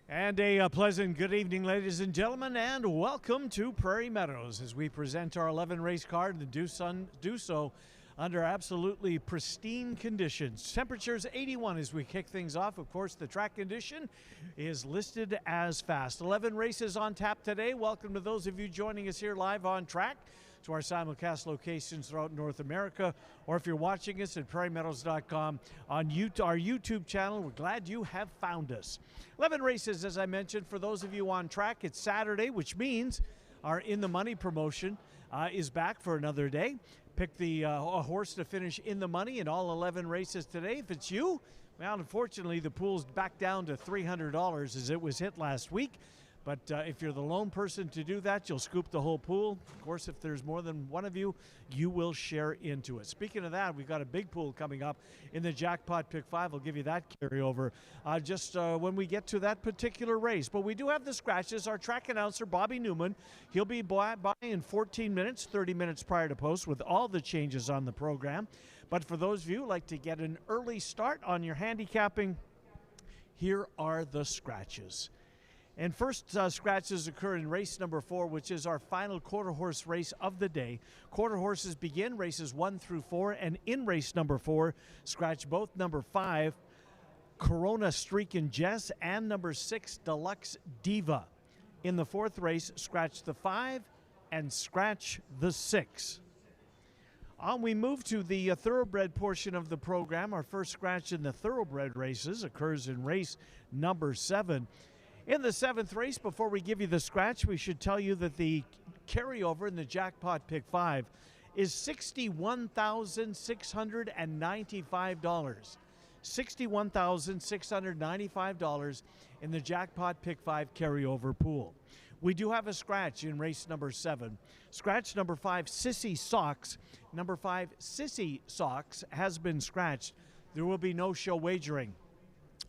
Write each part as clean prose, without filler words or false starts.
And a pleasant good evening, ladies and gentlemen, and welcome to Prairie Meadows as we present our 11 race card and do so under absolutely pristine conditions. Temperatures 81 as we kick things off. Of course, the track condition is listed as fast. 11 races on tap today. Welcome to those of you joining us here live on track, to our simulcast locations throughout North America, or if you're watching us at prairiemeadows.com on our YouTube channel. We're glad you have found us. 11 races, as I mentioned, for those of you on track. It's Saturday, which means our In the Money promotion is back for another day. Pick a horse to finish in the money in all 11 races today. If it's you, well, unfortunately, the pool's back down to $300 as it was hit last week. But if you're the lone person to do that, you'll scoop the whole pool. Of course, if there's more than one of you, you will share into it. Speaking of that, we've got a big pool coming up in the Jackpot Pick 5. I'll give you that carryover just when we get to that particular race. But we do have the scratches. Our track announcer, Bobby Newman, he'll be by in 14 minutes, 30 minutes prior to post with all the changes on the program. But for those of you who like to get an early start on your handicapping, here are the scratches. And first scratches occur in race number 4, which is our final quarter horse race of the day. Quarter horses begin races 1 through 4, and in race number 4, scratch both number 5, Corona Streakin' Jess, and number 6, Deluxe Diva. In the 4th race, scratch the 5 and scratch the 6. We move to the thoroughbred portion of the program. Our first scratch in the thoroughbred races occurs in race number 7. In the 7th race, before we give you the scratch, we should tell you that the carryover in the Jackpot Pick 5 is $61,695. $61,695 in the Jackpot Pick 5 carryover pool. We do have a scratch in race number 7. Scratch number 5, Sissy Socks. Number 5, Sissy Socks has been scratched. There will be no show wagering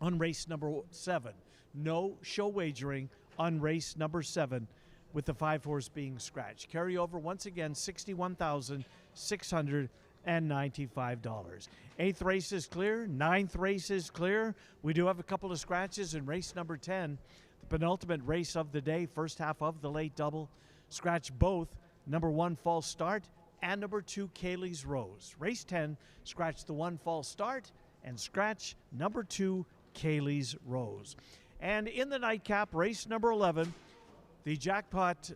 on race number 7. No show wagering on race number 7 with the 5 horse being scratched. Carryover once again, $61,695. 8th race is clear. 9th race is clear. We do have a couple of scratches in race number 10, the penultimate race of the day, first half of the late double. Scratch both number 1 false start and number 2 Kaylee's Rose. Race 10, scratch the 1 false start and scratch number 2 Kaylee's Rose. And in the nightcap, race number 11, the Jackpot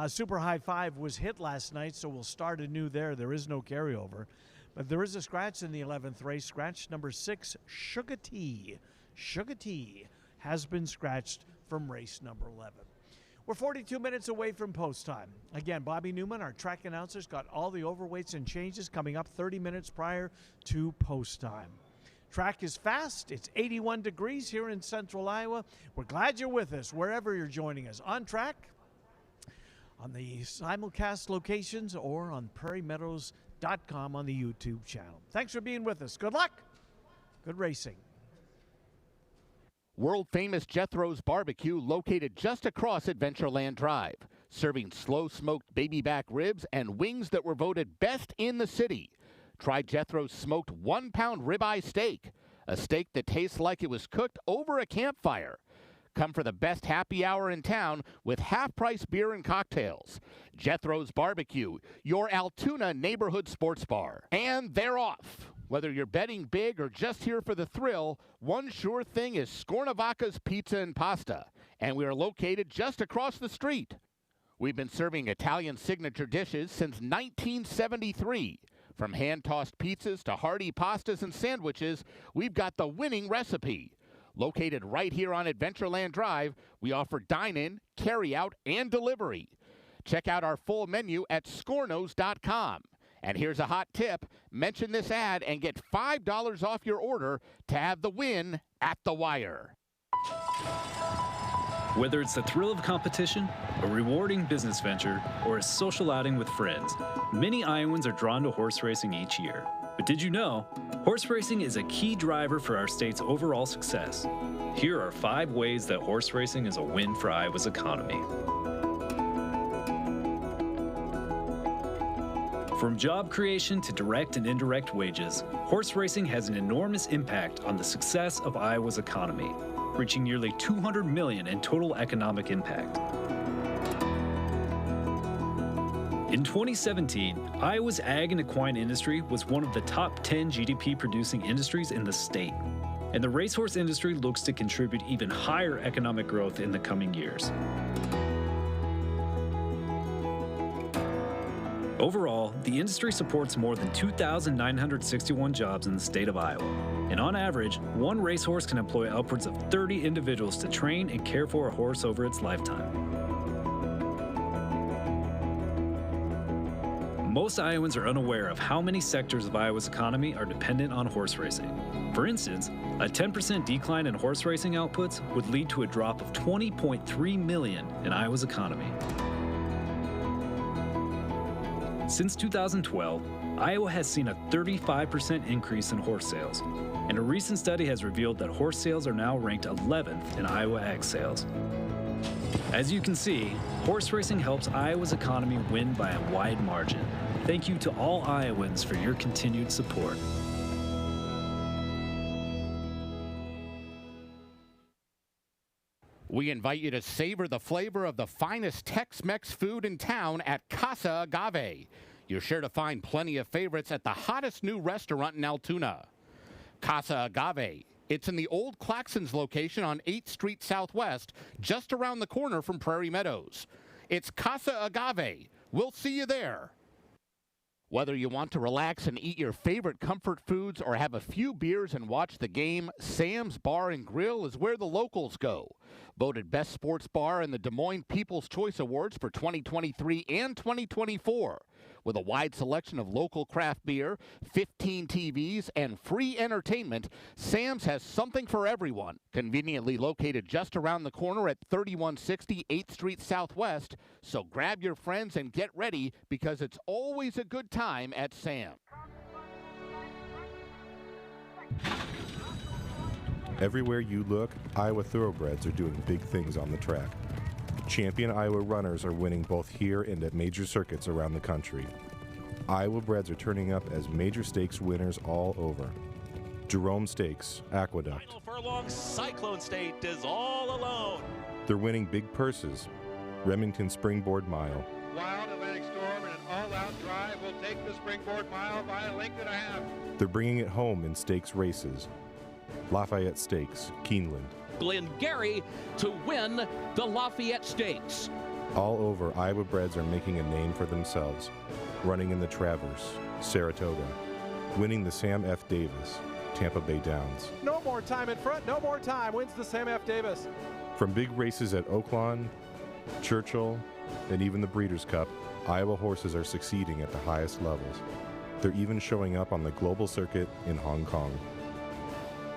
Super High 5 was hit last night, so we'll start anew there. There is no carryover. But there is a scratch in the 11th race. Scratch number 6, Sugar Tea. Sugar Tea has been scratched from race number 11. We're 42 minutes away from post time. Again, Bobby Newman, our track announcer's got all the overweights and changes coming up 30 minutes prior to post time. Track is fast. It's 81 degrees here in central Iowa. We're glad you're with us wherever you're joining us. On track, on the simulcast locations, or on prairiemeadows.com on the YouTube channel. Thanks for being with us. Good luck. Good racing. World-famous Jethro's Barbecue, located just across Adventureland Drive, serving slow-smoked baby back ribs and wings that were voted best in the city. Try Jethro's smoked 1-pound ribeye steak, a steak that tastes like it was cooked over a campfire. Come for the best happy hour in town with half-price beer and cocktails. Jethro's Barbecue, your Altoona neighborhood sports bar. And they're off. Whether you're betting big or just here for the thrill, one sure thing is Scornavacca's Pizza and Pasta, and we are located just across the street. We've been serving Italian signature dishes since 1973. From hand-tossed pizzas to hearty pastas and sandwiches, we've got the winning recipe. Located right here on Adventureland Drive, we offer dine-in, carry-out, and delivery. Check out our full menu at scornos.com. And here's a hot tip. Mention this ad and get $5 off your order to have the win at the wire. Whether it's the thrill of competition, a rewarding business venture, or a social outing with friends, many Iowans are drawn to horse racing each year. But did you know, horse racing is a key driver for our state's overall success. Here are 5 ways that horse racing is a win for Iowa's economy. From job creation to direct and indirect wages, horse racing has an enormous impact on the success of Iowa's economy. reaching nearly $200 million in total economic impact. In 2017, Iowa's ag and equine industry was one of the top 10 GDP producing industries in the state. And the racehorse industry looks to contribute even higher economic growth in the coming years. Overall, the industry supports more than 2,961 jobs in the state of Iowa. And on average, one racehorse can employ upwards of 30 individuals to train and care for a horse over its lifetime. Most Iowans are unaware of how many sectors of Iowa's economy are dependent on horse racing. For instance, a 10% decline in horse racing outputs would lead to a drop of $20.3 million in Iowa's economy. Since 2012, Iowa has seen a 35% increase in horse sales, and a recent study has revealed that horse sales are now ranked 11th in Iowa ag sales. As you can see, horse racing helps Iowa's economy win by a wide margin. Thank you to all Iowans for your continued support. We invite you to savor the flavor of the finest Tex-Mex food in town at Casa Agave. You're sure to find plenty of favorites at the hottest new restaurant in Altoona. Casa Agave. It's in the old Claxons location on 8th Street Southwest, just around the corner from Prairie Meadows. It's Casa Agave. We'll see you there. Whether you want to relax and eat your favorite comfort foods or have a few beers and watch the game, Sam's Bar and Grill is where the locals go. Voted Best Sports Bar in the Des Moines People's Choice Awards for 2023 and 2024. With a wide selection of local craft beer, 15 TVs, and free entertainment, Sam's has something for everyone. Conveniently located just around the corner at 3160 8th Street Southwest. So grab your friends and get ready because it's always a good time at Sam's. Everywhere you look, Iowa Thoroughbreds are doing big things on the track. Champion Iowa runners are winning both here and at major circuits around the country. Iowa breds are turning up as major stakes winners all over. Jerome Stakes, Aqueduct. Final furlong, Cyclone State is all alone. They're winning big purses. Remington Springboard Mile. Wild Atlantic Storm and an all-out drive will take the Springboard Mile by a length and a half. They're bringing it home in stakes races. Lafayette Stakes, Keeneland. Glengarry to win the Lafayette Stakes. All over, Iowa breds are making a name for themselves. Running in the Traverse, Saratoga. Winning the Sam F. Davis, Tampa Bay Downs. No more time in front, no more time. Wins the Sam F. Davis. From big races at Oaklawn, Churchill, and even the Breeders' Cup, Iowa horses are succeeding at the highest levels. They're even showing up on the global circuit in Hong Kong.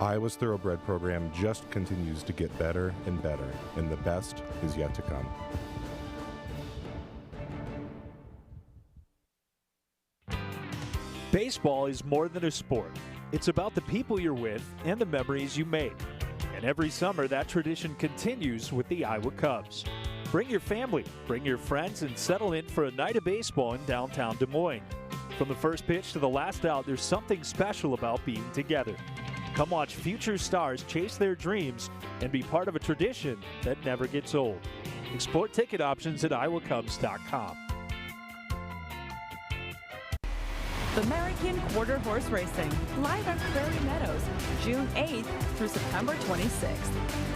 Iowa's Thoroughbred program just continues to get better and better, and the best is yet to come. Baseball is more than a sport. It's about the people you're with and the memories you made. And every summer, that tradition continues with the Iowa Cubs. Bring your family, bring your friends, and settle in for a night of baseball in downtown Des Moines. From the first pitch to the last out, there's something special about being together. Come watch future stars chase their dreams and be part of a tradition that never gets old. Explore ticket options at iowacubs.com. American Quarter Horse Racing, live at Prairie Meadows, June 8th through September 26th.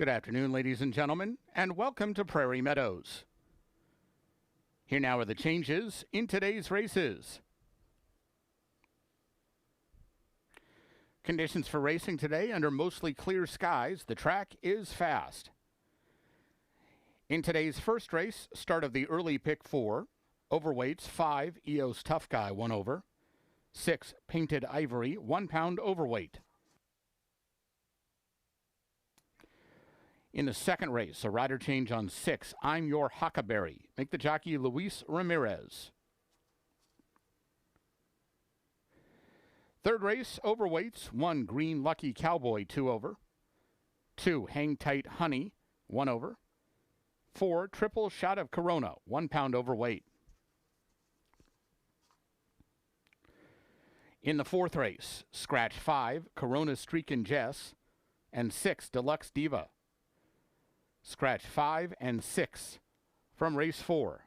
Good afternoon, ladies and gentlemen, and welcome to Prairie Meadows. Here now are the changes in today's races. Conditions for racing today under mostly clear skies. The track is fast. In today's first race, start of the early pick 4, overweights 5, EOS Tough Guy 1 over, 6, Painted Ivory 1 pound overweight. In the second race, a rider change on 6, I'm Your Huckleberry. Make the jockey Luis Ramirez. Third race, overweights, 1, Green Lucky Cowboy 2 over, 2, Hang Tight Honey 1 over, 4, Triple Shot of Corona 1 pound overweight. In the fourth race, scratch 5, Corona Streakin' Jess, and 6, Deluxe Diva. Scratch 5 and 6 from race 4.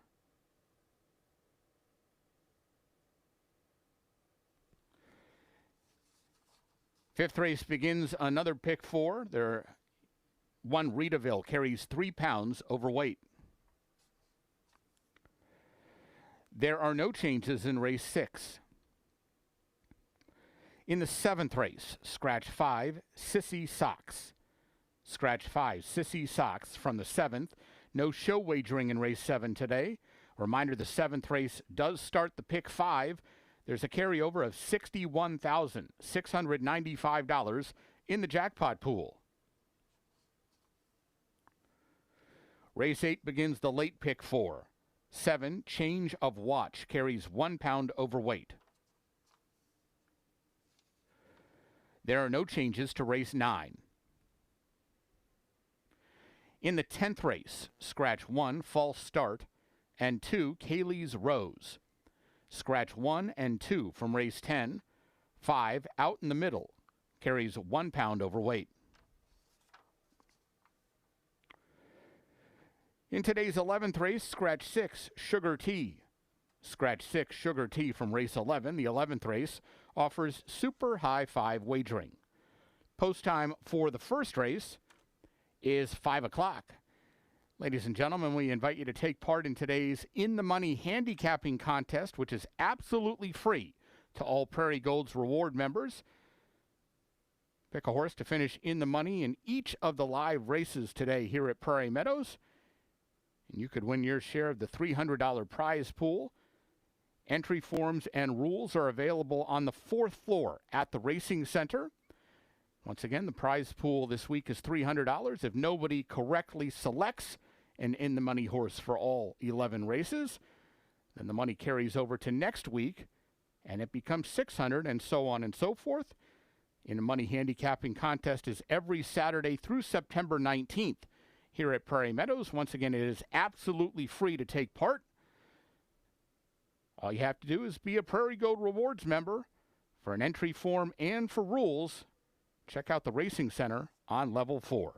Fifth race begins another pick 4. There, 1 Ritaville carries 3 pounds overweight. There are no changes in race 6. In the seventh race, scratch 5, Sissy Socks. Scratch 5, Sissy Socks from the 7th. No show wagering in race 7 today. Reminder, the 7th race does start the pick 5. There's a carryover of $61,695 in the jackpot pool. Race 8 begins the late pick 4. 7, Change of Watch, carries 1 pound overweight. There are no changes to race 9. In the 10th race, scratch 1, False Start, and 2, Kaylee's Rose. Scratch 1 and 2 from race 10. 5, Out in the Middle, carries 1 pound overweight. In today's 11th race, scratch 6, Sugar Tea. Scratch 6, Sugar Tea from race 11. The 11th race offers super high 5 wagering. Post time for the first race is 5 o'clock. Ladies and gentlemen, we invite you to take part in today's In the Money handicapping contest, which is absolutely free to all Prairie Gold's reward members. Pick a horse to finish in the money in each of the live races today here at Prairie Meadows, and you could win your share of the $300 prize pool. Entry forms and rules are available on the 4th floor at the Racing Center. Once again, the prize pool this week is $300. If nobody correctly selects an In the Money horse for all 11 races, then the money carries over to next week, and it becomes $600, and so on and so forth. In the Money handicapping contest is every Saturday through September 19th here at Prairie Meadows. Once again, it is absolutely free to take part. All you have to do is be a Prairie Gold Rewards member. For an entry form and for rules, check out the Racing Center on level 4.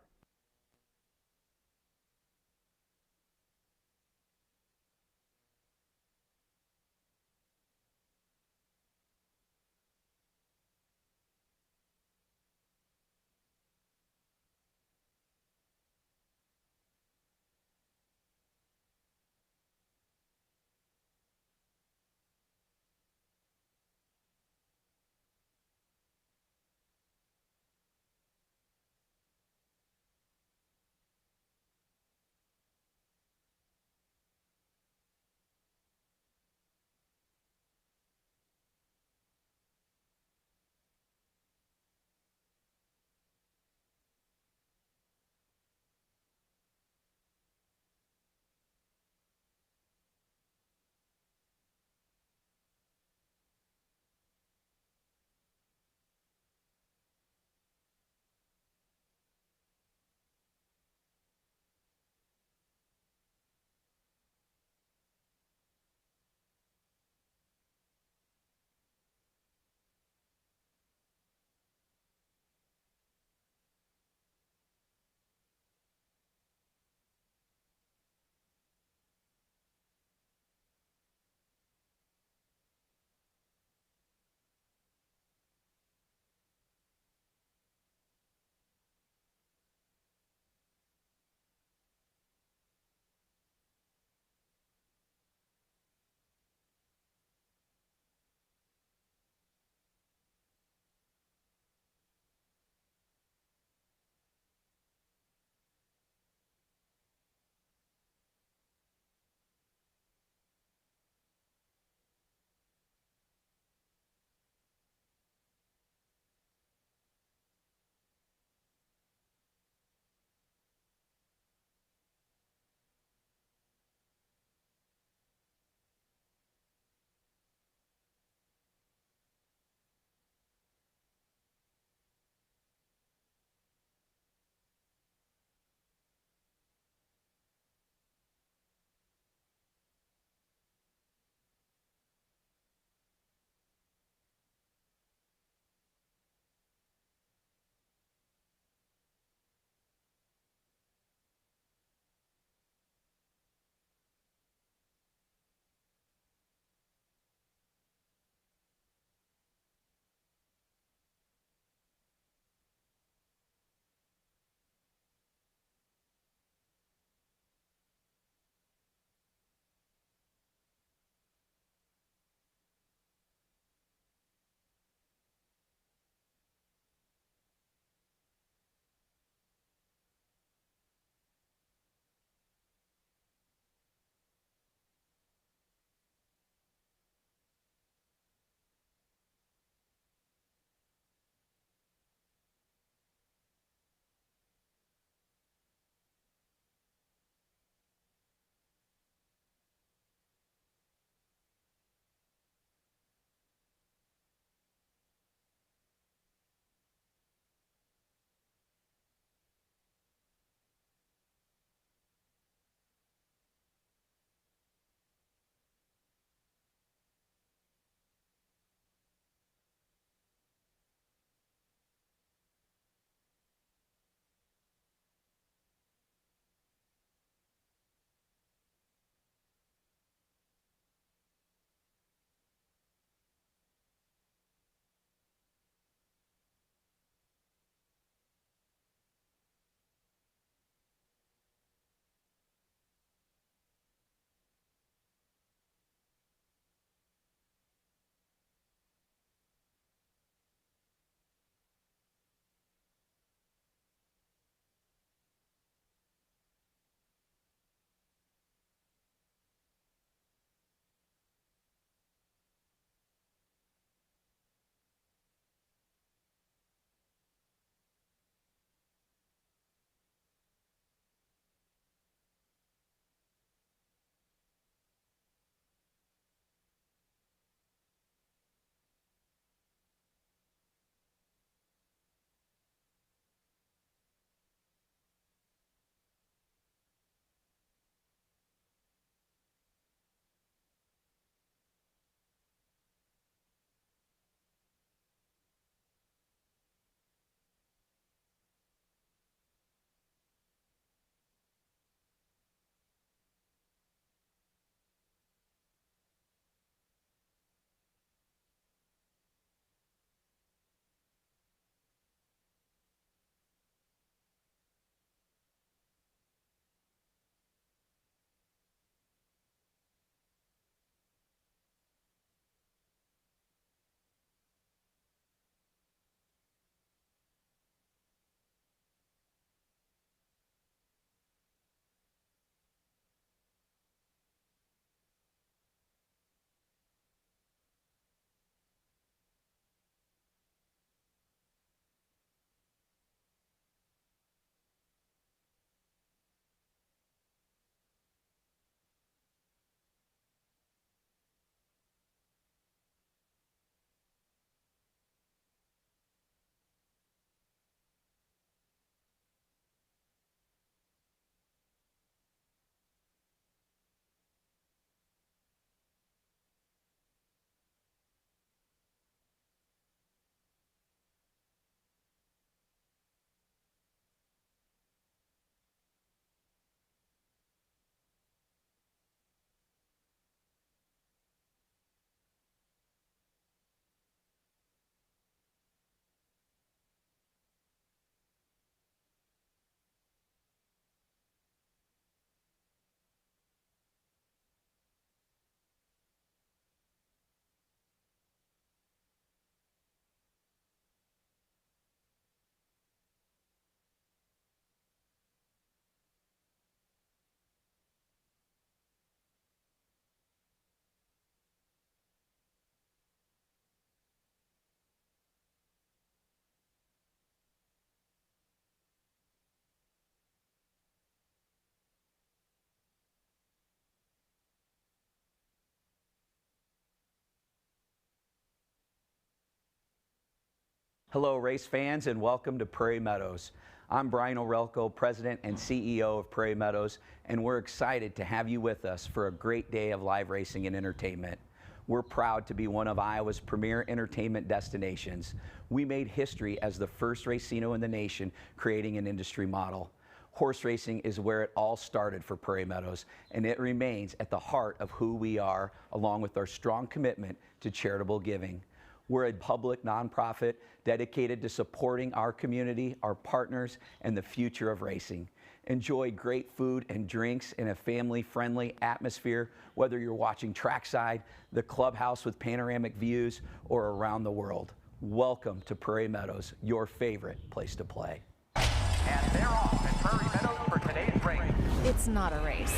Hello, race fans, and welcome to Prairie Meadows. I'm Brian Orelko, President and CEO of Prairie Meadows, and we're excited to have you with us for a great day of live racing and entertainment. We're proud to be one of Iowa's premier entertainment destinations. We made history as the first racino in the nation, creating an industry model. Horse racing is where it all started for Prairie Meadows, and it remains at the heart of who we are, along with our strong commitment to charitable giving. We're a public nonprofit dedicated to supporting our community, our partners, and the future of racing. Enjoy great food and drinks in a family-friendly atmosphere, whether you're watching trackside, the clubhouse with panoramic views, or around the world. Welcome to Prairie Meadows, your favorite place to play. And they're off at Prairie Meadows for today's race. It's not a race.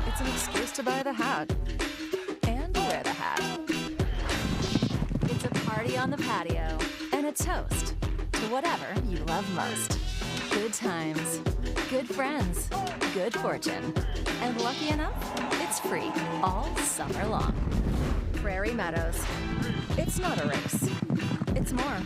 It's an excuse to buy the hat and wear the hat. It's a party on the patio and a toast to whatever you love most. Good times, good friends, good fortune. And lucky enough, it's free all summer long. Prairie Meadows. It's not a race. It's more.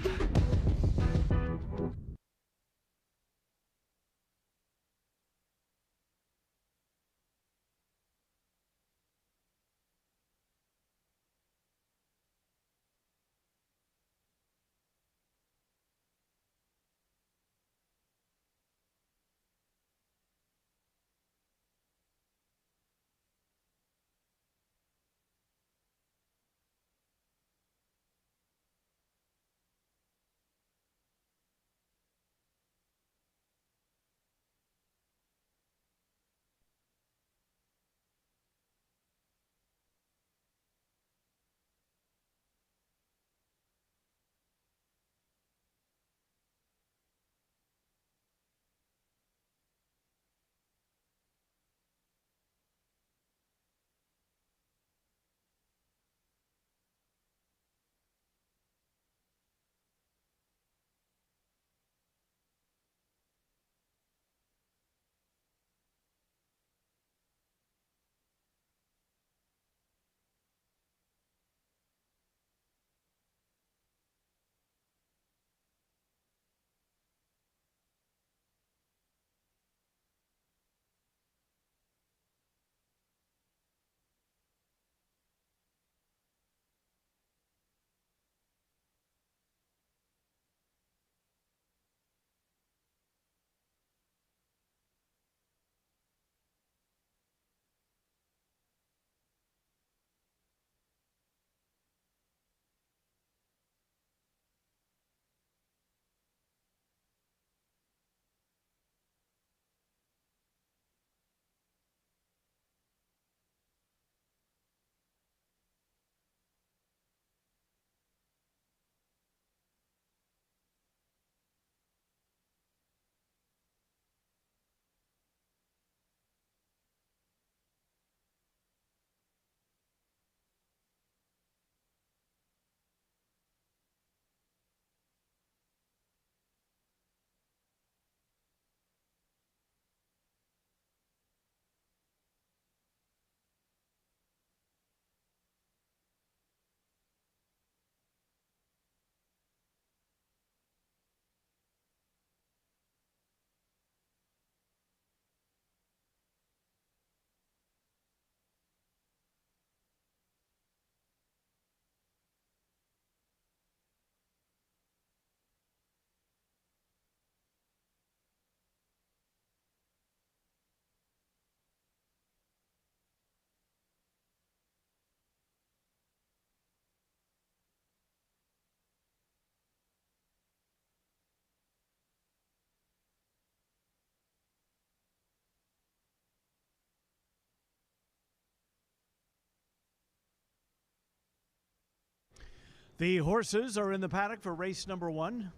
The horses are in the paddock for race number 1.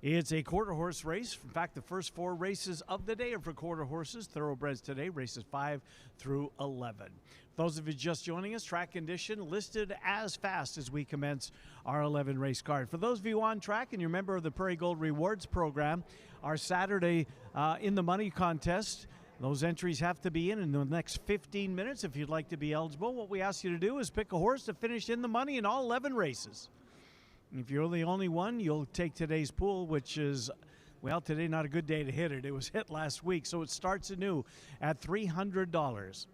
It's a quarter horse race. In fact, the first 4 races of the day are for quarter horses, thoroughbreds today, races 5 through 11. Those of you just joining us, track condition listed as fast as we commence our 11 race card. For those of you on track and you're a member of the Prairie Gold Rewards program, our Saturday in the money contest, those entries have to be in the next 15 minutes if you'd like to be eligible. What we ask you to do is pick a horse to finish in the money in all 11 races. If you're the only one, you'll take today's pool, which is, well, today not a good day to hit it. It was hit last week, so it starts anew at $300.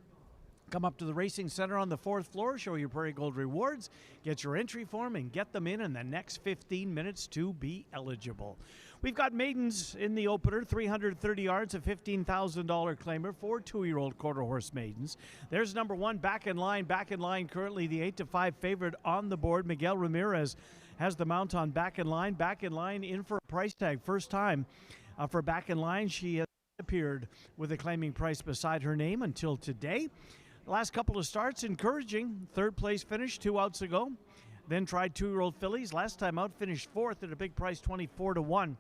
Come up to the Racing Center on the 4th floor, show your Prairie Gold rewards, get your entry form, and get them in the next 15 minutes to be eligible. We've got maidens in the opener, 330 yards, a $15,000 claimer for 2-year-old quarter horse maidens. There's number 1, back in line, currently the 8-5 favorite on the board. Miguel Ramirez has the mount on back in line in for a price tag. First time for back in line. She has appeared with a claiming price beside her name until today. The last couple of starts, encouraging. 3rd place finish 2 outs ago. Then tried 2-year-old fillies. Last time out, finished 4th at a big price, 24-1.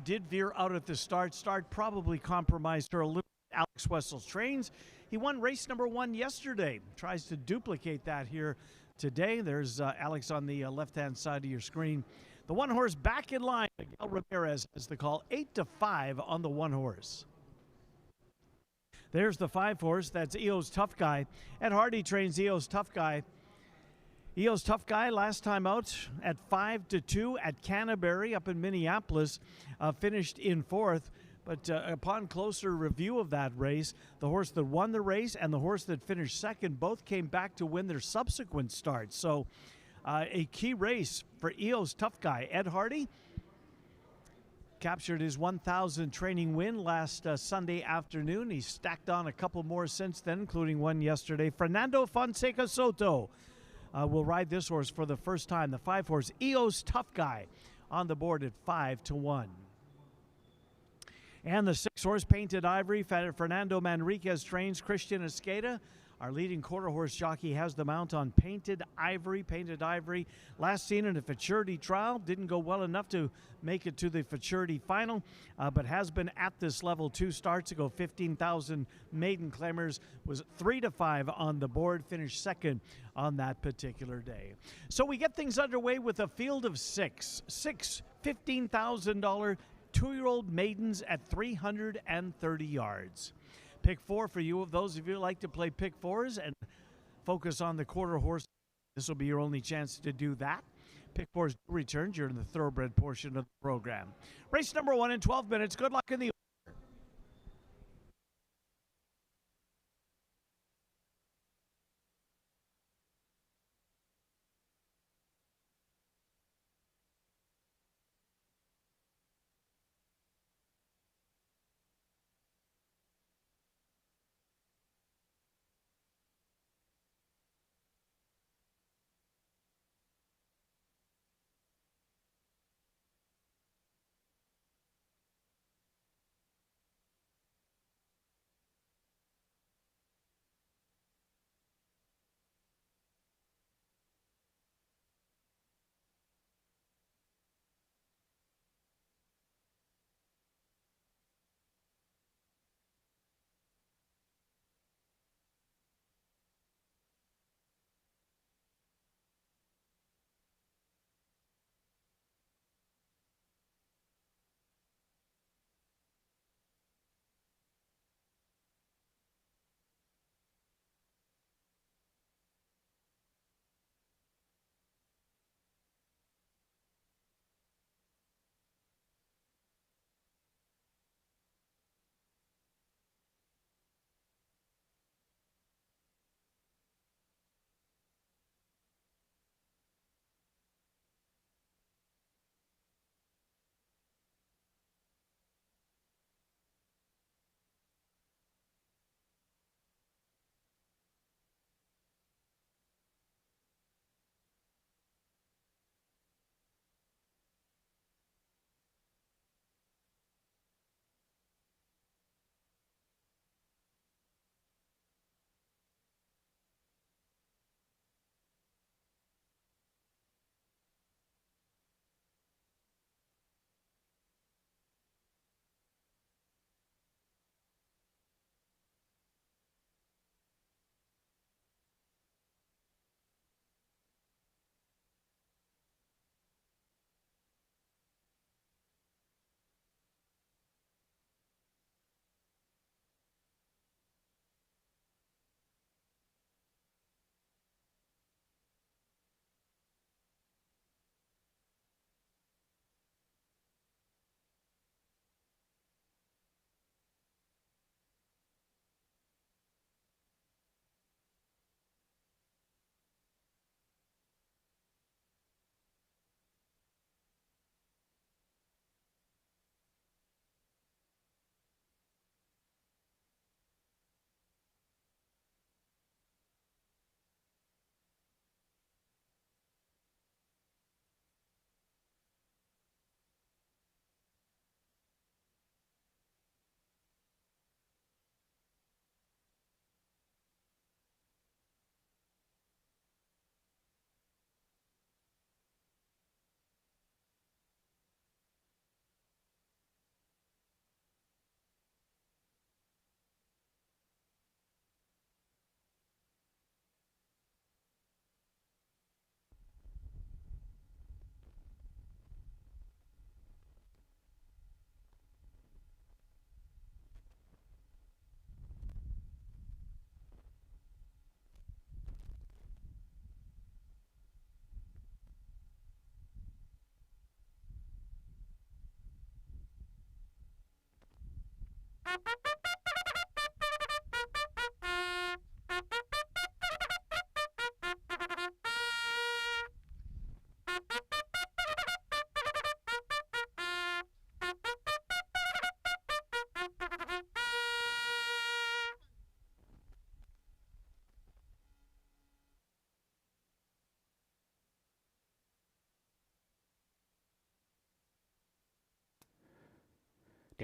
Did veer out at the start. Start probably compromised her a little. Alex Wessel's trains. He won race number 1 yesterday. Tries to duplicate that here today. There's Alex on the left-hand side of your screen. The 1 horse back in line. Miguel Ramirez has the call. 8-5 on the 1 horse. There's the 5 horse. That's EO's Tough Guy. Ed Hardy trains EO's Tough Guy. EO's Tough Guy last time out at 5-2 at Canterbury up in Minneapolis, finished in 4th. But upon closer review of that race, the horse that won the race and the horse that finished 2nd both came back to win their subsequent starts. So a key race for EO's Tough Guy. Ed Hardy captured his 1,000 training win last Sunday afternoon. He's stacked on a couple more since then, including one yesterday. Fernando Fonseca Soto will ride this horse for the first time. The 5 horse EO's Tough Guy on the board at 5-1. And the 6 horse Painted Ivory, Fernando Manriquez trains Christian Esqueda. Our leading quarter horse jockey has the mount on Painted Ivory. Painted Ivory, last seen in a futurity trial, didn't go well enough to make it to the futurity final, but has been at this level 2 starts ago. 15,000 maiden claimers, was 3-5 on the board, finished 2nd on that particular day. So we get things underway with a field of 6 $15,000 2-year-old maidens at 330 yards. Pick 4 for you. Of those of you who like to play pick 4s and focus on the quarter horse, this will be your only chance to do that. Pick 4s return during the thoroughbred portion of the program. Race number 1 in 12 minutes. Good luck in the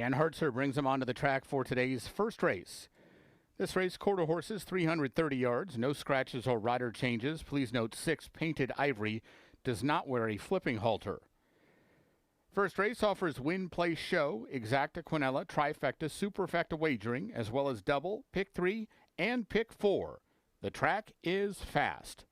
Dan Hartzer brings them onto the track for today's first race. This race, quarter horses, 330 yards, no scratches or rider changes. Please note 6 Painted Ivory does not wear a flipping halter. First race offers win, play, show, exacta, quinella, trifecta, superfecta wagering, as well as double, pick 3, and pick 4. The track is fast.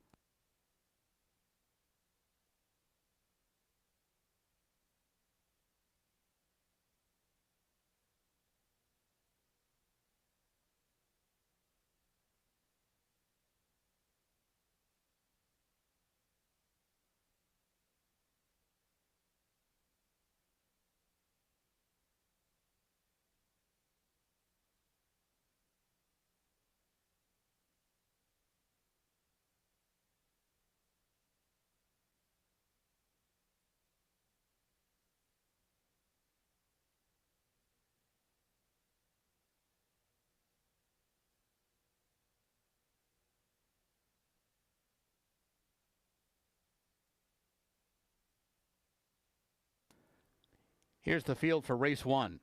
Here's the field for race 1.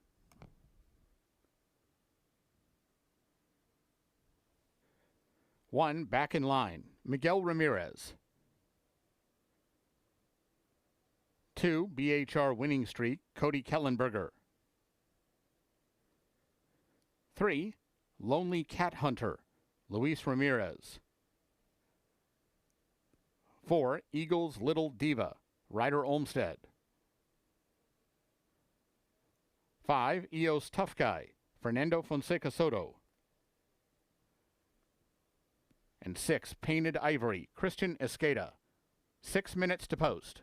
One, back in line, Miguel Ramirez. 2, BHR winning streak, Cody Kellenberger. 3, Lonely Cat Hunter, Luis Ramirez. 4, Eagles Little Diva, Ryder Olmsted. 5, EOS Tough Guy, Fernando Fonseca Soto. And 6, Painted Ivory, Christian Escada. 6 minutes to post.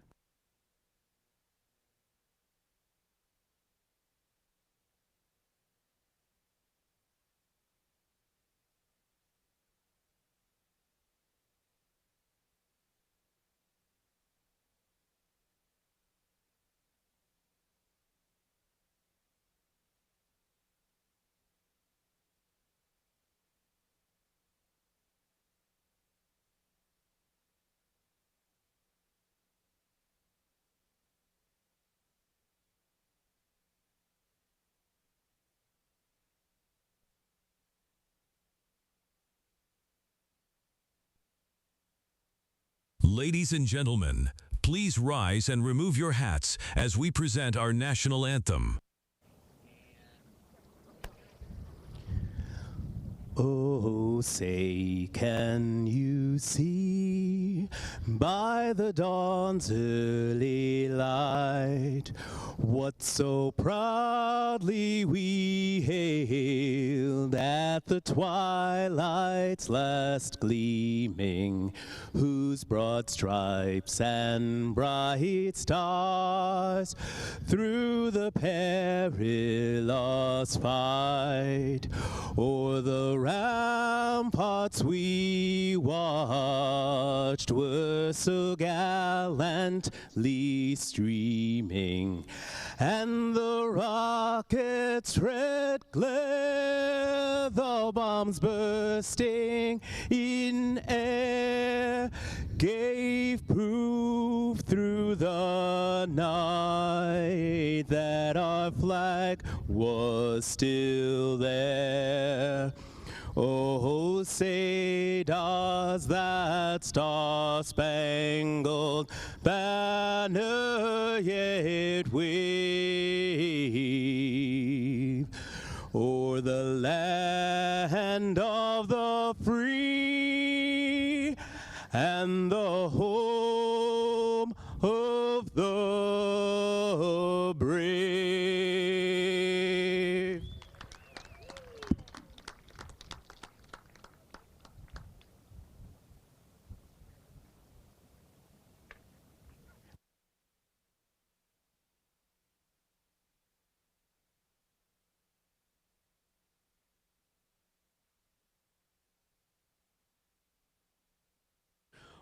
Ladies and gentlemen, please rise and remove your hats as we present our national anthem. Oh, say, can you see by the dawn's early light what so proudly we hailed at the twilight's last gleaming, whose broad stripes and bright stars through the perilous fight o'er the ramparts we watched were so gallantly streaming, and the rocket's red glare, the bombs bursting in air, gave proof through the night that our flag was still there. Oh, say does that star-spangled banner yet wave o'er the land of the free and the home of the brave?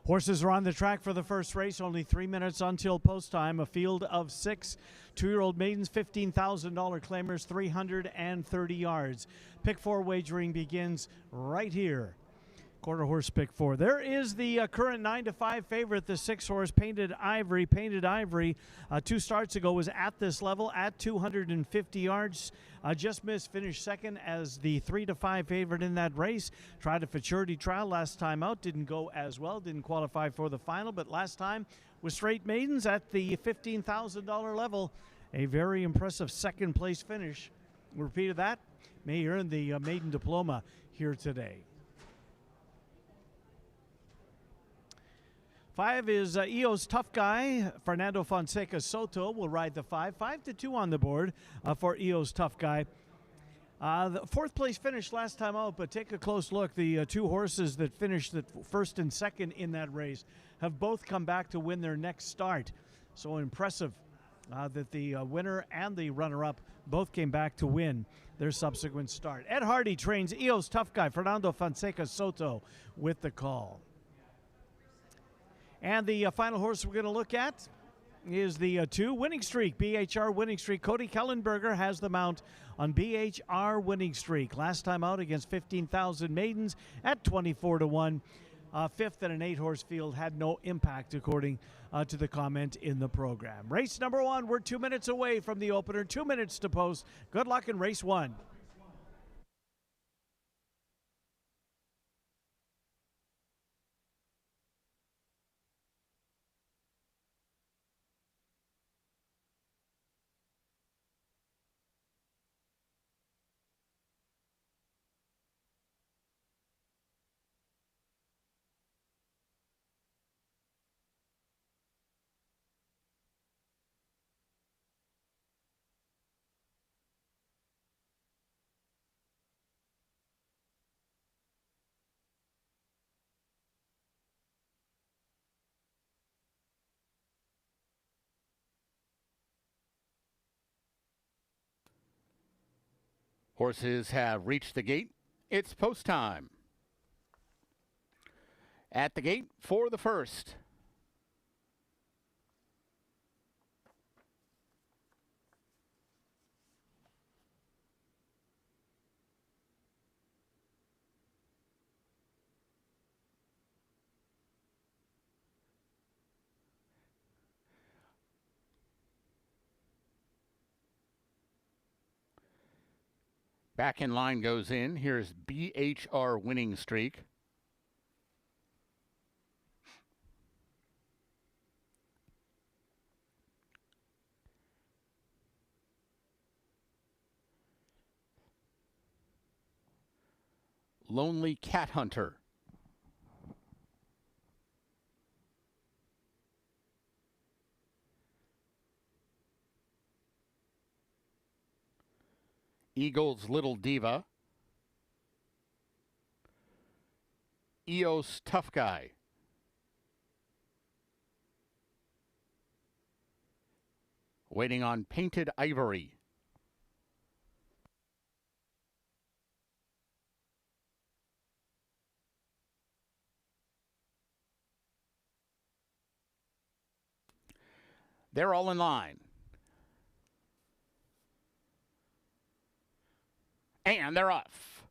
Horses are on the track for the first race. Only 3 minutes until post time. A field of 6 two-year-old maidens, $15,000 claimers, 330 yards. Pick 4 wagering begins right here. Quarter horse pick 4. There is the current 9-5 favorite, the 6-horse Painted Ivory. Painted Ivory, 2 starts ago, was at this level at 250 yards. Just missed, finished second as the 3-5 favorite in that race. Tried a futurity trial last time out, didn't go as well, didn't qualify for the final, but last time with straight maidens at the $15,000 level. A very impressive second place finish. Repeat of that, may earn the maiden diploma here today. 5 is EO's Tough Guy. Fernando Fonseca Soto will ride the 5. 5-2 on the board for EO's Tough Guy. The 4th place finish last time out, but take a close look. The 2 horses that finished the first and second in that race have both come back to win their next start. So impressive that the winner and the runner-up both came back to win their subsequent start. Ed Hardy trains EO's Tough Guy. Fernando Fonseca Soto with the call. And the final horse we're going to look at is the 2 Winning Streak, BHR Winning Streak. Cody Kellenberger has the mount on BHR Winning Streak. Last time out against 15,000 maidens at 24-1. 5th in an 8-horse field, had no impact according to the comment in the program. Race number 1, we're 2 minutes away from the opener, 2 minutes to post. Good luck in race 1. Horses have reached the gate. It's post time. At the gate for the first. Back in line goes in. Here's BHR Winning Streak. Lonely Cat Hunter. Eagle's Little Diva. EO's Tough Guy. Waiting on Painted Ivory. They're all in line. And they're off.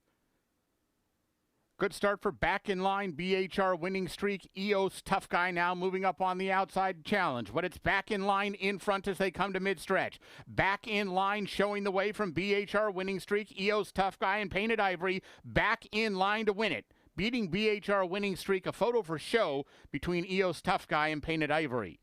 Good start for Back in Line, BHR Winning Streak. EO's Tough Guy now moving up on the outside challenge, but it's Back in Line in front as they come to mid-stretch. Back in Line showing the way from BHR Winning Streak. EO's Tough Guy and Painted Ivory back in line to win it. Beating BHR Winning Streak, a photo for show between EO's Tough Guy and Painted Ivory.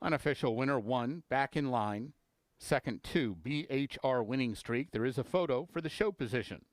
Unofficial winner 1, Back in Line. Second 2, BHR winning streak. There is a photo for the show position.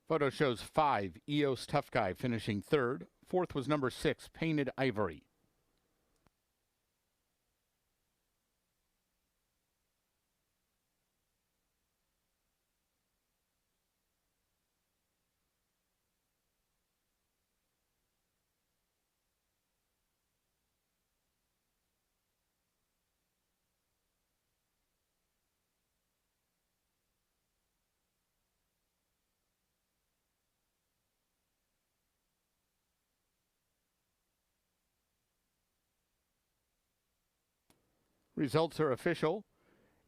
Photo shows 5, EOS Tough Guy finishing third. Fourth was number 6, Painted Ivory. Results are official.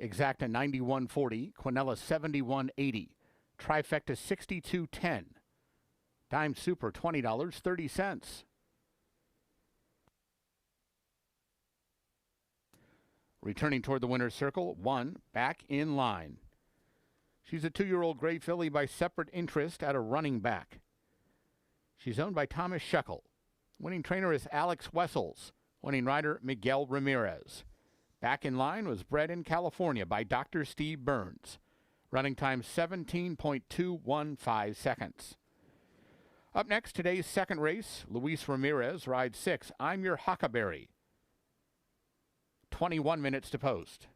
Exacta 91.40, Quinella 71.80, Trifecta 62.10, Dime Super $20.30. Returning toward the winner's circle, 1, Back in Line. She's a 2-year-old gray filly by separate interest at a running back. She's owned by Thomas Shekel. Winning trainer is Alex Wessels. Winning rider Miguel Ramirez. Back in Line was bred in California by Dr. Steve Burns. Running time 17.215 seconds. Up next, today's second race, Luis Ramirez rides 6, I'm Your Huckleberry. 21 minutes to post.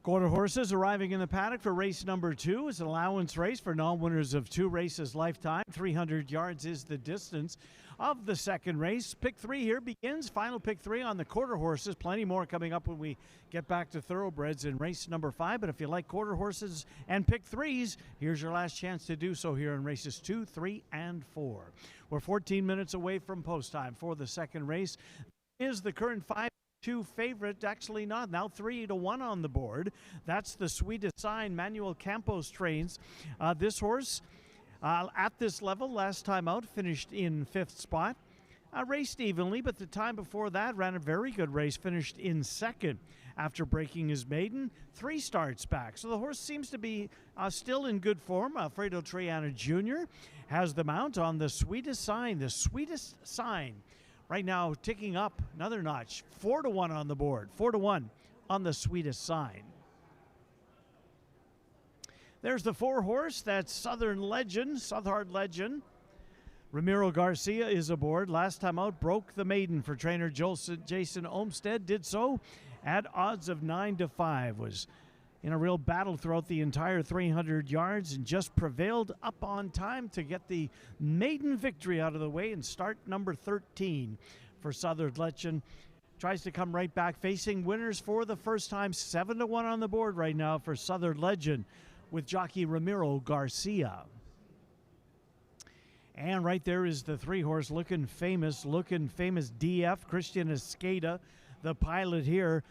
Quarter horses arriving in the paddock for race number 2 is an allowance race for non-winners of 2 races lifetime. 300 yards is the distance of the second race. Pick 3 here begins. Final pick 3 on the quarter horses. Plenty more coming up when we get back to thoroughbreds in race number 5. But if you like quarter horses and pick 3s, here's your last chance to do so here in races 2, 3, and 4. We're 14 minutes away from post time for the second race. Is the current 5-2 favorite, actually not, now 3-1 on the board. That's the Sweetest Sign. Manuel Campos trains this horse at this level. Last time out, finished in 5th spot. Raced evenly, but the time before that ran a very good race, finished in 2nd after breaking his maiden. 3 starts back. So the horse seems to be still in good form. Alfredo Triana Jr. has the mount on the Sweetest Sign. The Sweetest Sign right now ticking up another notch. 4-1 on the board. 4-1 on the Sweetest Sign. There's the 4 horse. That's Southern Legend, Southard Legend. Ramiro Garcia is aboard. Last time out, broke the maiden for trainer Jason Olmstead. Did so at odds of 9-5. Was in a real battle throughout the entire 300 yards and just prevailed up on time to get the maiden victory out of the way and start number 13 for Southern Legend. Tries to come right back, facing winners for the first time. 7-1 on the board right now for Southern Legend with jockey Ramiro Garcia. And right there is the 3-horse looking famous DF, Christian Escada, the pilot here.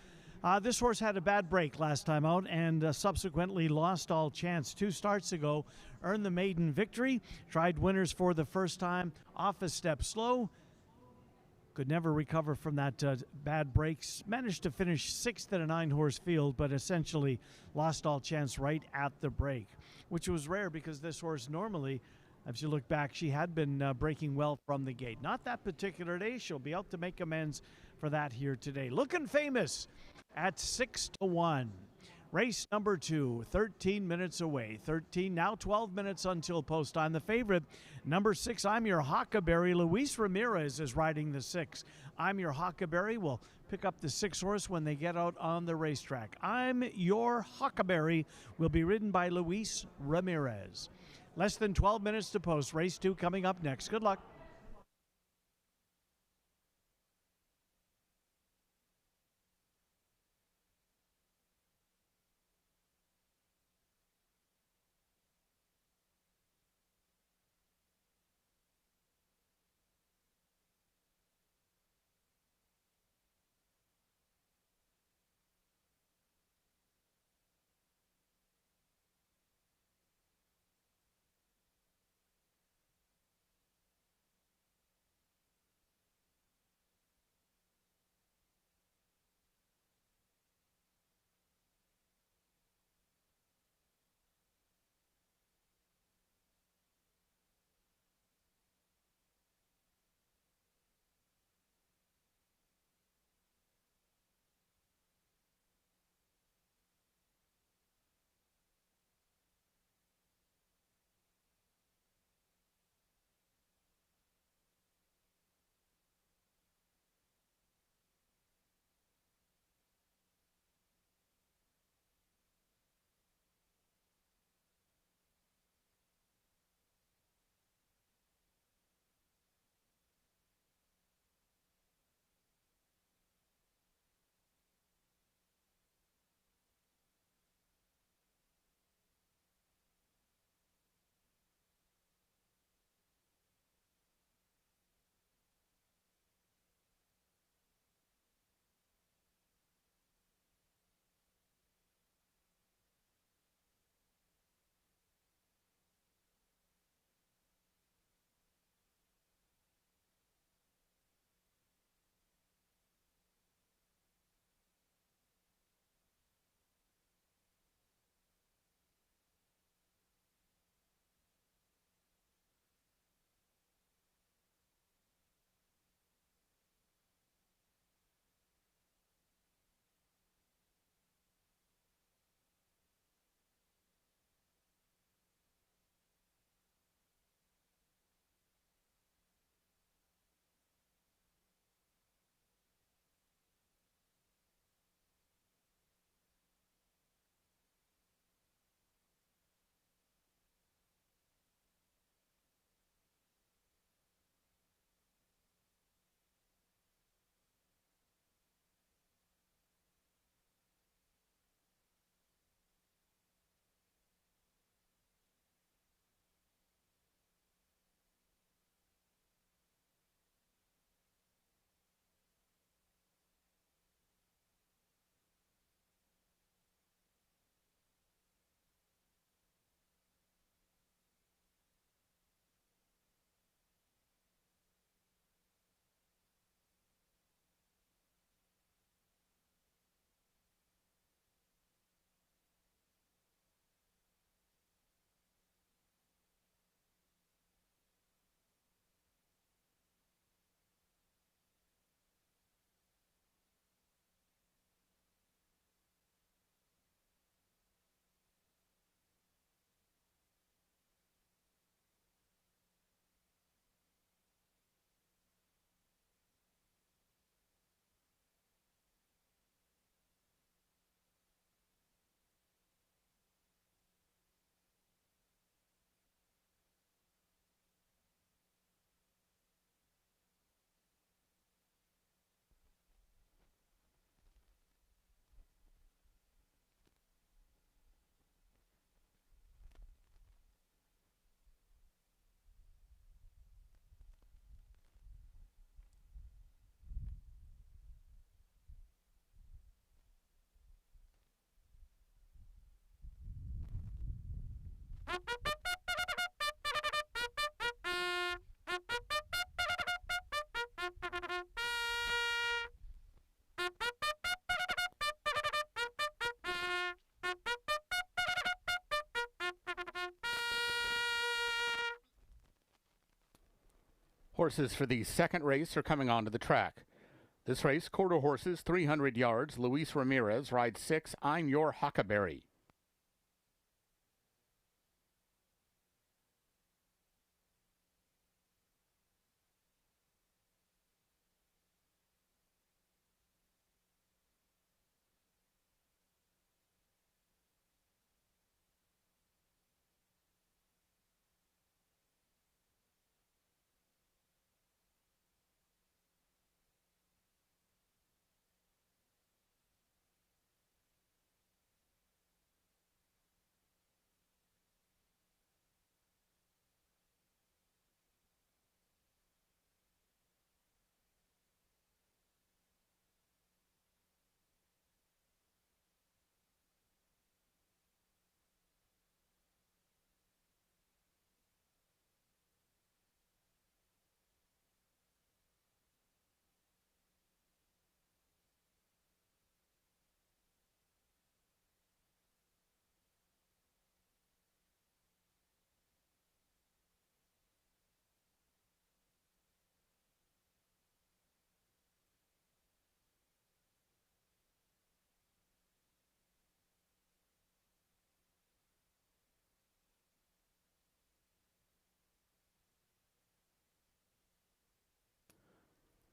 This horse had a bad break last time out and subsequently lost all chance. 2 starts ago, earned the maiden victory, tried winners for the first time, off a step slow, could never recover from that bad breaks. Managed to finish 6th in a 9-horse field, but essentially lost all chance right at the break, which was rare because this horse normally, as you look back, she had been breaking well from the gate. Not that particular day. She'll be out to make amends for that here today. Looking famous at 6-1. Race number 2, 13 minutes away. 13, now 12 minutes until post time. The favorite, number 6, I'm Your Huckleberry. Luis Ramirez is riding the 6. I'm Your Huckleberry will pick up the 6 horse when they get out on the racetrack. I'm Your Huckleberry will be ridden by Luis Ramirez. Less than 12 minutes to post. Race 2 coming up next. Good luck. Horses for the second race are coming onto the track. This race, quarter horses, 300 yards. Luis Ramirez rides 6, I'm Your Huckleberry.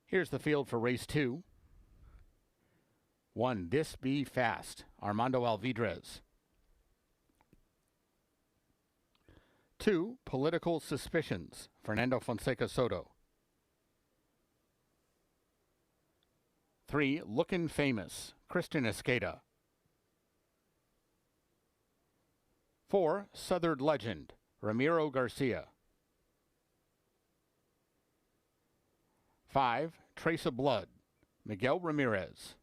Here's the field for race 2. 1, This Be Fast, Armando Alvidrez. 2, Political Suspicions, Fernando Fonseca Soto. 3, Lookin' Famous, Christian Escada. 4, Southern Legend, Ramiro Garcia. 5, Trace of Blood, Miguel Ramirez.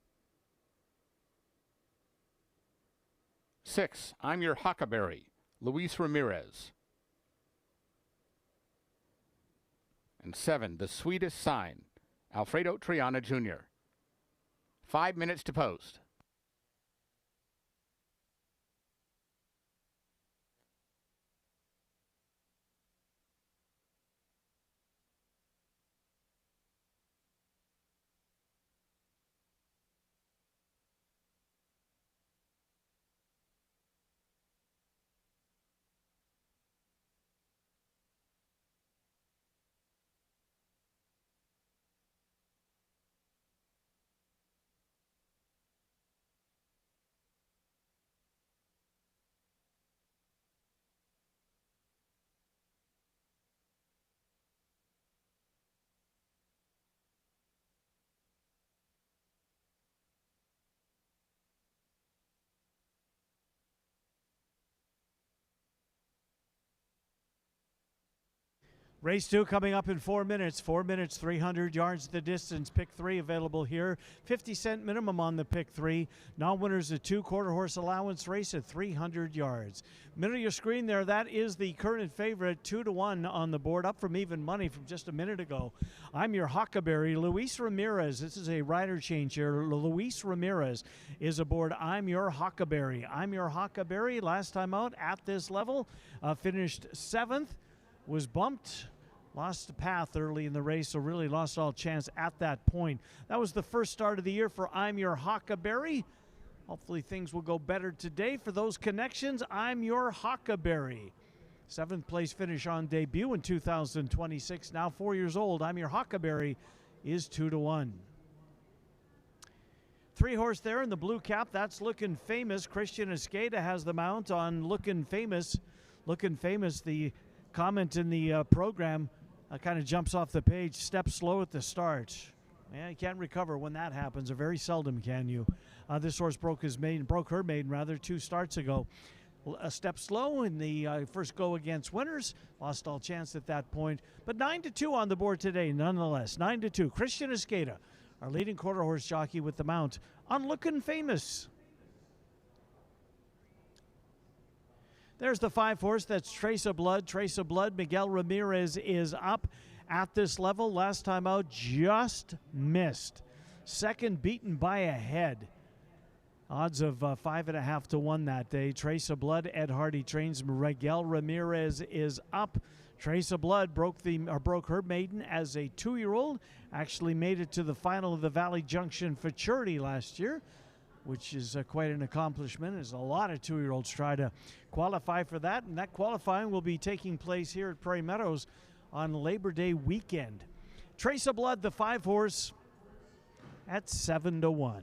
6, I'm Your Huckleberry, Luis Ramirez. And 7, The Sweetest Sign, Alfredo Triana Jr. 5 minutes to post. Race 2 coming up in 4 minutes. 4 minutes, 300 yards the distance. Pick 3 available here. 50-cent minimum on the pick 3. Non-winners, a 2 quarter horse allowance race at 300 yards. Middle of your screen there, that is the current favorite, 2-1 on the board, up from even money from just a minute ago. I'm Your Huckleberry, Luis Ramirez. This is a rider change here. Luis Ramirez is aboard I'm Your Huckleberry. I'm Your Huckleberry, last time out at this level, finished 7th. Was bumped, lost the path early in the race, so really lost all chance at that point. That was the first start of the year for I'm Your Huckleberry. Hopefully things will go better today for those connections. I'm Your Huckleberry. 7th place finish on debut in 2026. Now 4 years old. I'm Your Huckleberry is 2-1. 3 horse there in the blue cap. That's Lookin' Famous. Christian Escada has the mount on Lookin' Famous. Lookin' Famous, the comment in the program kind of jumps off the page. Step slow at the start. Yeah, you can't recover when that happens, or very seldom can you. This horse broke her maiden 2 starts ago. A step slow in the first go against winners. Lost all chance at that point. But 9-2 on the board today, nonetheless. 9-2. Christian Escada, our leading quarter horse jockey with the mount on Lookin' Famous. There's the 5 horse. That's Trace of Blood. Trace of Blood. Miguel Ramirez is up at this level. Last time out, just missed. Second, beaten by a head. Odds of 5.5 to 1 that day. Trace of Blood. Ed Hardy trains. Miguel Ramirez is up. Trace of Blood broke her maiden as a 2-year-old. Actually made it to the final of the Valley Junction Futurity last year, which is quite an accomplishment, as a lot of 2-year-olds try to qualify for that. And that qualifying will be taking place here at Prairie Meadows on Labor Day weekend. Trace of Blood, the 5 horse, at 7 to 1.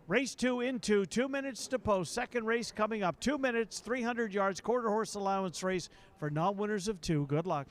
Race 2 into 2 minutes to post. Second race coming up. 2 minutes, 300 yards, quarter horse allowance race for non-winners of 2. Good luck.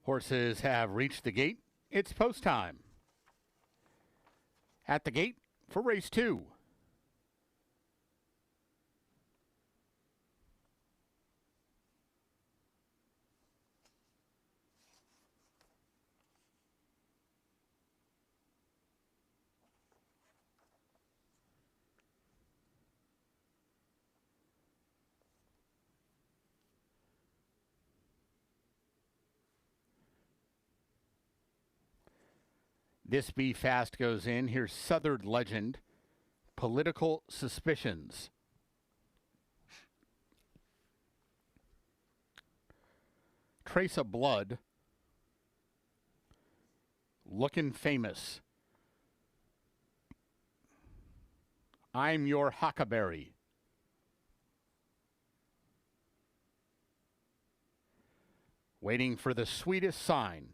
Horses have reached the gate. It's post time. At the gate for race 2. This Be Fast goes in. Here's Southern Legend, Political Suspicions. Trace of Blood, Looking Famous. I'm Your Huckleberry. Waiting for the Sweetest Sign.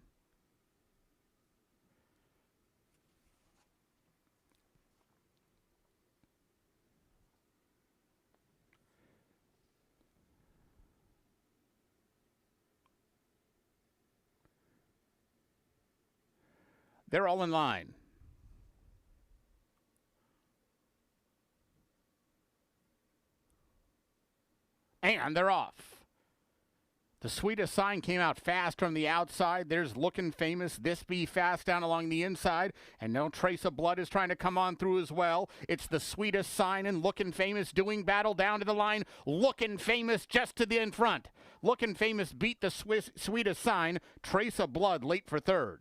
They're all in line. And they're off. The Sweetest Sign came out fast from the outside. There's Looking Famous. This Be Fast down along the inside. And no Trace of Blood is trying to come on through as well. It's the Sweetest Sign and Looking Famous doing battle down to the line. Looking Famous just to the in front. Looking Famous beat the Sweetest Sign. Trace of Blood late for third.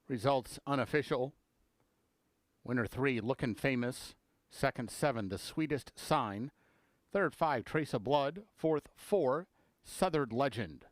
Results unofficial. Winner 3, Lookin' Famous. Second 7, The Sweetest Sign. Third 5, Trace of Blood. Fourth 4, Southern Legend.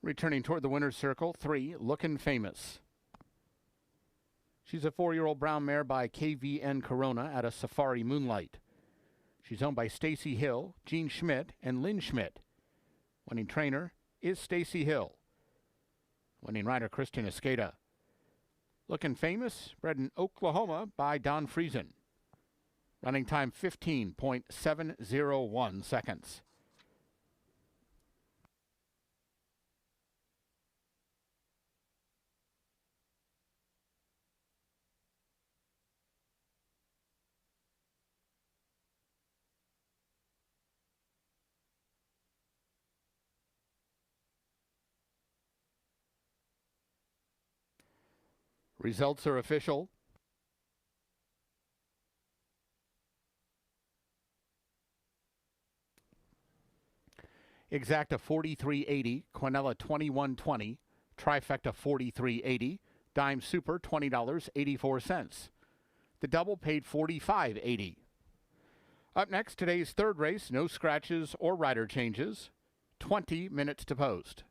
Returning toward the winner's circle, 3, Lookin' Famous. She's a 4-year-old brown mare by KVN Corona at a Safari Moonlight. She's owned by Stacy Hill, Gene Schmidt, and Lynn Schmidt. Winning trainer is Stacy Hill. Winning rider Christian Escada. Lookin' Famous, bred in Oklahoma by Don Friesen. Running time 15.701 seconds. Results are official. Exacta 43.80, Quinella 21.20, Trifecta 43.80, Dime Super $20.84. The double paid $45.80. Up next, today's third race, no scratches or rider changes. 20 minutes to post.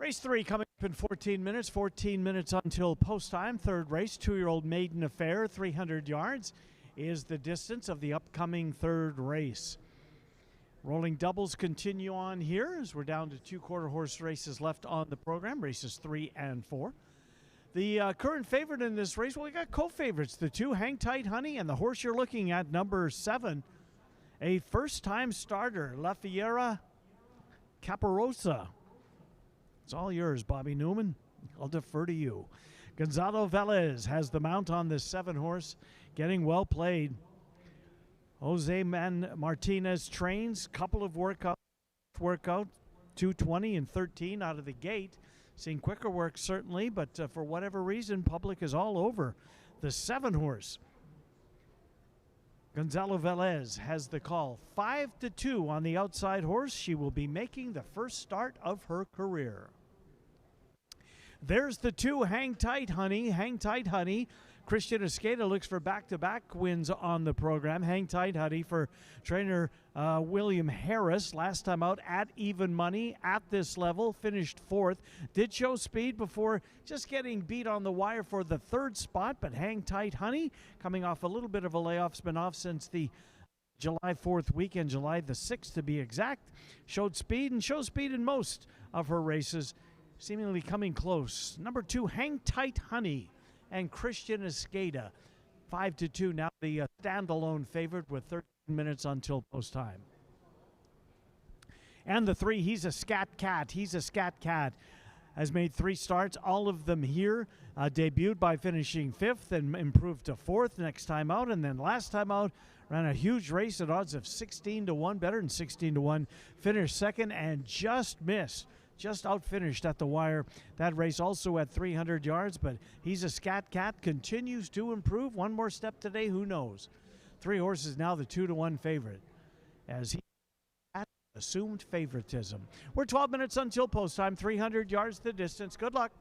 Race 3 coming up in 14 minutes. 14 minutes until post time. Third race, 2-year-old Maiden Affair, 300 yards is the distance of the upcoming third race. Rolling doubles continue on here as we're down to 2 quarter horse races left on the program, races 3 and 4. The current favorite in this race, well, we got co-favorites, the 2 Hang Tight Honey and the horse you're looking at, number 7, a first-time starter, La Fiera Caparosa. It's all yours, Bobby Newman. I'll defer to you. Gonzalo Velez has the mount on this 7 horse, getting well played. Jose Martinez trains, couple of workout, 220 and 13 out of the gate. Seen quicker work certainly, but for whatever reason, public is all over the 7 horse. Gonzalo Velez has the call. 5-2 on the outside horse. She will be making the first start of her career. There's the 2 Hang Tight Honey. Hang Tight Honey. Christian Escada looks for back-to-back wins on the program. Hang Tight Honey for trainer William Harris. Last time out at even money at this level, finished 4th. Did show speed before just getting beat on the wire for the 3rd spot, but Hang Tight Honey coming off a little bit of a layoff. It's been off since the July 4th weekend, July the 6th to be exact. Showed speed and shows speed in most of her races, seemingly coming close. Number 2, Hang Tight Honey and Christian Escada. 5-2 now, the standalone favorite with 13 minutes until post time. And the 3, He's a Scat Cat. He's a Scat Cat has made 3 starts, all of them here. Debuted by finishing 5th and improved to 4th next time out. And then last time out, ran a huge race at odds of 16-1, better than 16-1. Finished 2nd and just missed. Just outfinished at the wire. That race also at 300 yards, but He's a Scat Cat continues to improve. One more step today, who knows? 3 horses now the 2-1 favorite as he assumed favoritism. We're 12 minutes until post time, 300 yards the distance. Good luck.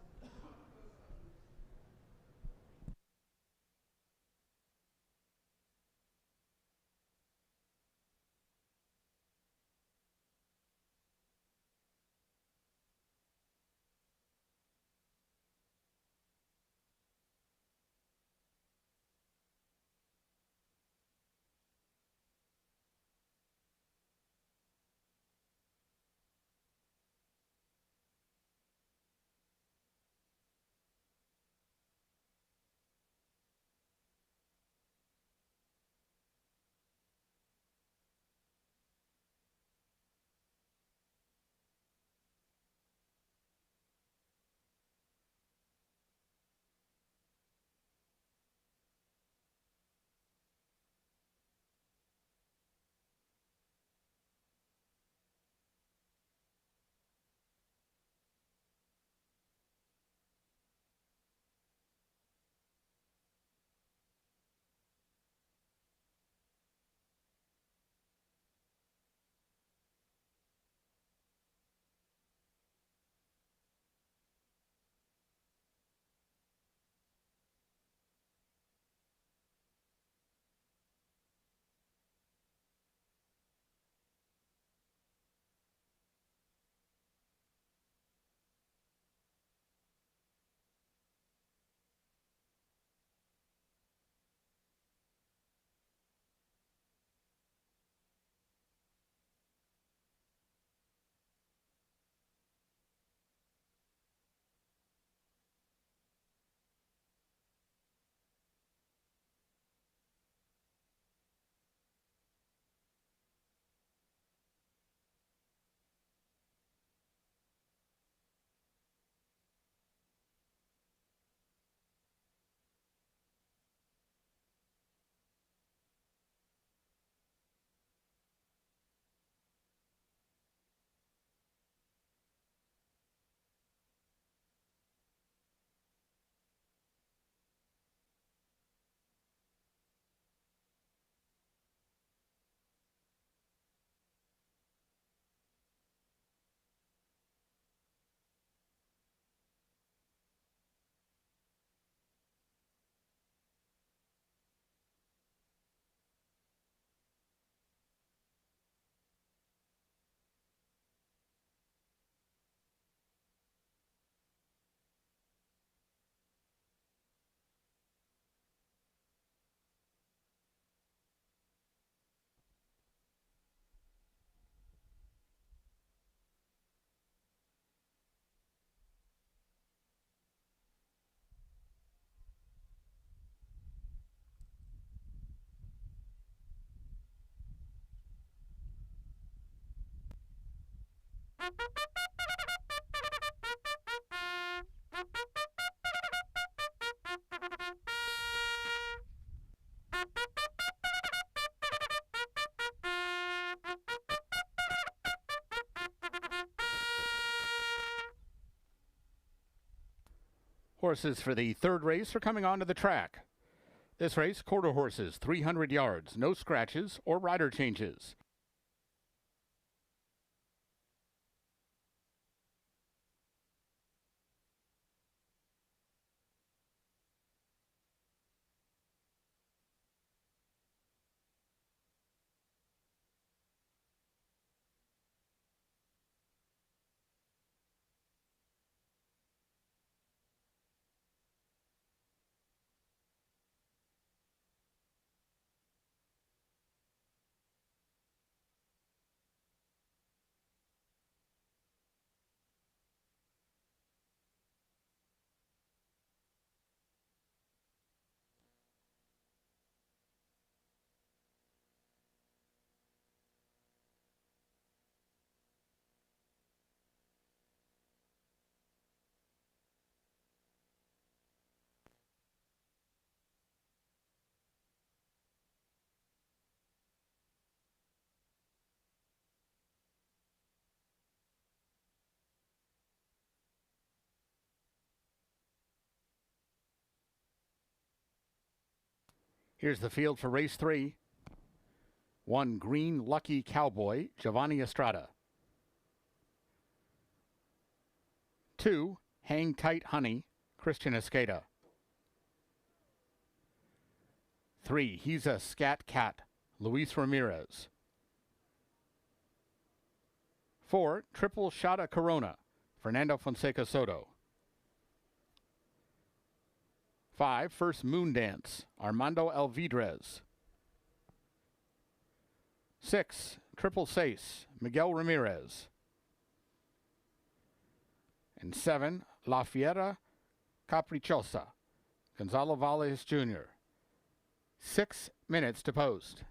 Horses for the third race are coming onto the track. This race, quarter horses, 300 yards, no scratches or rider changes. Here's the field for race 3. 1, Green Lucky Cowboy, Giovanni Estrada. 2, Hang Tight Honey, Christian Escada. 3, He's a Scat Cat, Luis Ramirez. 4, Triple Shot of Corona, Fernando Fonseca Soto. 5, First Moon Dance, Armando Alvidrez. 6, Triple Seis, Miguel Ramirez. And 7, La Fiera Caprichosa, Gonzalo Valles Jr. 6 minutes to post.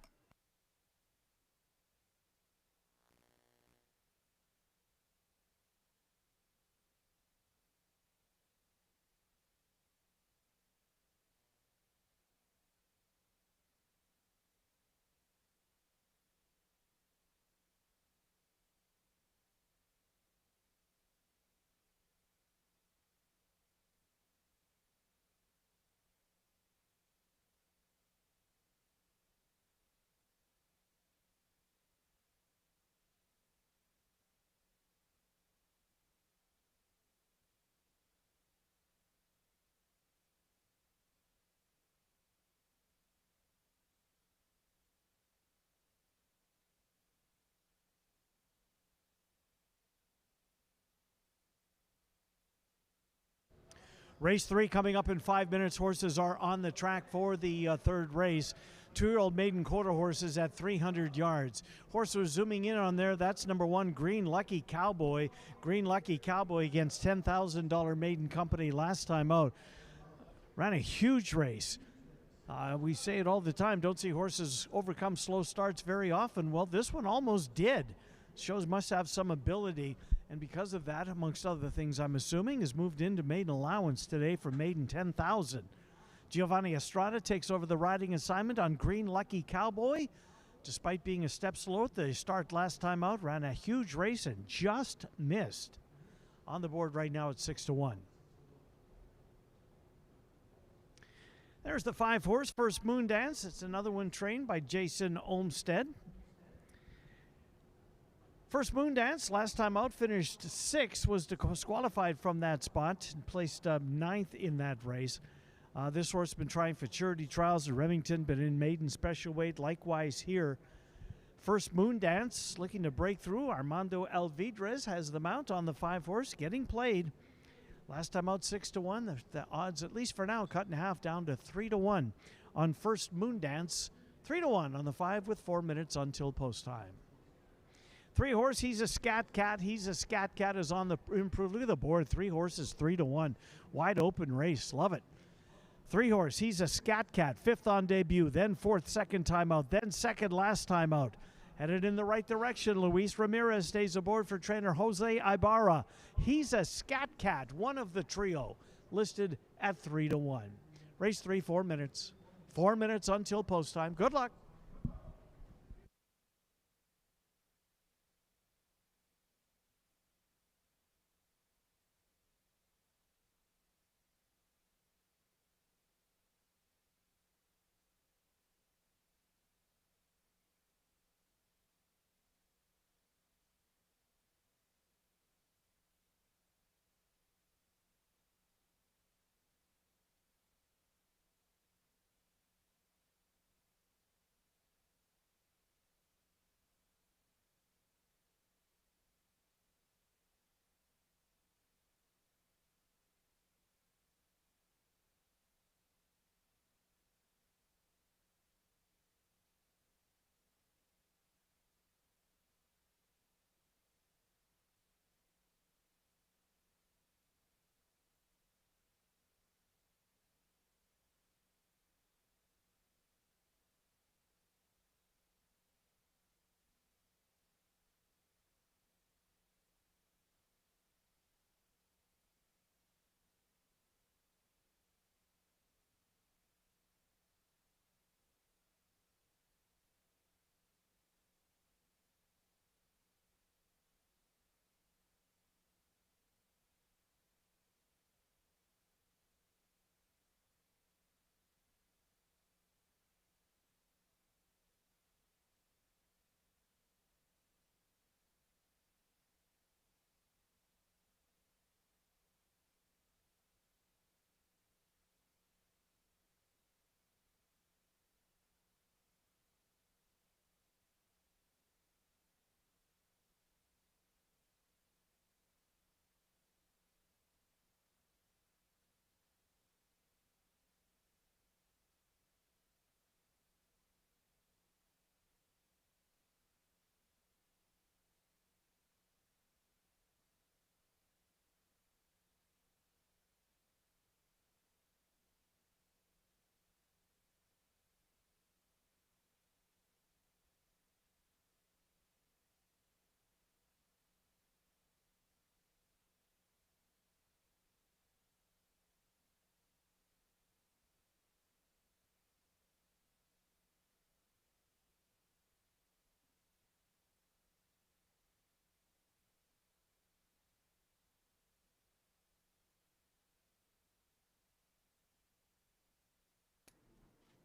Race 3 coming up in 5 minutes. Horses are on the track for the third race. 2-year-old maiden quarter horses at 300 yards. Horse was zooming in on there. That's number 1, Green Lucky Cowboy. Green Lucky Cowboy against $10,000 maiden company last time out. Ran a huge race. We say it all the time, don't see horses overcome slow starts very often. Well, this one almost did. Shows must have some ability, and because of that, amongst other things, I'm assuming, is moved into maiden allowance today for maiden 10,000. Giovanni Estrada takes over the riding assignment on Green Lucky Cowboy. Despite being a step slow at the start last time out, ran a huge race and just missed. On the board right now at 6-1. There's the 5-horse First Moon Dance. It's another one trained by Jason Olmstead. First Moon Dance, last time out, finished 6th, was disqualified from that spot and placed 9th in that race. This horse has been trying futurity trials in Remington, but in maiden special weight, likewise here. First Moon Dance looking to break through. Armando Alvidrez has the mount on the 5-horse, getting played. Last time out 6-1. The odds, at least for now, cut in half down to 3-1 on First Moon Dance. 3-1 on the 5 with 4 minutes until post time. 3-horse, He's a Scat Cat. He's a Scat Cat is on the improve. Look at the board. 3 horses, 3-1. Wide open race. Love it. 3-horse, He's a Scat Cat. 5th on debut, then 4th second time out, then 2nd last time out. Headed in the right direction, Luis Ramirez stays aboard for trainer Jose Ibarra. He's a Scat Cat, one of the trio, listed at 3-1. Race 3, 4 minutes. 4 minutes until post time. Good luck.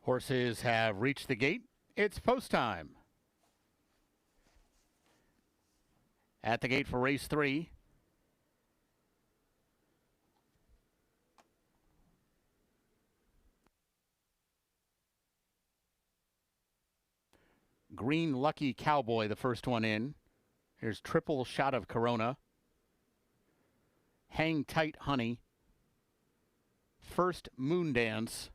Horses have reached the gate. It's post time. At the gate for race 3. Green Lucky Cowboy, the first one in. Here's Triple Shot of Corona. Hang Tight Honey. First Moon Dance.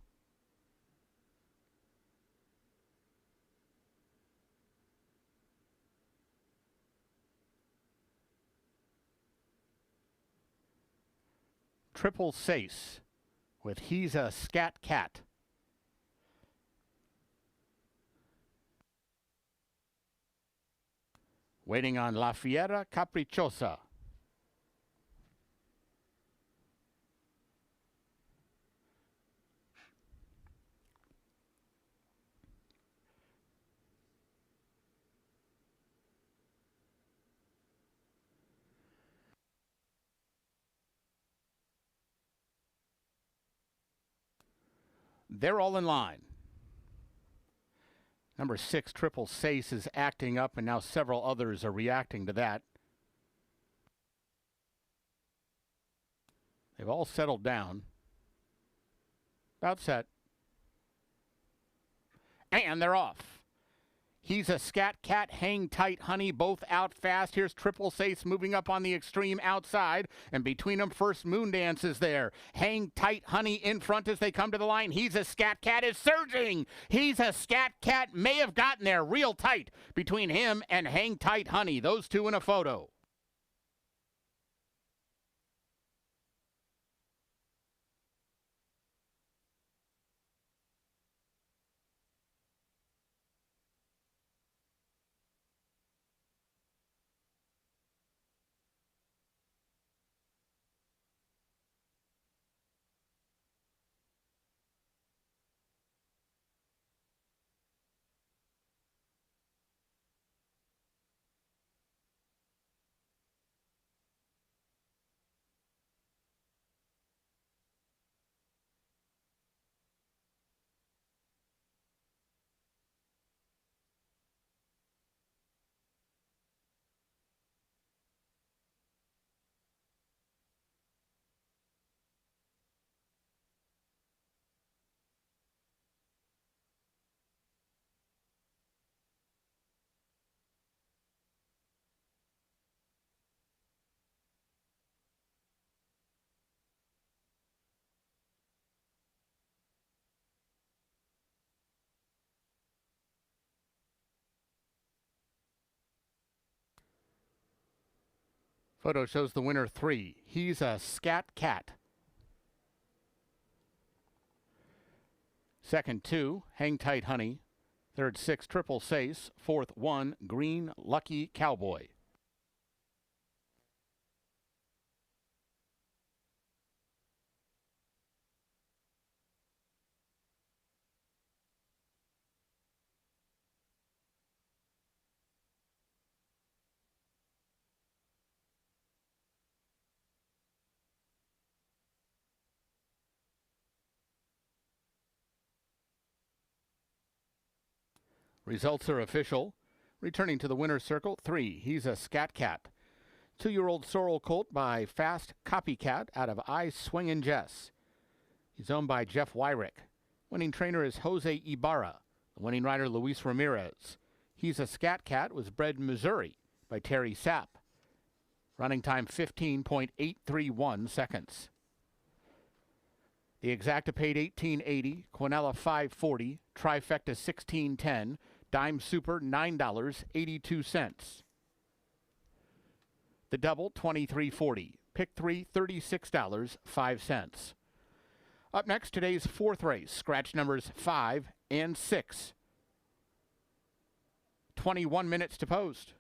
Triple Sace with He's a Scat Cat. Waiting on La Fiera Capricciosa. They're all in line. Number 6, Triple Sace, is acting up, and now several others are reacting to that. They've all settled down. About set. And they're off. He's a Scat Cat, Hang Tight Honey, both out fast. Here's Triple Sace moving up on the extreme outside, and between them, First Moon Dance is there. Hang Tight Honey in front as they come to the line. He's a Scat Cat is surging. He's a Scat Cat may have gotten there real tight between him and Hang Tight Honey. Those two in a photo. Photo shows the winner 3. He's a Scat Cat. Second 2, Hang Tight Honey. Third 6, Triple Sace. Fourth 1, Green Lucky Cowboy. Results are official. Returning to the winner's circle, 3. He's a Scat Cat. 2-year-old sorrel colt by Fast Copycat out of I Swingin' Jess. He's owned by Jeff Wyrick. Winning trainer is Jose Ibarra. The winning rider, Luis Ramirez. He's a Scat Cat was bred in Missouri by Terry Sapp. Running time 15.831 seconds. The Exacta paid $18.80, Quinella $5.40, Trifecta $16.10, Dime Super $9.82. The double $23.40, Pick 3 $36.05. Up next, today's 4th race, scratch numbers 5 and 6. 21 minutes to post.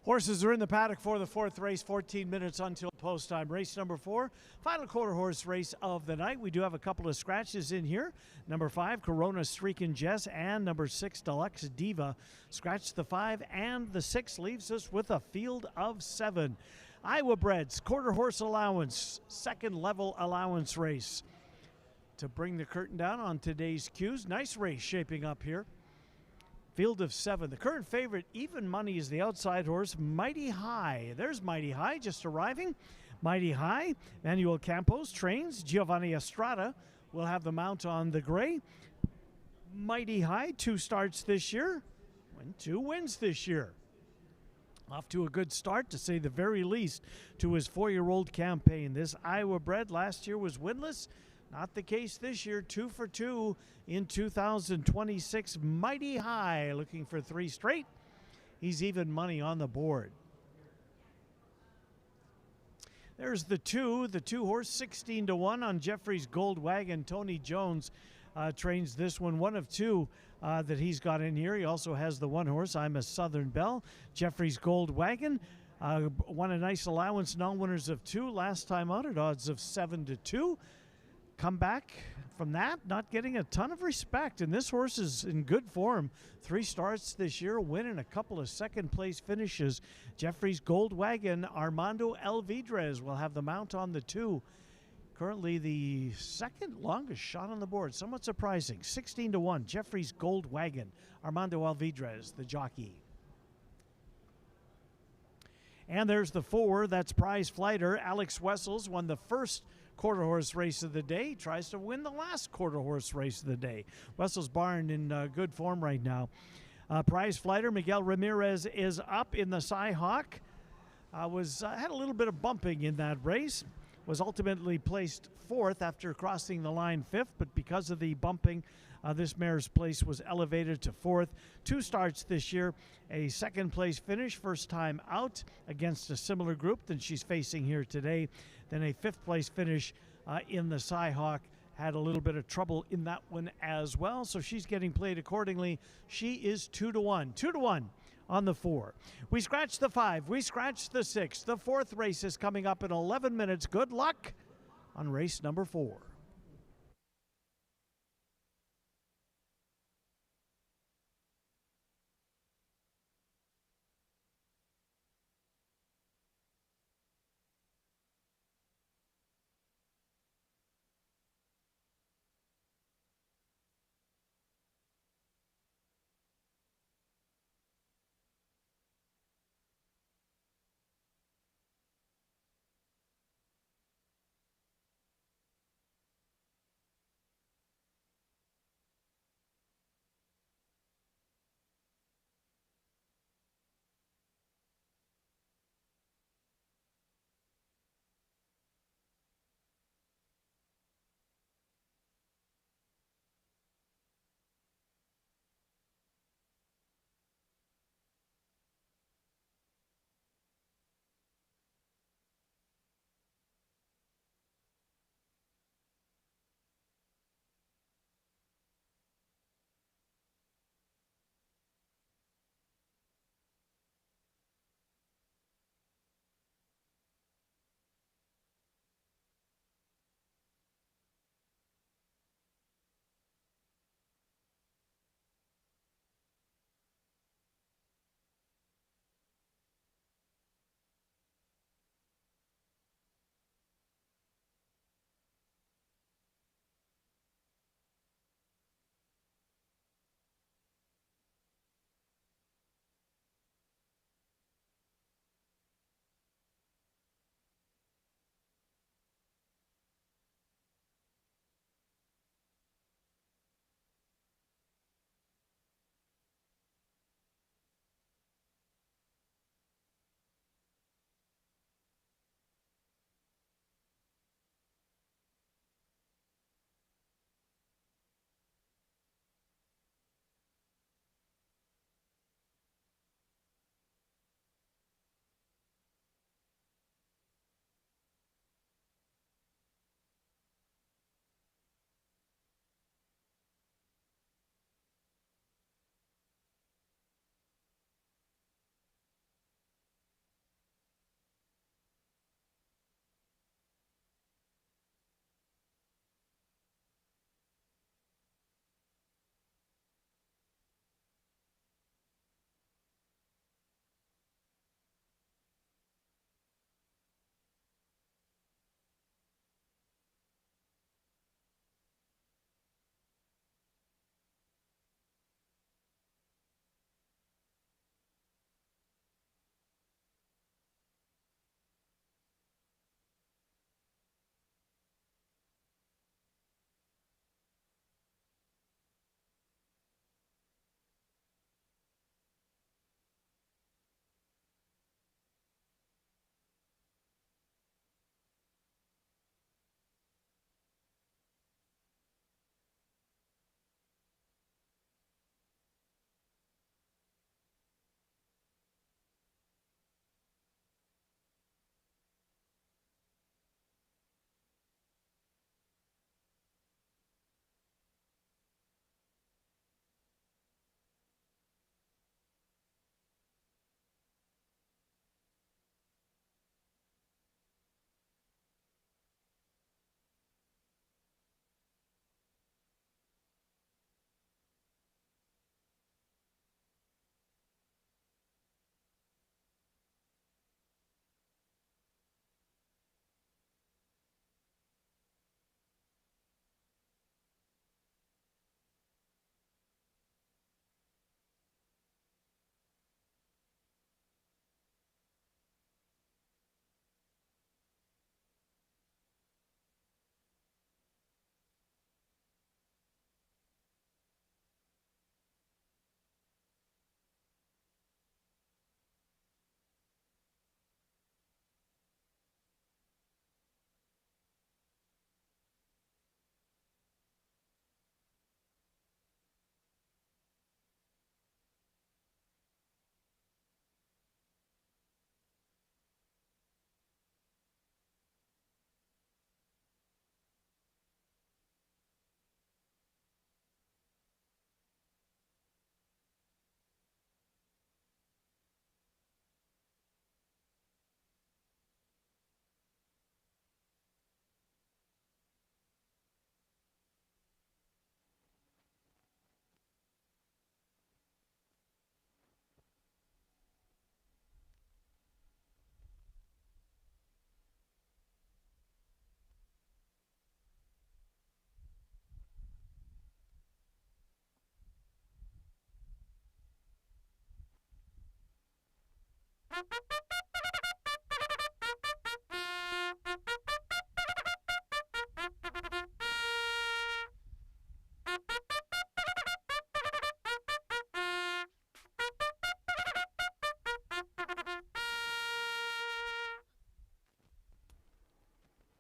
Horses are in the paddock for the fourth race, 14 minutes until post time. Race number 4, final quarter horse race of the night. We do have a couple of scratches in here. Number 5, Corona Streakin' Jess, and number 6, Deluxe Diva. Scratch the 5 and the 6 leaves us with a field of 7. Iowa Breds, quarter horse allowance, second level allowance race. To bring the curtain down on today's cues, nice race shaping up here. Field of 7. The current favorite, even money, is the outside horse, Mighty High. There's Mighty High just arriving. Mighty High, Manuel Campos trains. Giovanni Estrada will have the mount on the gray. Mighty High, 2 starts this year, 2 wins this year. Off to a good start, to say the very least, to his 4-year-old campaign. This Iowa bred last year was winless. Not the case this year, 2 for 2 in 2026. Mighty High, looking for 3 straight. He's even money on the board. There's the 2 horse, 16 to 1 on Jeffrey's Gold Wagon. Tony Jones trains this one of 2 that he's got in here. He also has the 1 horse, I'm a Southern Belle. Jeffrey's Gold Wagon won a nice allowance, non-winners of 2 last time out at odds of 7 to 2. Come back from that, not getting a ton of respect, and this horse is in good form. 3 starts this year, win and a couple of second place finishes. Jeffrey's Gold Wagon, Armando Elvidrez will have the mount on the 2. Currently the second longest shot on the board, somewhat surprising. 16 to 1, Jeffrey's Gold Wagon, Armando Elvidrez, the jockey. And there's the 4, that's Prize Fighter. Alex Wessels won the first quarter horse race of the day, tries to win the last quarter horse race of the day. Wessels Barn in good form right now. Prize Fighter, Miguel Ramirez is up in the Cy Hawk. Had a little bit of bumping in that race. Was ultimately placed 4th after crossing the line 5th, but because of the bumping, this mare's place was elevated to 4th. 2 starts this year, a second place finish, first time out against a similar group than she's facing here today. Then a 5th place finish in the Cy Hawk. Had a little bit of trouble in that one as well, so she's getting played accordingly. She is 2 to 1. 2 to 1 on the 4. We scratched the 5. We scratched the 6. The 4th race is coming up in 11 minutes. Good luck on race number 4.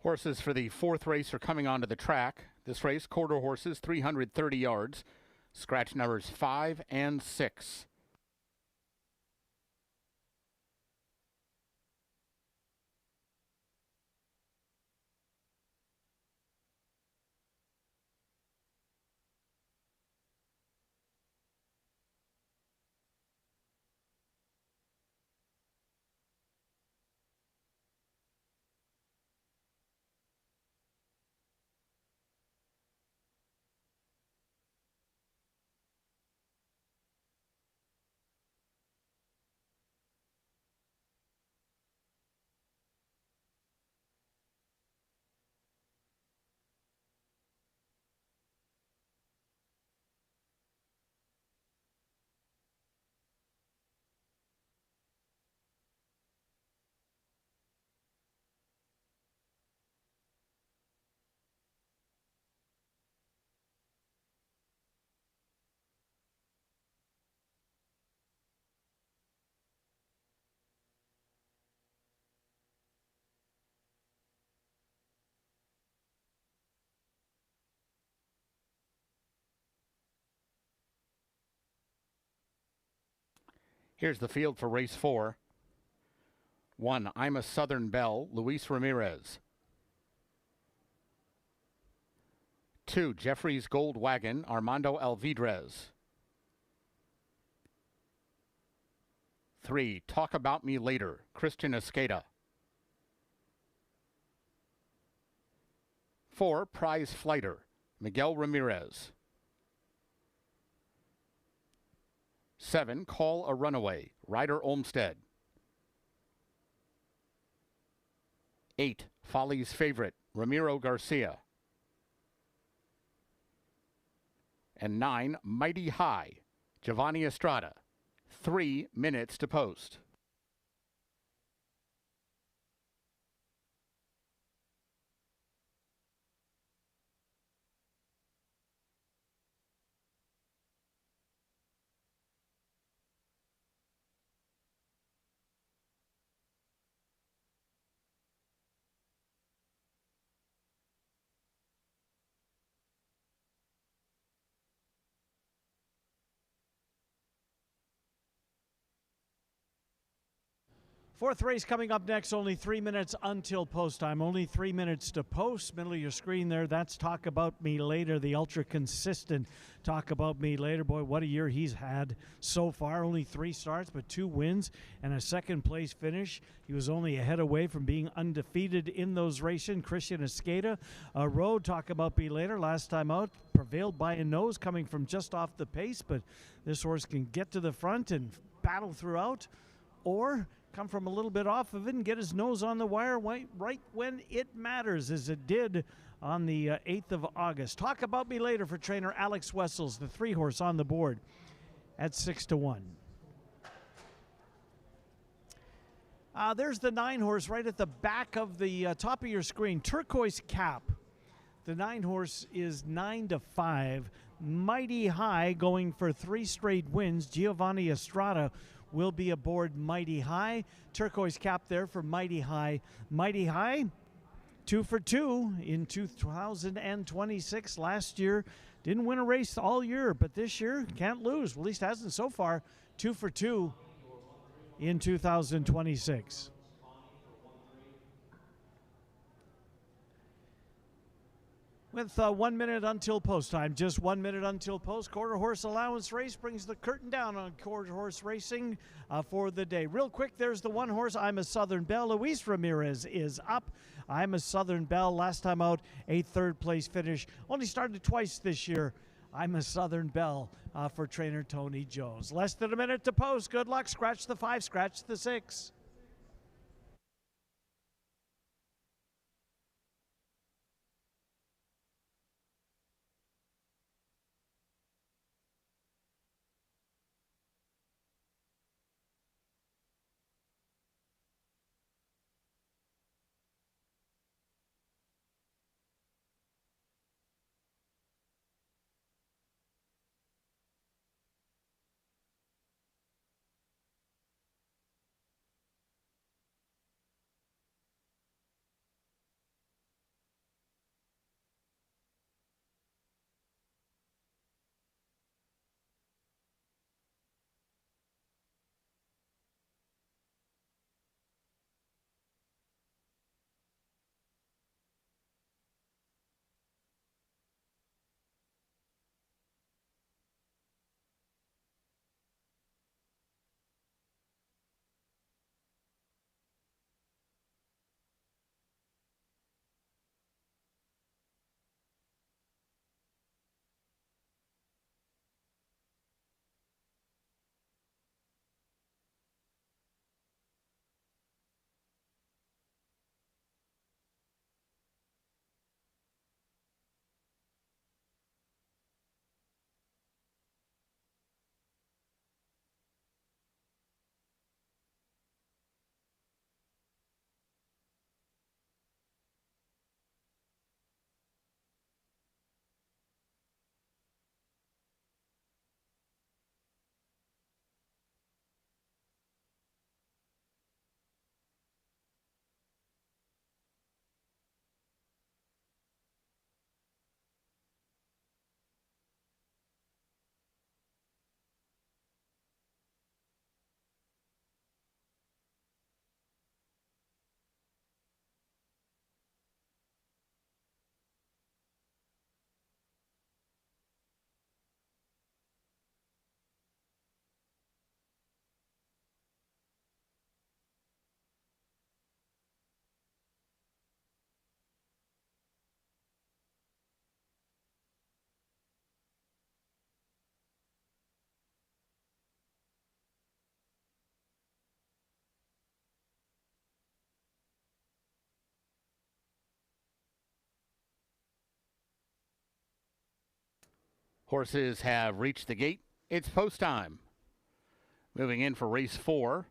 Horses for the fourth race are coming onto the track. This race, quarter horses, 330 yards. Scratch numbers 5 and 6. Here's the field for race 4. 1, I'm a Southern Belle, Luis Ramirez. 2, Jeffrey's Gold Wagon, Armando Alvidrez. 3, Talk About Me Later, Christian Escada. 4, Prize Flighter, Miguel Ramirez. 7, Call a Runaway, Ryder Olmsted. 8, Folly's Favorite, Ramiro Garcia. And 9, Mighty High, Giovanni Estrada. 3 minutes to post. Fourth race coming up next, only 3 minutes until post time. Only 3 minutes to post. Middle of your screen there, that's Talk About Me Later, the ultra consistent Talk About Me Later. Boy, what a year he's had so far. Only 3 starts, but 2 wins and a second place finish. He was only a head away from being undefeated in those races. Christian Escada rode Talk About Me Later last time out, prevailed by a nose coming from just off the pace, but this horse can get to the front and battle throughout, or come from a little bit off of it and get his nose on the wire right when it matters, as it did on the 8th of August. Talk About Me Later for trainer Alex Wessels, the 3-horse on the board at 6-1. There's the 9-horse right at the back of the top of your screen, Turquoise Cap. The 9-horse is 9-5. Mighty High going for 3 straight wins. Giovanni Estrada will be aboard Mighty High. Turquoise Cap there for Mighty High. Mighty High, 2 for 2 in 2026. Last year, didn't win a race all year, but this year, can't lose. Well, at least hasn't so far. 2 for 2 in 2026. With 1 minute until post time, just 1 minute until post. Quarter horse allowance race brings the curtain down on quarter horse racing for the day. Real quick, there's the 1 horse, I'm a Southern Belle. Luis Ramirez is up. I'm a Southern Belle. Last time out, a 3rd place finish. Only started twice this year. I'm a Southern Belle for trainer Tony Jones. Less than a minute to post. Good luck. Scratch the 5, scratch the 6. Horses have reached the gate. It's post time. Moving in for race 4.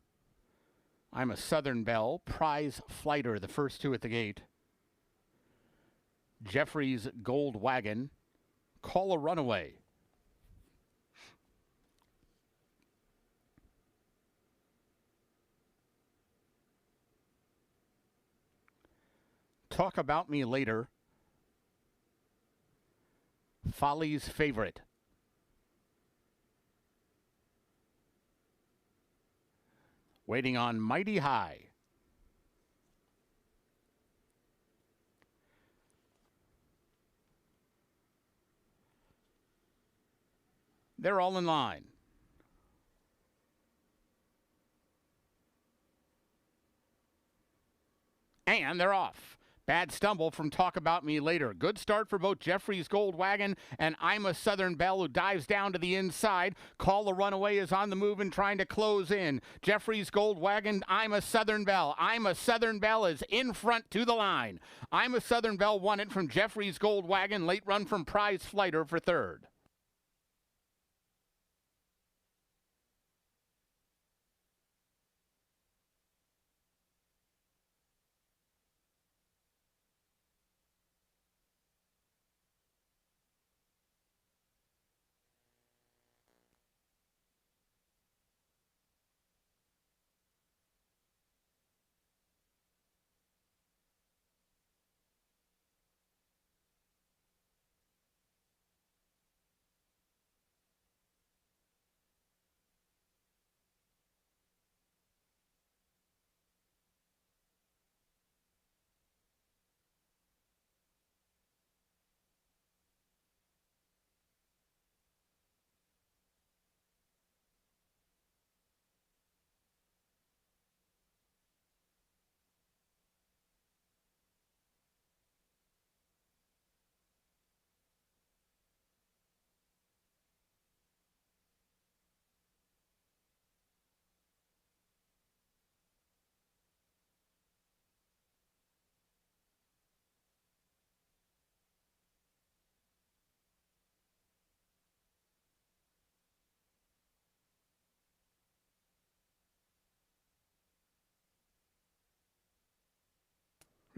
I'm a Southern Belle, Prize Flighter, the first two at the gate. Jeffrey's Gold Wagon, Call a Runaway. Talk About Me Later, Folly's Favorite. Waiting on Mighty High. They're all in line. And they're off. Bad stumble from Talk About Me Later. Good start for both Jeffrey's Gold Wagon and I'm a Southern Belle, who dives down to the inside. Call a Runaway is on the move and trying to close in. Jeffrey's Gold Wagon, I'm a Southern Belle. I'm a Southern Belle is in front to the line. I'm a Southern Belle won it from Jeffrey's Gold Wagon. Late run from Prize Flighter for third.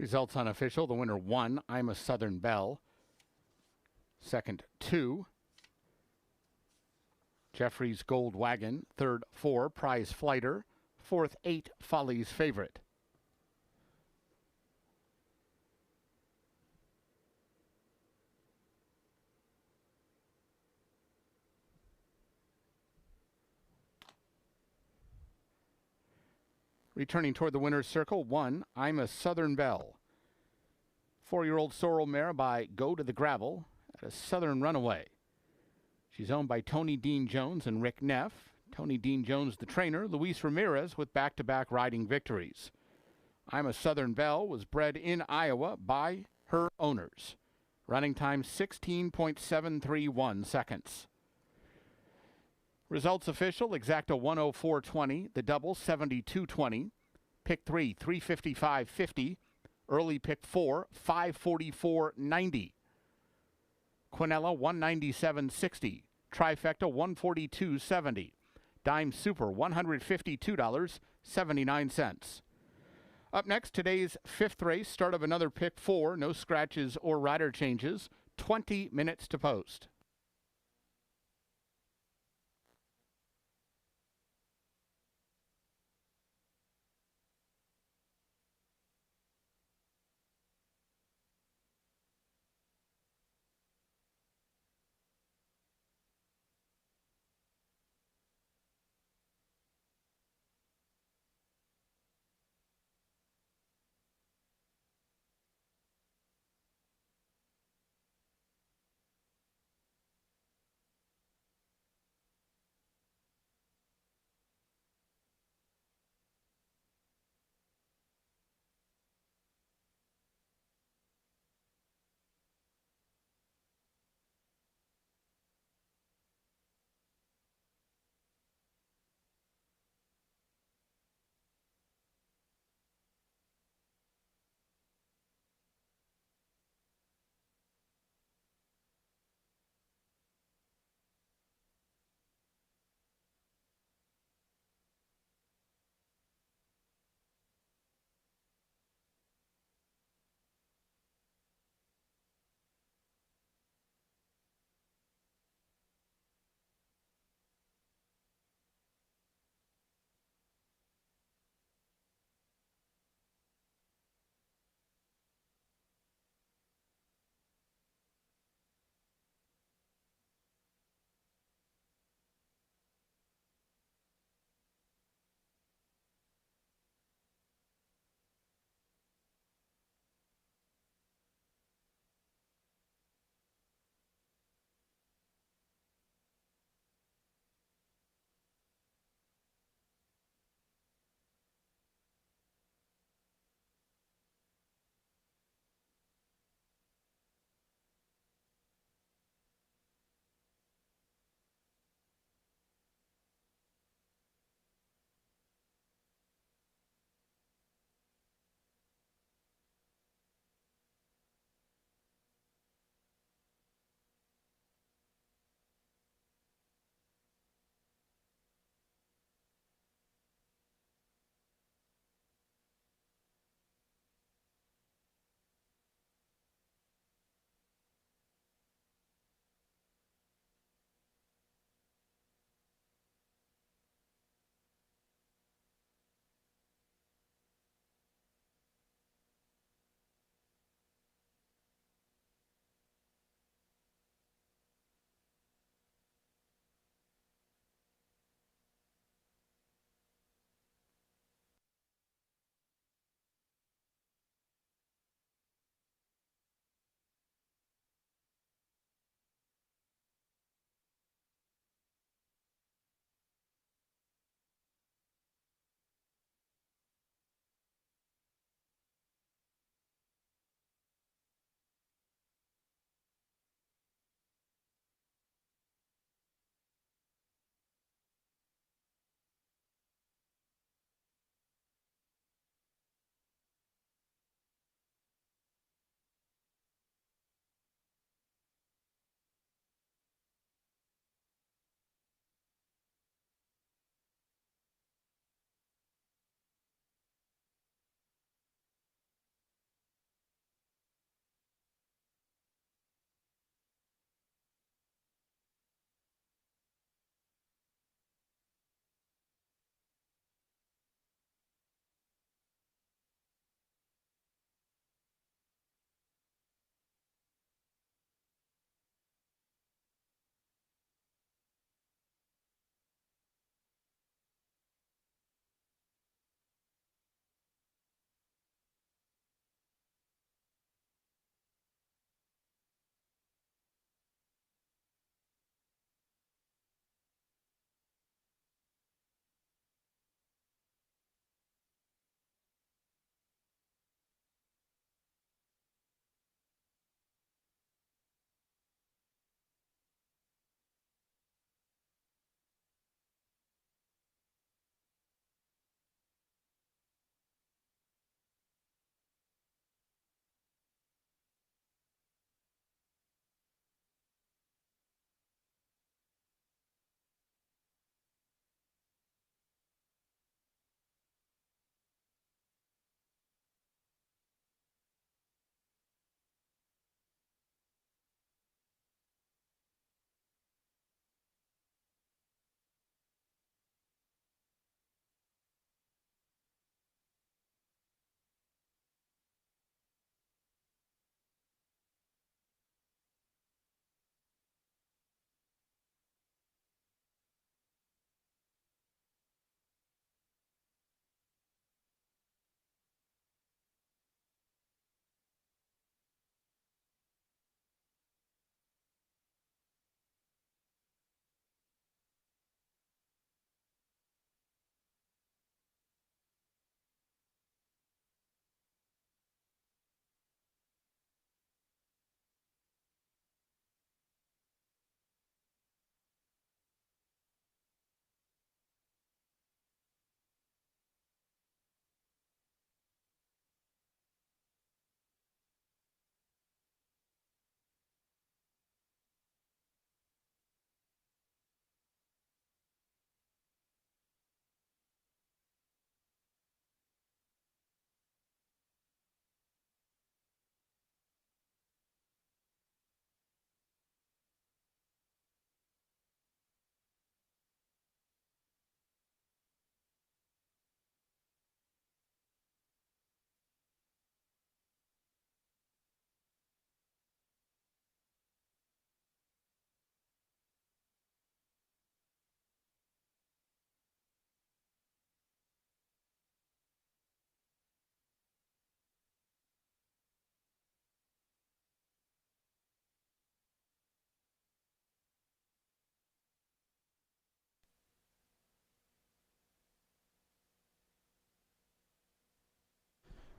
Results unofficial. The winner 1, I'm a Southern Belle. Second 2, Jeffrey's Gold Wagon. Third 4, Prize Flighter. Fourth 8, Folly's Favorite. Returning toward the winner's circle, 1, I'm a Southern Belle. 4-year-old sorrel mare by Go to the Gravel at a Southern Runaway. She's owned by Tony Dean Jones and Rick Neff. Tony Dean Jones, the trainer. Luis Ramirez with back-to-back riding victories. I'm a Southern Belle was bred in Iowa by her owners. Running time 16.731 seconds. Results official, exacta 104.20. The double 72.20. Pick 3, 355.50. Early pick 4, 544.90. Quinella 197.60. Trifecta 142.70. Dime Super $152.79. Up next, today's 5th race, start of another pick 4, no scratches or rider changes, 20 minutes to post.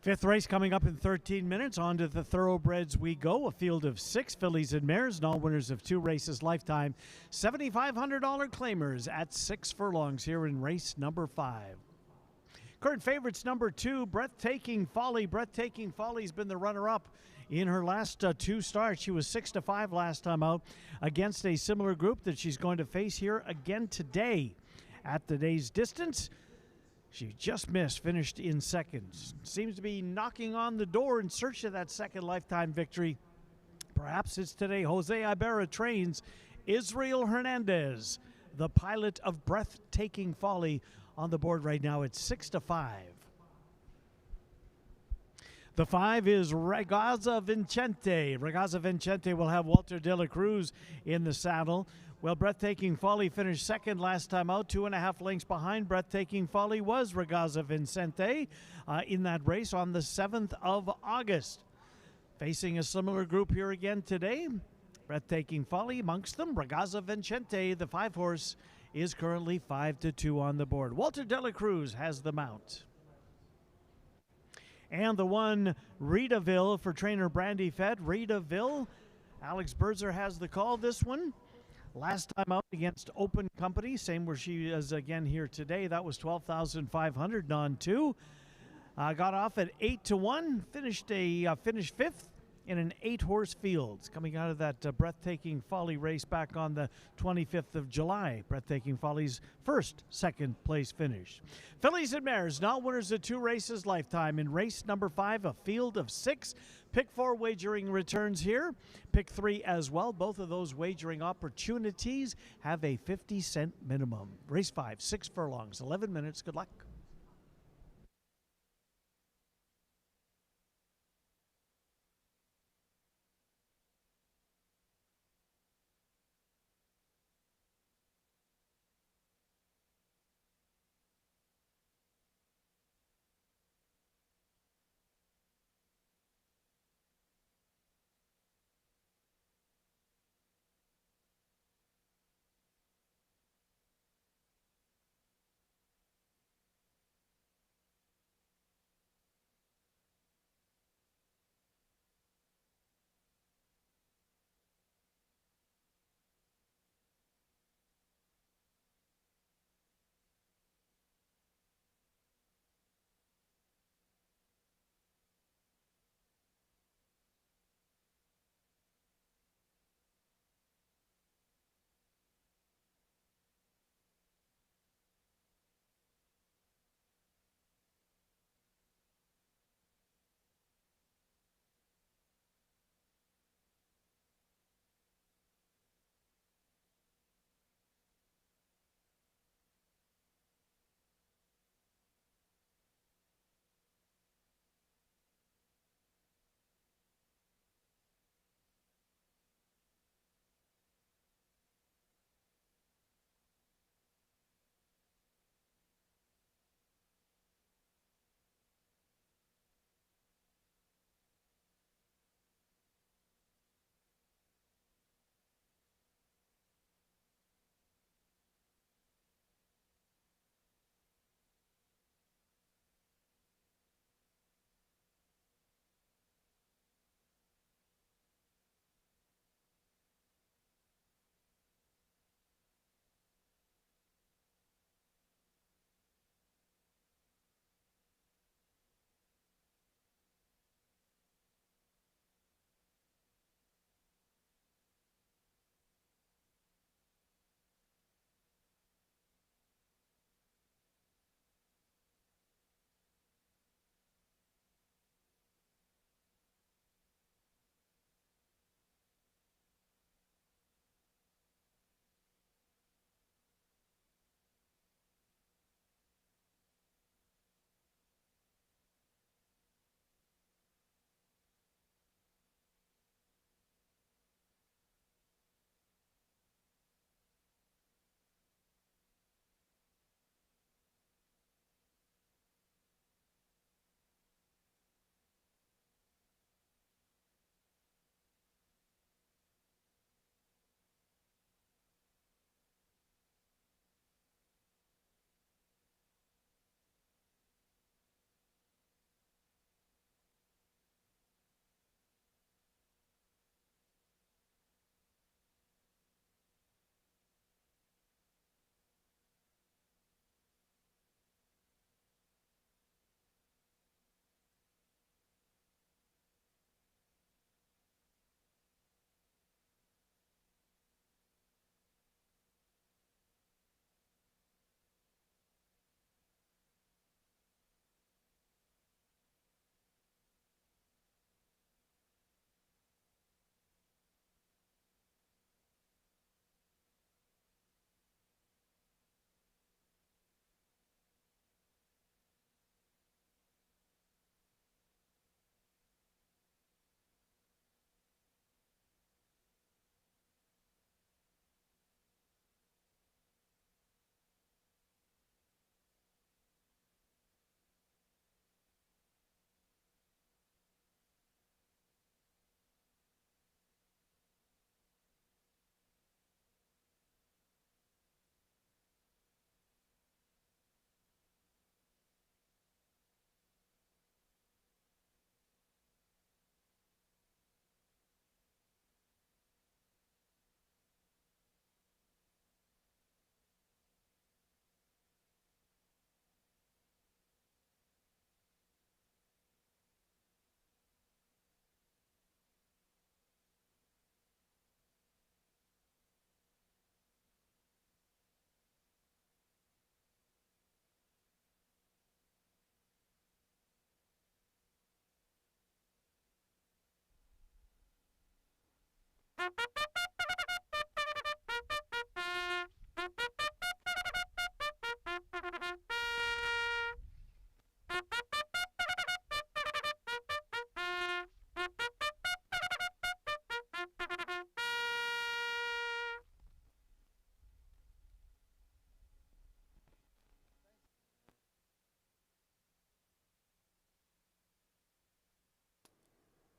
Fifth race coming up in 13 minutes. On to the thoroughbreds we go. A field of 6 fillies and mares, and all winners of 2 races lifetime. $7,500 claimers at 6 furlongs here in race number 5. Current favorites number 2, Breathtaking Folly. Breathtaking Folly's been the runner-up in her last 2 starts. She was 6-5 last time out against a similar group that she's going to face here again today. At today's distance, she just missed, finished in second. Seems to be knocking on the door in search of that second lifetime victory. Perhaps it's today. Jose Ibarra trains Israel Hernandez, the pilot of Breathtaking Folly, on the board right now at 6-5. The 5 is Ragazza Vincente. Ragazza Vincente will have Walter de la Cruz in the saddle. Well, Breathtaking Folly finished second last time out, 2.5 lengths behind. Breathtaking Folly was Ragazza Vincente in that race on the 7th of August. Facing a similar group here again today. Breathtaking Folly amongst them. Ragazza Vincente, the 5-horse, is currently 5-2 on the board. Walter de la Cruz has the mount. And the 1, Ritaville, for trainer Brandy Fett. Ritaville, Alex Berzer has the call this one. Last time out against Open Company, same where she is again here today. That was 12,500 on 2. Got off at 8-1, finished 5th in an 8-horse field. Coming out of that Breathtaking Folly race back on the 25th of July. Breathtaking Folly's second place finish. Fillies and mares, now winners of 2 races lifetime. In race number 5, a field of 6. Pick 4 wagering returns here. Pick 3 as well. Both of those wagering opportunities have a 50-cent minimum. Race 5, 6 furlongs, 11 minutes. Good luck.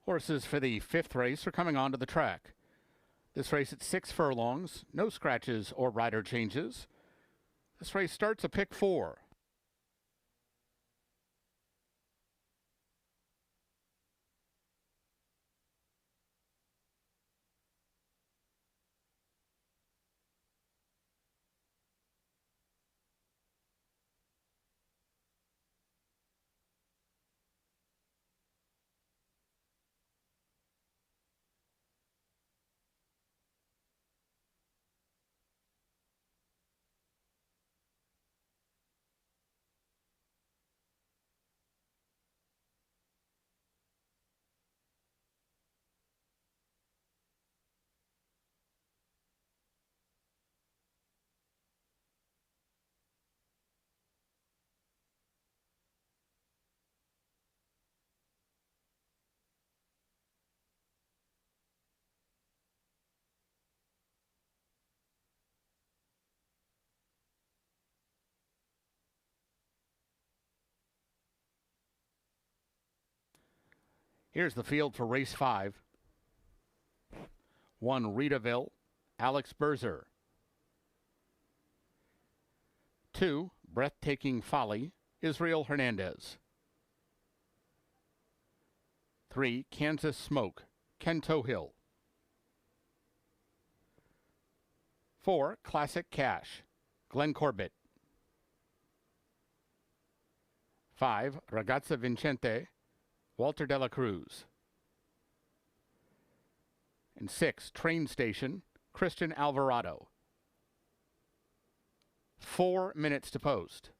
Horses for the fifth race are coming onto the track. This race at 6 furlongs, no scratches or rider changes. This race starts at pick 4. Here's the field for race 5. 1, Ritaville, Alex Berzer. 2, Breathtaking Folly, Israel Hernandez. 3, Kansas Smoke, Ken Tohill. 4, Classic Cash, Glenn Corbett. 5, Ragazza Vincente, Walter de la Cruz. And 6, Train Station, Christian Alvarado. 4 minutes to post.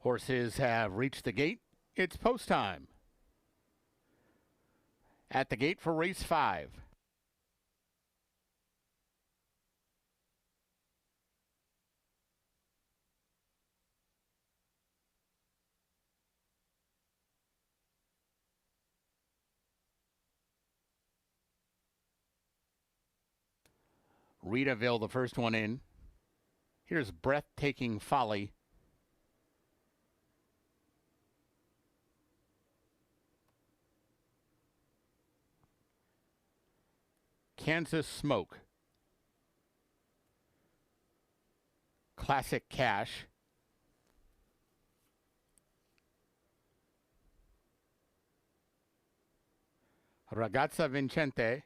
Horses have reached the gate. It's post time. At the gate for race 5. Ritaville, the first one in. Here's Breathtaking Folly. Kansas Smoke. Classic Cash. Ragazza Vincente.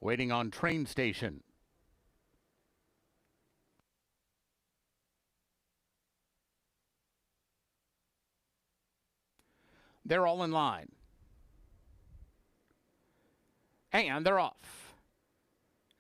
Waiting on Train Station. They're all in line. And they're off.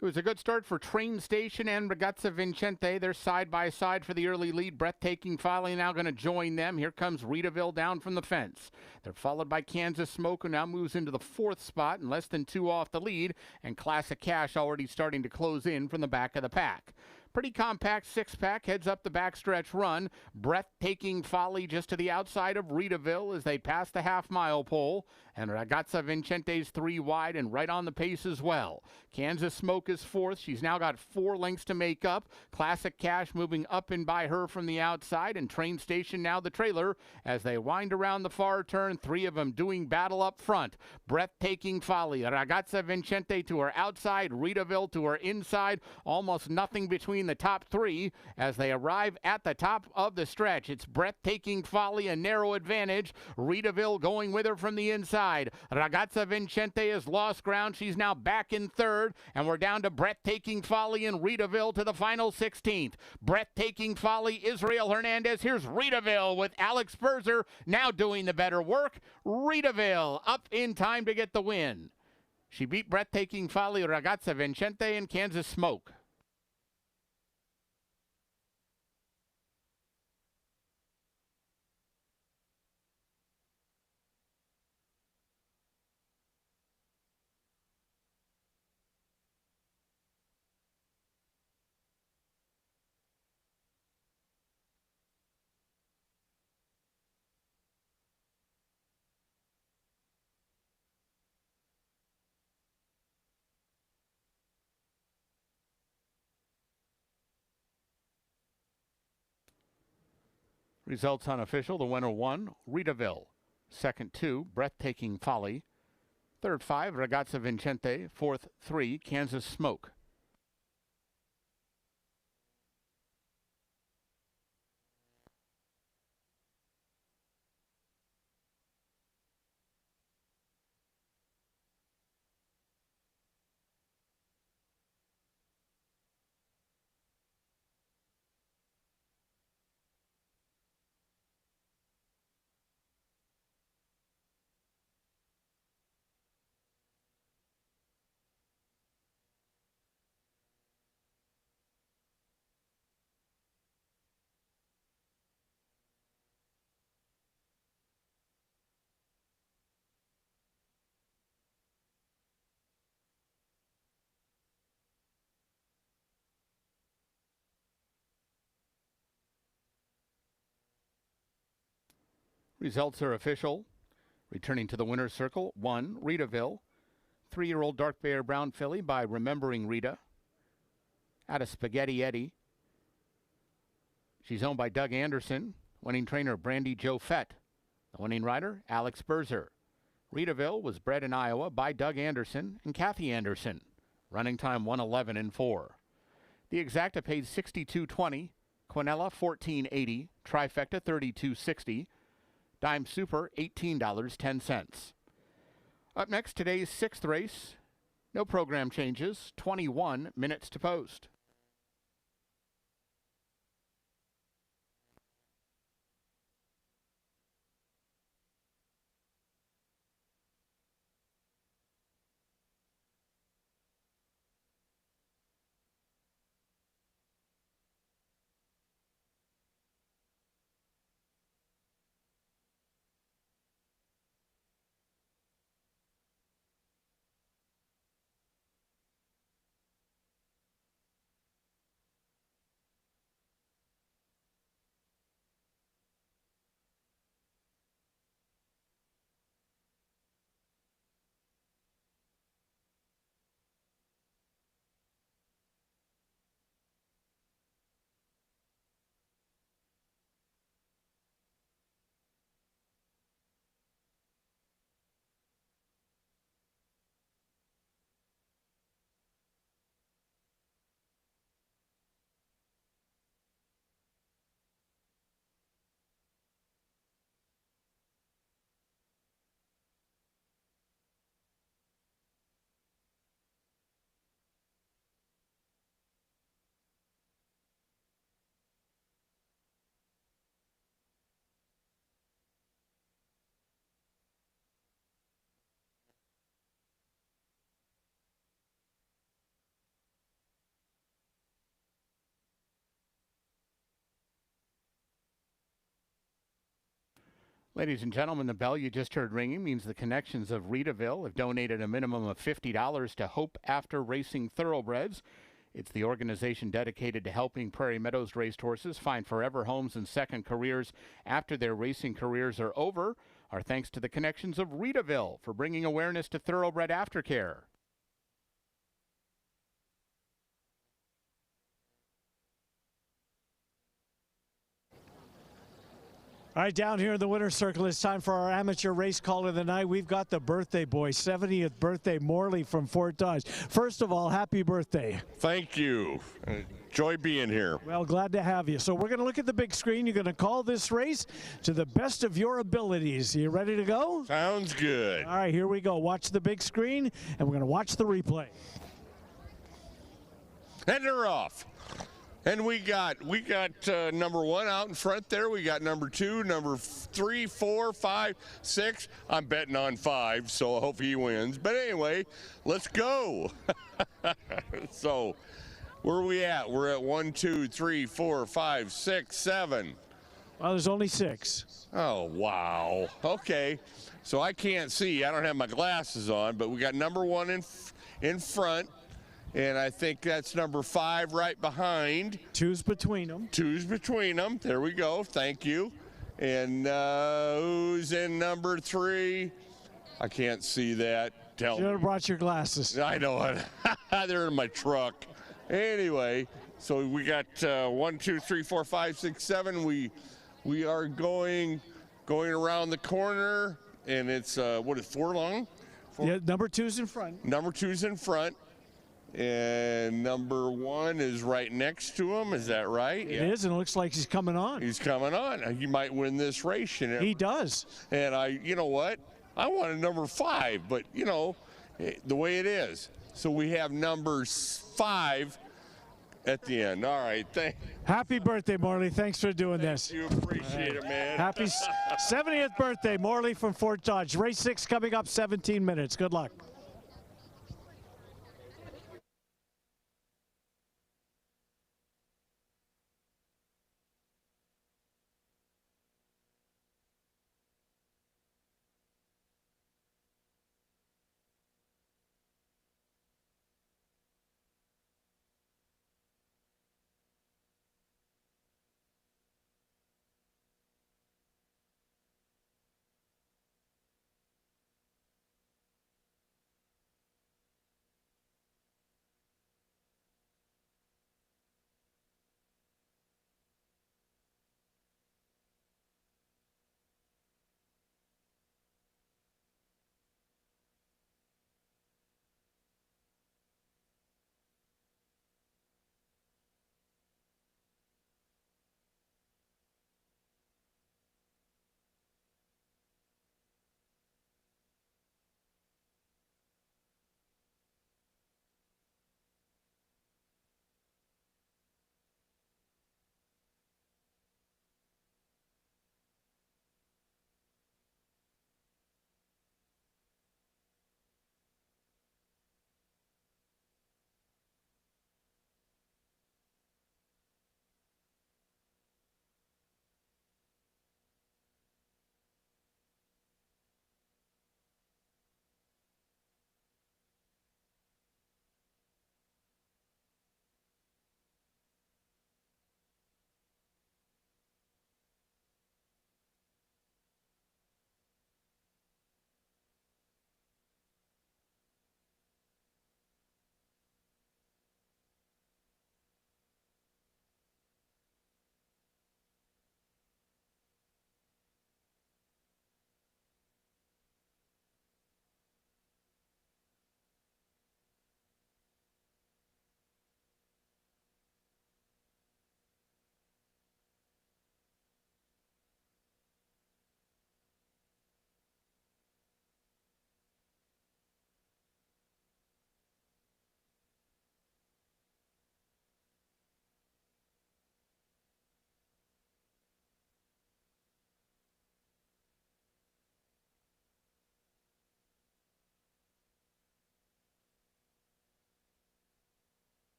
It was a good start for Train Station and Ragazza Vincente. They're side by side for the early lead. Breathtaking Folly now going to join them. Here comes Ritaville down from the fence. They're followed by Kansas Smoke, who now moves into the 4th spot and less than 2 off the lead. And Classic Cash already starting to close in from the back of the pack. Pretty compact 6-pack heads up the backstretch run. Breathtaking Folly just to the outside of Ritaville as they pass the half-mile pole. And Ragazza Vincente's 3 wide and right on the pace as well. Kansas Smoke is 4th. She's now got 4 lengths to make up. Classic Cash moving up and by her from the outside. And Train Station now the trailer as they wind around the far turn. 3 of them doing battle up front. Breathtaking Folly. Ragazza Vincente to her outside. Ritaville to her inside. Almost nothing between the top 3 as they arrive at the top of the stretch. It's Breathtaking Folly, a narrow advantage. Ritaville going with her from the inside. Ragazza Vincente has lost ground. She's now back in 3rd, and we're down to Breathtaking Folly and Ritaville to the final 16th. Breathtaking Folly, Israel Hernandez. Here's Ritaville with Alex Berzer now doing the better work. Ritaville up in time to get the win. She beat Breathtaking Folly, Ragazza Vincente, and Kansas Smoke. Results unofficial. The winner 1, Ritaville. Second 2, Breathtaking Folly. Third 5, Ragazza Vincente. Fourth 3, Kansas Smoke. Results are official. Returning to the winner's circle, 1, Ritaville. 3-year-old dark bear brown filly by Remembering Rita. Out of Spaghetti Eddie. She's owned by Doug Anderson. Winning trainer Brandy Jo Fett. The winning rider, Alex Berzer. Ritaville was bred in Iowa by Doug Anderson and Kathy Anderson. Running time 1:11 and 4. The exacta paid $62.20. Quinella $14.80. Trifecta $32.60. Dime Super, $18.10. Up next, today's 6th race. No program changes. 21 minutes to post. Ladies and gentlemen, the bell you just heard ringing means the Connections of Reedaville have donated a minimum of $50 to Hope After Racing Thoroughbreds. It's the organization dedicated to helping Prairie Meadows racehorses find forever homes and second careers after their racing careers are over. Our thanks to the Connections of Reedaville for bringing awareness to thoroughbred aftercare. All right, down here in the winner's circle, it's time for our amateur race call of the night. We've got the birthday boy, 70th birthday, Morley from Fort Dodge. First of all, happy birthday. Thank you. Enjoy being here. Well, glad to have you. So we're going to look at the big screen. You're going to call this race to the best of your abilities. You ready to go? Sounds good. All right, here we go. Watch the big screen, and we're going to watch the replay. And they're off. And we got number 1 out in front there. We got number 2, number 3, 4, 5, 6. I'm betting on 5, so I hope he wins. But anyway, let's go. So where are we at? We're at 1, 2, 3, 4, 5, 6, 7. Well, there's only 6. Oh, wow. Okay. So I can't see. I don't have my glasses on, but we got number 1 in front. And I think that's number 5 right behind. 2's between them. 2's between them. There we go. Thank you. And who's in number 3? I can't see that. You should have brought your glasses. I know it. They're in my truck. Anyway, so we got 1, 2, 3, 4, 5, 6, 7. We are going around the corner, and it's what is 4 long? 4? Yeah, number 2's in front. Number 2's in front. And number 1 is right next to him. Is that right? It is, and it looks like he's coming on. He's coming on. He might win this race. He does. And you know what? I wanted number 5, but, you know, the way it is. So we have number 5 at the end. All right. Happy birthday, Morley. Thanks for doing this. You appreciate it, man. Happy 70th birthday, Morley from Fort Dodge. Race 6 coming up 17 minutes. Good luck.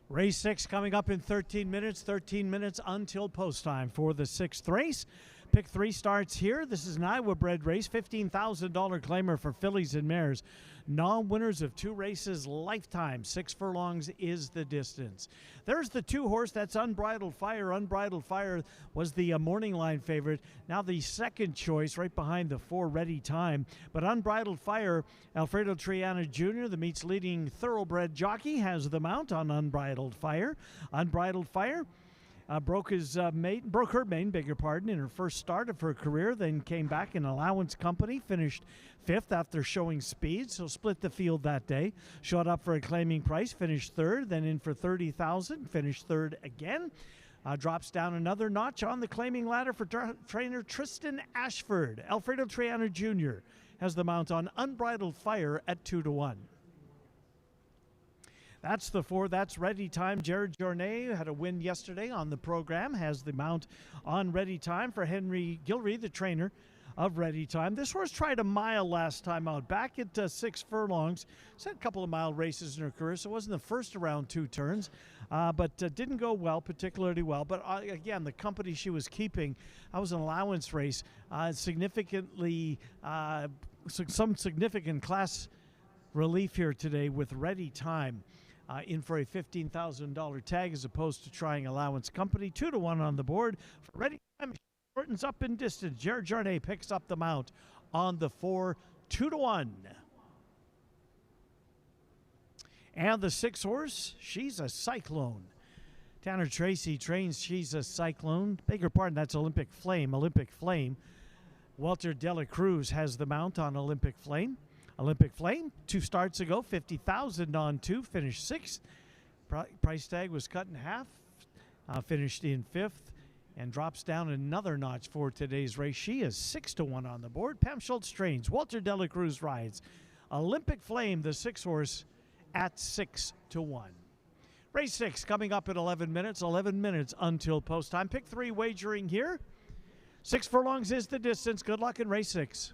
Race 6 coming up in 13 minutes until post time for the 6th race. Pick 3 starts here. This is an Iowa-bred race, $15,000 claimer for fillies and mares. Non-winners of 2 races lifetime. 6 furlongs is the distance. There's the 2-horse. That's Unbridled Fire. Unbridled Fire was the morning line favorite. Now the second choice right behind the 4 Ready Time. But Unbridled Fire, Alfredo Triana Jr., the meet's leading thoroughbred jockey, has the mount on Unbridled Fire. Unbridled Fire broke her maiden, in her first start of her career, then came back in allowance company, finished 5th after showing speed, so split the field that day. Showed up for a claiming price, finished 3rd, then in for $30,000, finished 3rd again. Drops down another notch on the claiming ladder for trainer Tristan Ashford. Alfredo Triana Jr. has the mount on Unbridled Fire at 2-1. That's the 4. That's Ready Time. Jared Journet had a win yesterday on the program. Has the mount on Ready Time for Henry Gilreath, the trainer of Ready Time. This horse tried a mile last time out. Back at 6 furlongs. She's had a couple of mile races in her career, so it wasn't the first around 2 turns. But didn't go particularly well. But again, the company she was keeping, that was an allowance race. Significantly, some significant class relief here today with Ready Time. In for a $15,000 tag as opposed to trying allowance company. 2-1 on the board. For Ready Time, shortens up in distance. Jared Journet picks up the mount on the 4, 2-1. And the 6 horse, She's a Cyclone. Tanner Tracy trains She's a Cyclone. Beg your pardon, that's Olympic Flame. Olympic Flame. Walter Dela Cruz has the mount on Olympic Flame. Olympic Flame, 2 starts ago, $50,000 on 2, finished 6th. Price tag was cut in half, finished in 5th, and drops down another notch for today's race. She is 6-1 on the board. Pam Schultz trains. Walter Dela Cruz rides. Olympic Flame, the 6 horse, at 6-1. Race 6 coming up in 11 minutes until post time. Pick 3 wagering here. 6 furlongs is the distance. Good luck in race 6.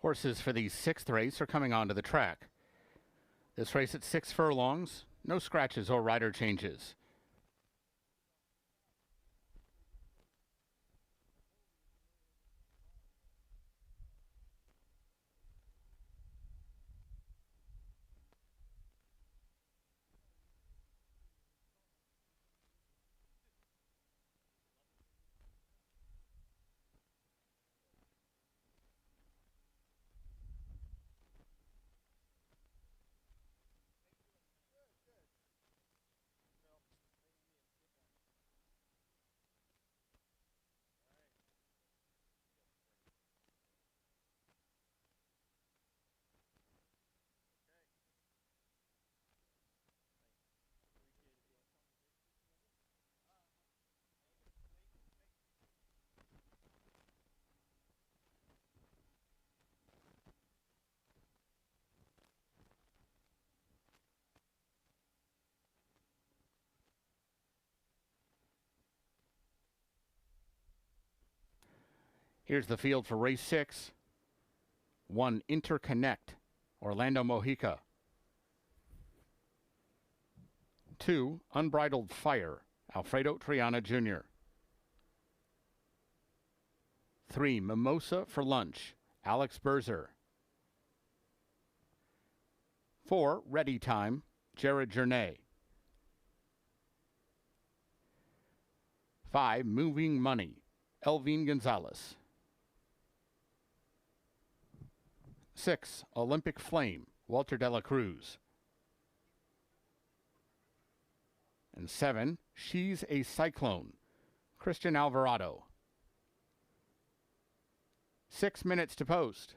Horses for the 6th race are coming onto the track. This race at 6 furlongs, no scratches or rider changes. Here's the field for race 6. 1, Interconnect, Orlando Mojica. 2, Unbridled Fire, Alfredo Triana Jr. 3, Mimosa for Lunch, Alex Berzer. 4, Ready Time, Jared Journay. 5, Moving Money, Elvin Gonzalez. 6, Olympic Flame, Walter de la Cruz. And 7, She's a Cyclone, Christian Alvarado. 6 minutes to post.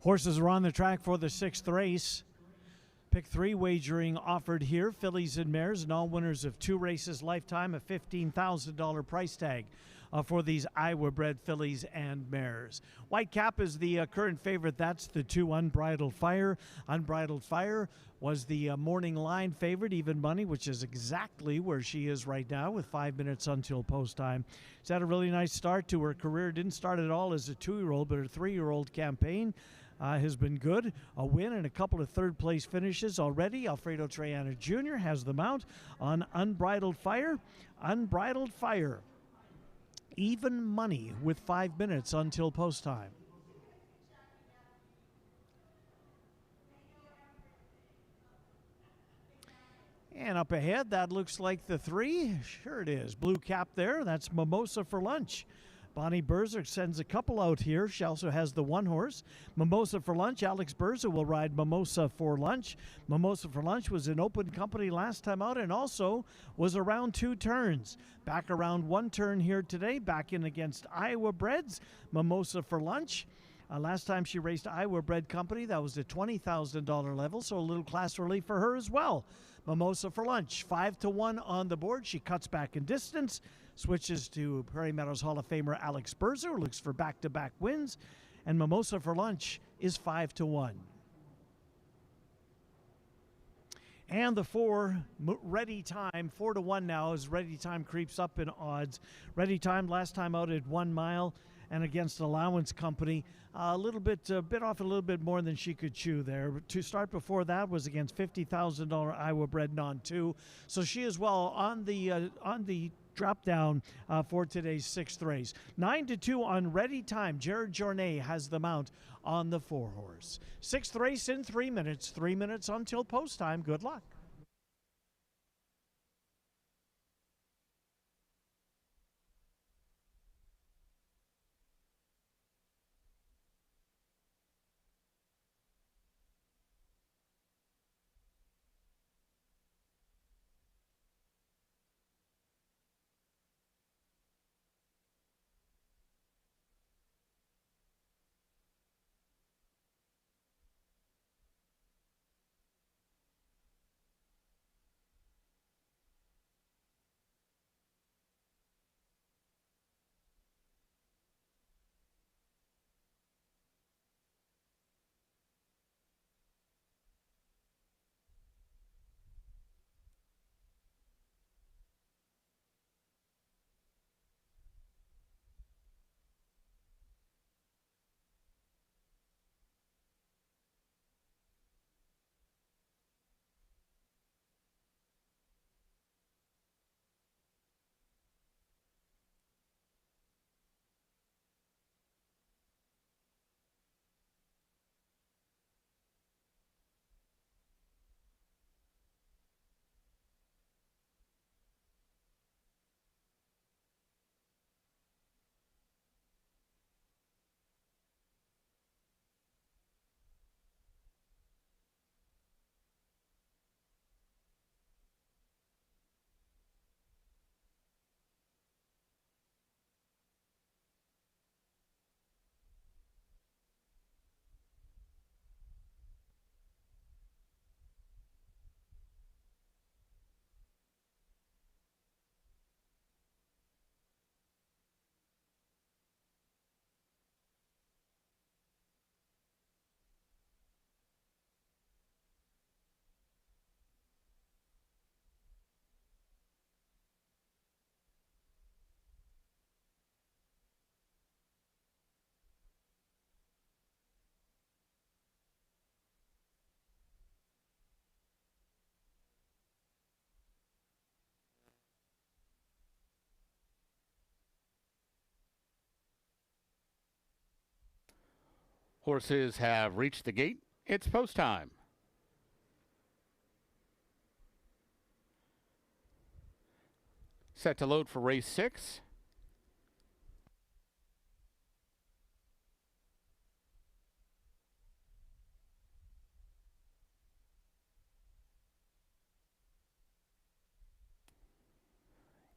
Horses are on the track for the 6th race. Pick 3 wagering offered here. Fillies and mares, and all winners of 2 races lifetime, a $15,000 price tag for these Iowa-bred fillies and mares. White Cap is the current favorite. That's the 2, Unbridled Fire. Unbridled Fire was the morning line favorite, even money, which is exactly where she is right now with 5 minutes until post time. She's had a really nice start to her career. Didn't start at all as a 2-year-old, but her 3-year-old campaign has been good. A win and a couple of third-place finishes already. Alfredo Triana Jr. has the mount on Unbridled Fire. Unbridled Fire. Even money with 5 minutes until post time. And up ahead, that looks like the 3. Sure it is. Blue cap there. That's Mimosa for Lunch. Bonnie Berzer sends a couple out here. She also has the 1 horse. Mimosa for Lunch. Alex Berzer will ride Mimosa for Lunch. Mimosa for Lunch was in open company last time out and also was around 2 turns. Back around 1 turn here today. Back in against Iowa Breds. Mimosa for Lunch. Last time she raced Iowa Bred Company, that was the $20,000 level, so a little class relief for her as well. Mimosa for Lunch, 5-1 on the board. She cuts back in distance, switches to Prairie Meadows Hall of Famer Alex Berzer, who looks for back-to-back wins, and Mimosa for Lunch is 5-1. And the 4, Ready Time, 4-1 now as Ready Time creeps up in odds. Ready Time last time out at 1 mile and against Allowance Company, a little bit off a little bit more than she could chew there. To start before that was against $50,000 Iowa Bred Non 2. So she is well on the drop down for today's 6th race. 9-2 on Ready Time. Jared Journet has the mount on the 4-horse. 6th race in 3 minutes. 3 minutes until post time. Good luck. Horses have reached the gate. It's post time. Set to load for race 6.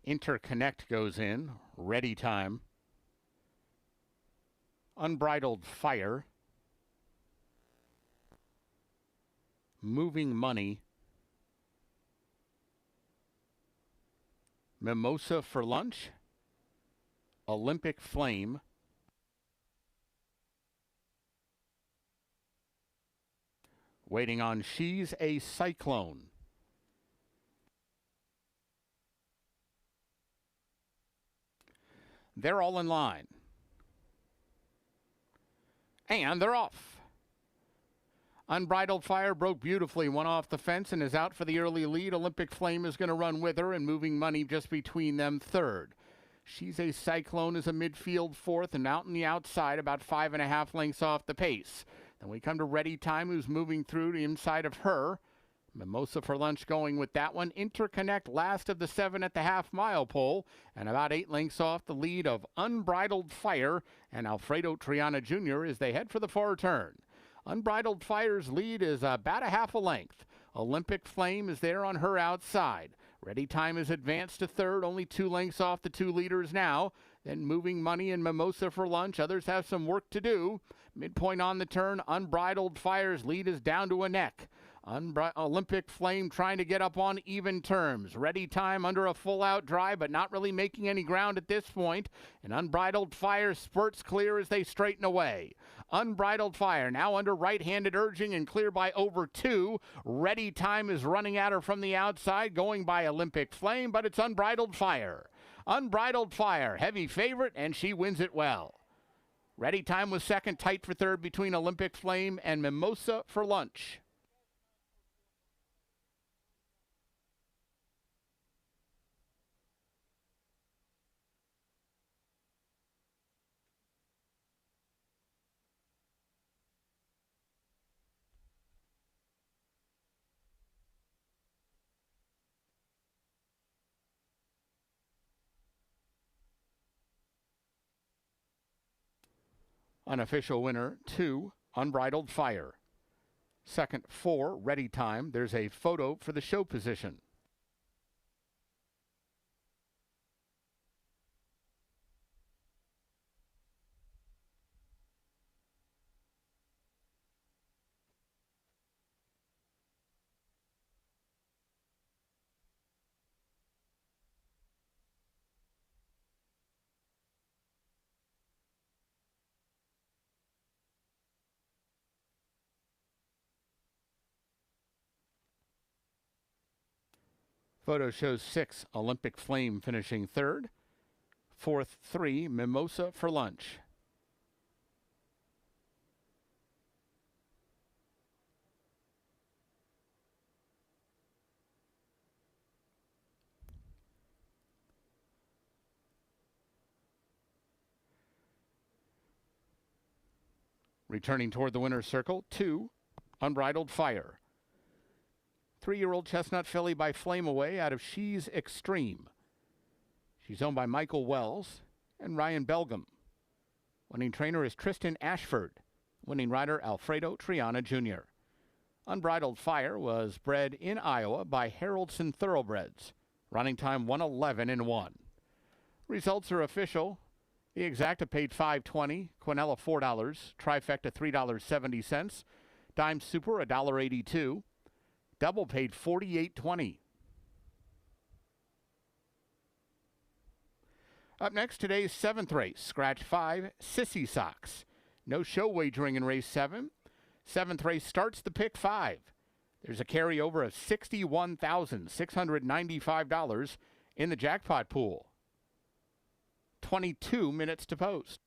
Interconnect goes in. Ready Time. Unbridled Fire. Moving Money. Mimosa for Lunch. Olympic Flame. Waiting on She's a Cyclone. They're all in line. And they're off. Unbridled Fire broke beautifully, went off the fence and is out for the early lead. Olympic Flame is going to run with her, and Moving Money just between them, third. She's a Cyclone is a midfield fourth and out on the outside, about 5.5 lengths off the pace. Then we come to Ready Time, who's moving through the inside of her. Mimosa for Lunch going with that one. Interconnect last of the 7 at the half-mile pole, and about 8 lengths off the lead of Unbridled Fire and Alfredo Triana Jr. as they head for the far turn. Unbridled Fire's lead is about a half a length. Olympic Flame is there on her outside. Ready Time is advanced to third, only 2 lengths off the 2 leaders now. Then Moving Money and Mimosa for Lunch. Others have some work to do. Midpoint on the turn, Unbridled Fire's lead is down to a neck. Olympic Flame trying to get up on even terms. Ready Time under a full-out drive, but not really making any ground at this point. And Unbridled Fire spurts clear as they straighten away. Unbridled Fire now under right-handed urging and clear by over 2. Ready Time is running at her from the outside, going by Olympic Flame, but it's Unbridled Fire. Unbridled Fire, heavy favorite, and she wins it well. Ready Time was second, tight for third between Olympic Flame and Mimosa for Lunch. Unofficial winner 2, Unbridled Fire. Second 4, Ready Time. There's a photo for the show position. Photo shows 6, Olympic Flame finishing third. Fourth 3, Mimosa for Lunch. Returning toward the winner's circle, 2, Unbridled Fire. 3-year-old chestnut filly by Flame Away out of She's Extreme. She's owned by Michael Wells and Ryan Belgum. Winning trainer is Tristan Ashford. Winning rider Alfredo Triana Jr. Unbridled Fire was bred in Iowa by Haroldson Thoroughbreds. Running time 1:11:1. Results are official. The Exacta paid $5.20, Quinella $4, Trifecta $3.70, Dime Super $1.82, Double paid $48.20. Up next, today's 7th race, Scratch 5, Sissy Socks. No show wagering in race 7. 7th race starts the pick 5. There's a carryover of $61,695 in the jackpot pool. 22 minutes to post.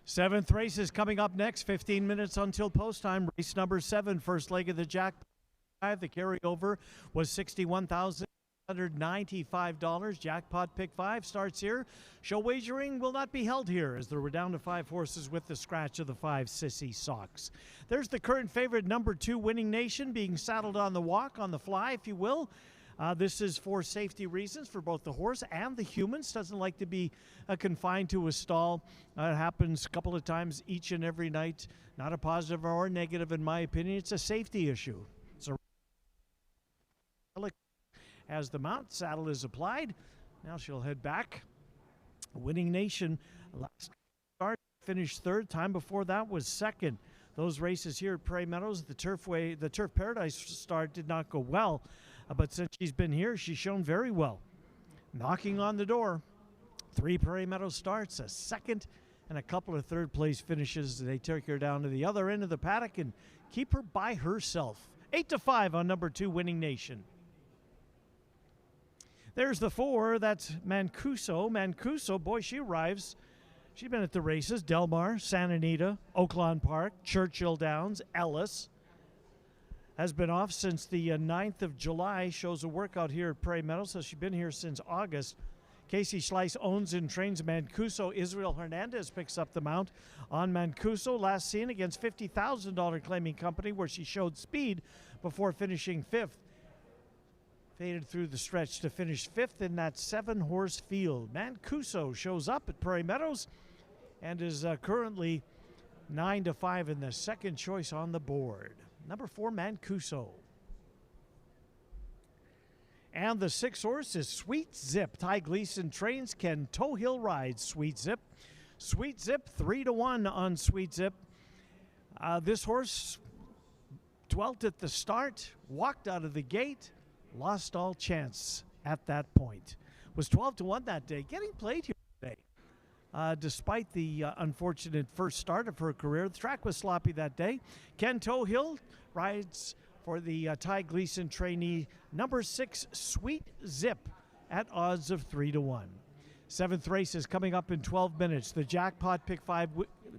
Seventh race is coming up next, 15 minutes until post time. Race number 7, first leg of the jackpot. The carryover was $61,195. Jackpot pick 5 starts here. Show wagering will not be held here as there were down to 5 horses with the scratch of the 5 Sissy Socks. There's the current favorite, number 2, Winning Nation, being saddled on the walk, on the fly, if you will. This is for safety reasons for both the horse and the humans. Doesn't like to be confined to a stall. It happens a couple of times each and every night. Not a positive or negative, in my opinion. It's a safety issue. So as the mount, saddle is applied. Now she'll head back. Winning Nation, last start, finished 3rd. Time before that was 2nd. Those races here at Prairie Meadows, the Turf Paradise start did not go well. But since she's been here, she's shown very well. Knocking on the door. 3 Prairie Meadows starts, a 2nd, and a couple of 3rd place finishes. They take her down to the other end of the paddock and keep her by herself. 8-5 on number 2, Winning Nation. There's the 4, that's Mancuso. Mancuso, boy, she arrives. She's been at the races, Del Mar, Santa Anita, Oaklawn Park, Churchill Downs, Ellis. Has been off since the 9th of July. Shows a workout here at Prairie Meadows, so she's been here since August. Casey Schleiss owns and trains Mancuso. Israel Hernandez picks up the mount on Mancuso. Last seen against $50,000 claiming company where she showed speed before finishing 5th. Faded through the stretch to finish 5th in that 7-horse field. Mancuso shows up at Prairie Meadows and is currently 9-5 in the 2nd choice on the board. Number 4, Mancuso. And the 6th horse is Sweet Zip. Ty Gleason trains, Ken Tohill rides Sweet Zip. Sweet Zip, 3-1 on Sweet Zip. This horse dwelt at the start, walked out of the gate, lost all chance at that point. Was 12-1 that day, getting played here today. Despite the unfortunate first start of her career, the track was sloppy that day. Ken Tohill rides for the Ty Gleason trainee, number 6, Sweet Zip, at odds of 3-1. 7th race is coming up in 12 minutes. The jackpot pick 5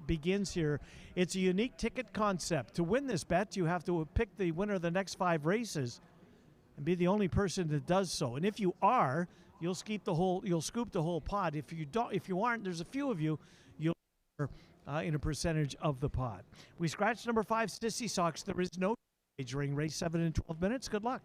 begins here. It's a unique ticket concept. To win this bet, you have to pick the winner of the next 5 races and be the only person that does so. And if you are, you'll scoop the whole pot. If you aren't, there's a few of you, you'll in a percentage of the pot. We scratched number 5, Sissy Socks. There is no during race 7 in 12 minutes. Good luck.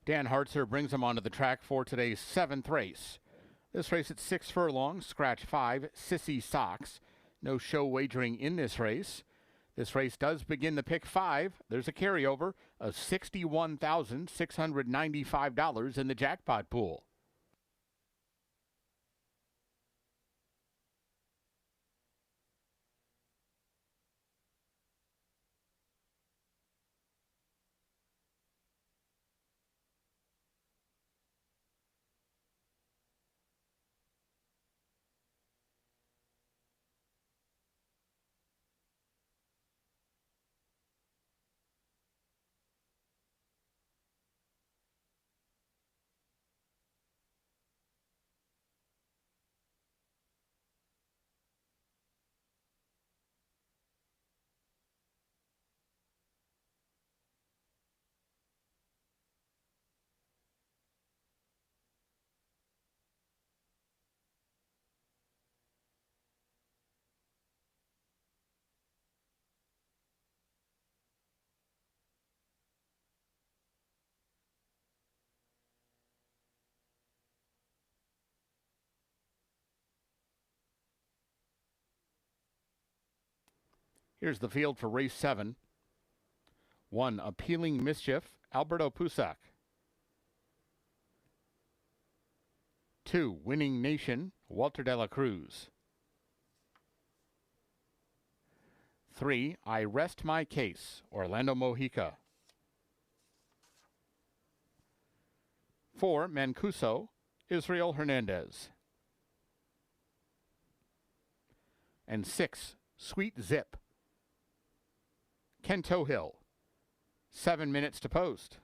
Dan Hartzer brings him onto the track for today's 7th race. This race at 6 furlongs, scratch 5, Sissy Socks. No show wagering in this race. This race does begin the pick 5. There's a carryover of $61,695 in the jackpot pool. Here's the field for race 7. 1, Appealing Mischief, Alberto Pusac. 2, Winning Nation, Walter de la Cruz. 3, I Rest My Case, Orlando Mojica. 4, Mancuso, Israel Hernandez. And 6, Sweet Zip, Ken Tohill. 7 minutes to post.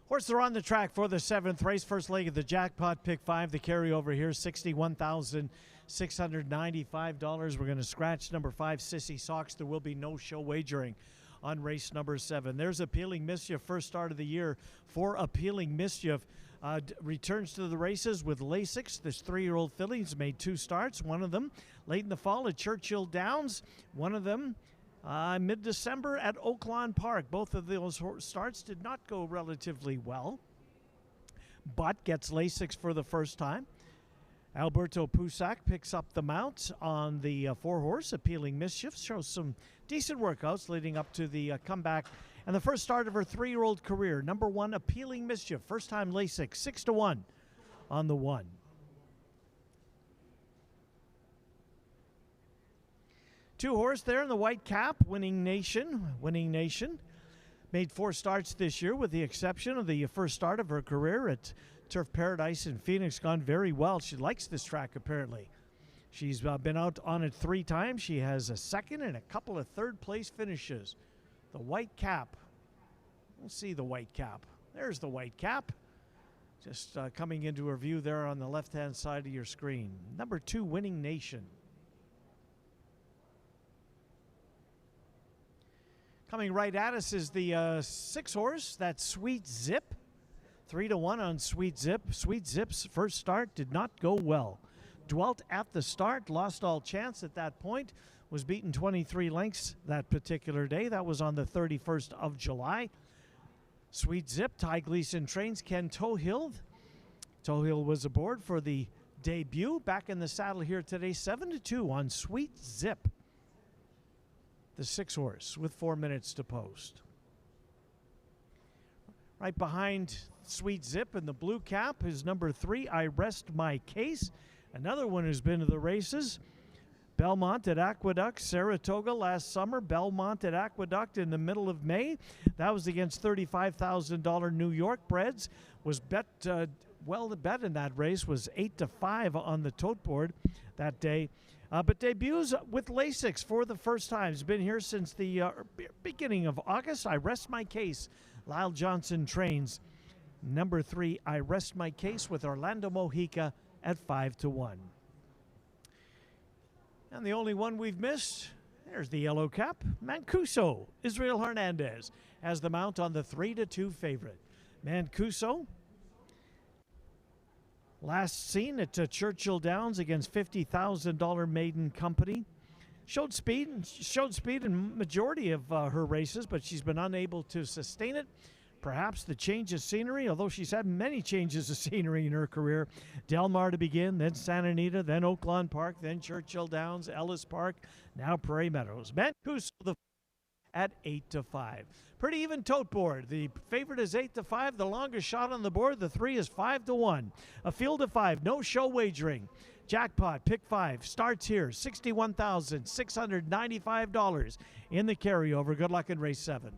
Horses are on the track for the 7th race. First leg of the jackpot, pick 5. The carryover here, $61,695. We're going to scratch number 5, Sissy Socks. There will be no show wagering on race number 7. There's Appealing Mischief, first start of the year for Appealing Mischief. Returns to the races with Lasix. This 3-year-old filly has made 2 starts. One of them late in the fall at Churchill Downs. One of them mid-December at Oaklawn Park. Both of those starts did not go relatively well, but gets Lasix for the first time. Alberto Pusac picks up the mount on the 4-horse. Appealing Mischief shows some decent workouts leading up to the comeback and the first start of her 3-year-old career. Number 1, Appealing Mischief, first time Lasix, 6-1 on the 1. Two-horse there in the white cap, Winning Nation. Winning Nation made 4 starts this year with the exception of the first start of her career at Turf Paradise in Phoenix. Gone very well. She likes this track apparently. She's been out on it 3 times. She has a 2nd and a couple of 3rd place finishes. The white cap. We'll see the white cap. There's the white cap. Just coming into her view there on the left-hand side of your screen. Number 2, Winning Nation. Coming right at us is the 6-horse, that's Sweet Zip. 3-1 on Sweet Zip. Sweet Zip's first start did not go well. Dwelt at the start, lost all chance at that point, was beaten 23 lengths that particular day. That was on the 31st of July. Sweet Zip, Ty Gleason trains, Ken Tohill. Tohill was aboard for the debut. Back in the saddle here today, 7-2 on Sweet Zip. The 6-horse with 4 minutes to post. Right behind Sweet Zip in the blue cap is number 3, I Rest My Case. Another one who's been to the races. Belmont at Aqueduct, Saratoga last summer. Belmont at Aqueduct in the middle of May. That was against $35,000 New York breds. Was bet, the bet in that race was 8-5 on the tote board that day. But debuts with Lasix for the first time. It's been here since the beginning of August. I Rest My Case. Lyle Johnson trains. Number 3, I Rest My Case with Orlando Mojica at 5-1. And the only one we've missed, there's the yellow cap. Mancuso, Israel Hernandez, has the mount on the 3-2 favorite. Mancuso, last seen at Churchill Downs against $50,000 maiden company. Showed speed in majority of her races, but she's been unable to sustain it. Perhaps the change of scenery, although she's had many changes of scenery in her career. Del Mar to begin, then Santa Anita, then Oaklawn Park, then Churchill Downs, Ellis Park, now Prairie Meadows. Mancuso at 8-5. Pretty even tote board. The favorite is 8-5. The longest shot on the board, the 3 is 5-1. A field of 5, no show wagering. Jackpot, pick 5, starts here, $61,695 in the carryover. Good luck in race 7.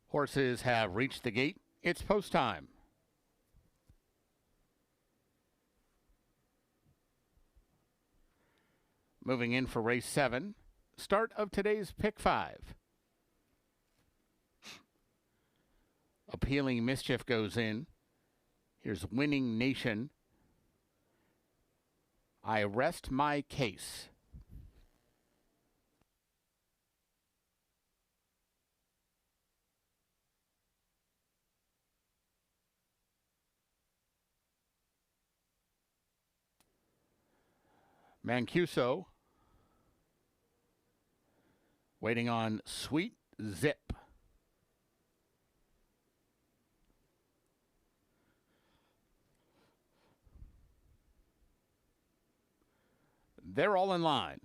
Horses have reached the gate. It's post time. Moving in for race 7. Start of today's pick 5. Appealing Mischief goes in. Here's Winning Nation. I Rest My Case. Mancuso waiting on Sweet Zip. They're all in line.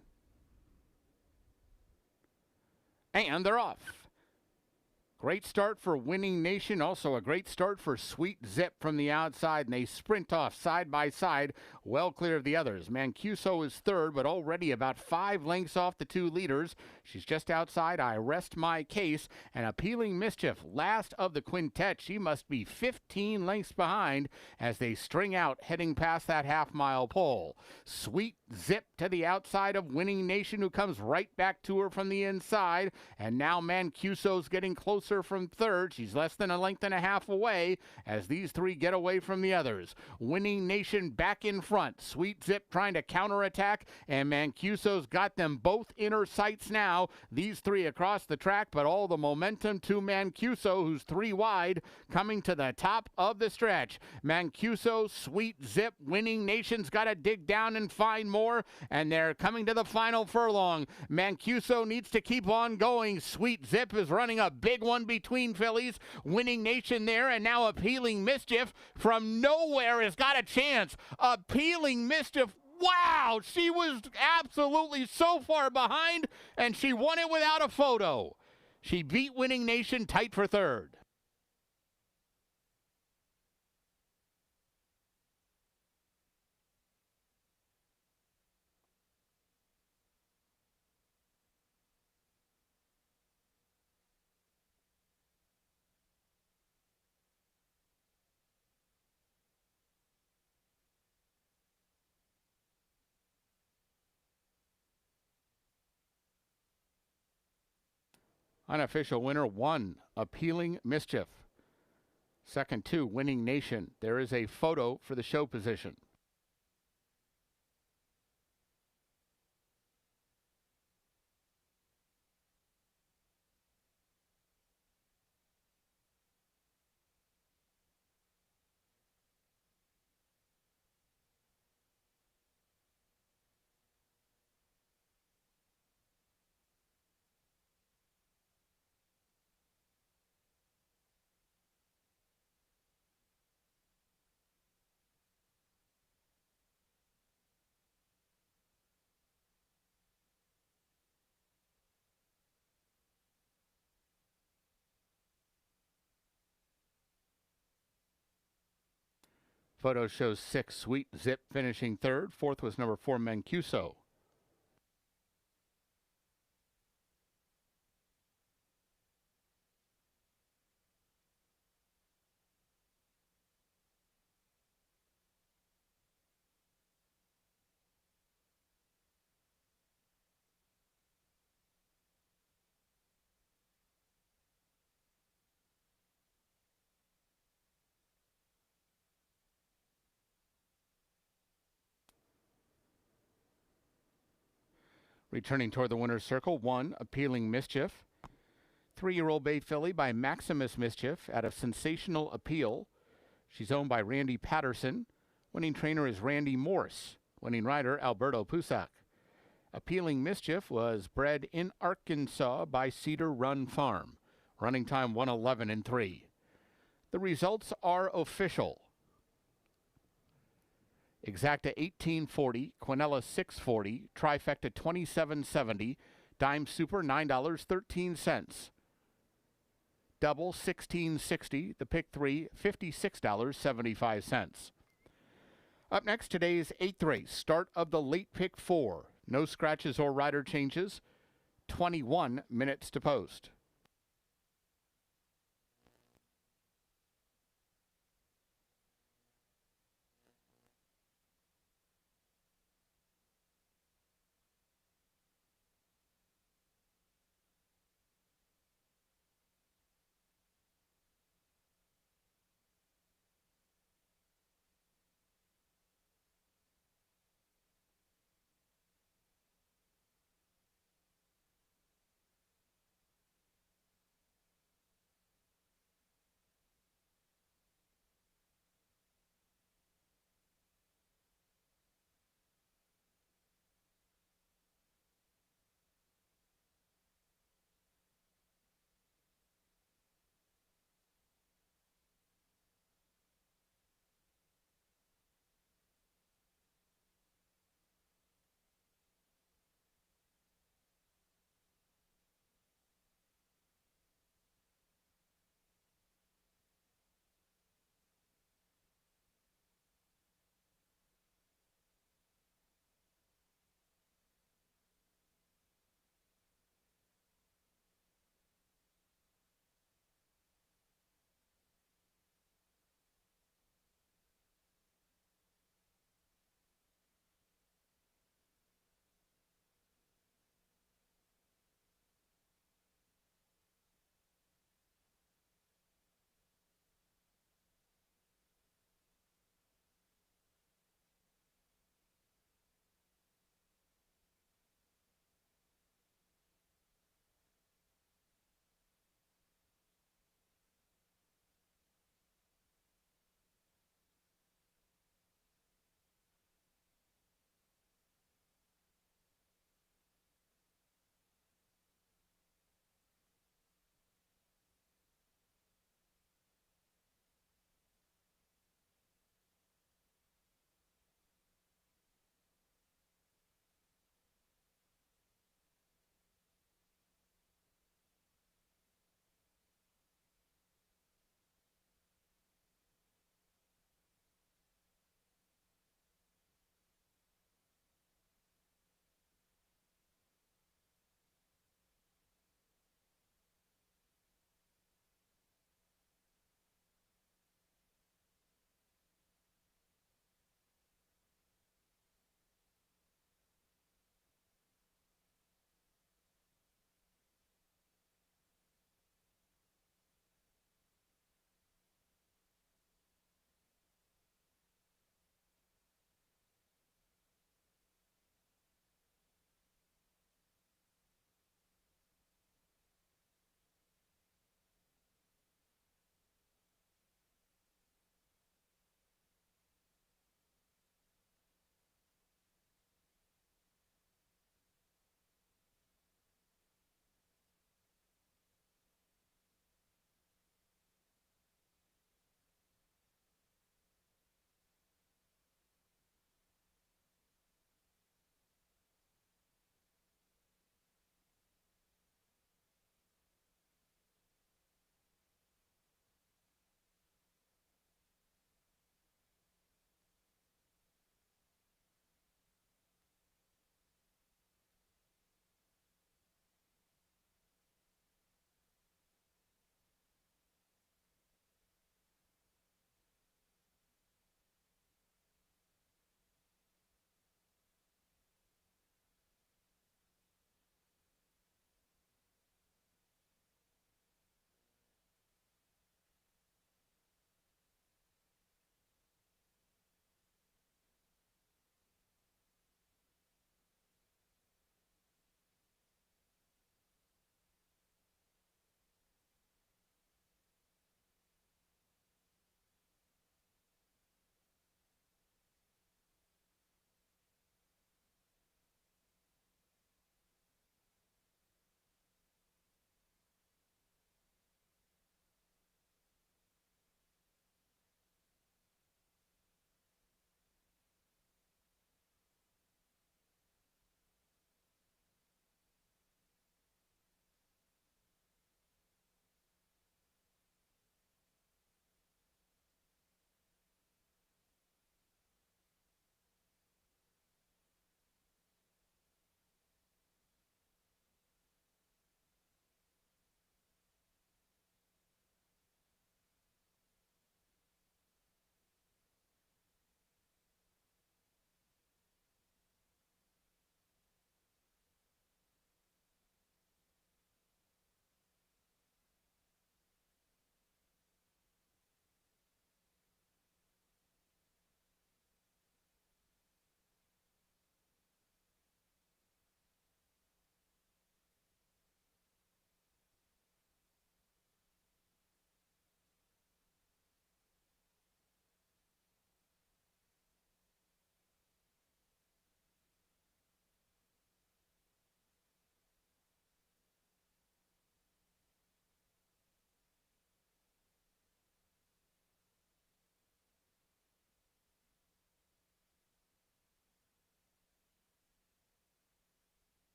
And they're off. Great start for Winning Nation. Also a great start for Sweet Zip from the outside. And they sprint off side by side well clear of the others. Mancuso is third, but already about 5 lengths off the 2 leaders. She's just outside I Rest My Case, and Appealing Mischief, last of the quintet. She must be 15 lengths behind as they string out heading past that half-mile pole. Sweet Zip to the outside of Winning Nation, who comes right back to her from the inside, and now Mancuso's getting closer from third. She's less than a length and a half away as these 3 get away from the others. Winning Nation back in front. Sweet Zip trying to counterattack, and Mancuso's got them both in her sights now. These 3 across the track, but all the momentum to Mancuso, who's 3 wide, coming to the top of the stretch. Mancuso, Sweet Zip, Winning Nation's got to dig down and find more, and they're coming to the final furlong. Mancuso needs to keep on going. Sweet Zip is running a big one between fillies. Winning Nation there, and now Appealing Mischief from nowhere has got a chance. Appealing Mischief, wow, she was absolutely so far behind, and she won it without a photo. She beat Winning Nation tight for third. Unofficial winner 1, Appealing Mischief. Second 2, Winning Nation. There is a photo for the show position. Photo shows 6, Sweet Zip finishing third. Fourth was number 4, Mancuso. Returning toward the winner's circle, 1, Appealing Mischief. 3-year-old bay filly by Maximus Mischief out of Sensational Appeal. She's owned by Randy Patterson. Winning trainer is Randy Morse. Winning rider, Alberto Pusac. Appealing Mischief was bred in Arkansas by Cedar Run Farm. Running time 1:11.3. The results are official. Exacta 1840, Quinella 640, Trifecta 2770, Dime Super $9.13. Double 1660, the pick 3 $56.75. Up next, today's 8th race, start of the late pick 4. No scratches or rider changes. 21 minutes to post.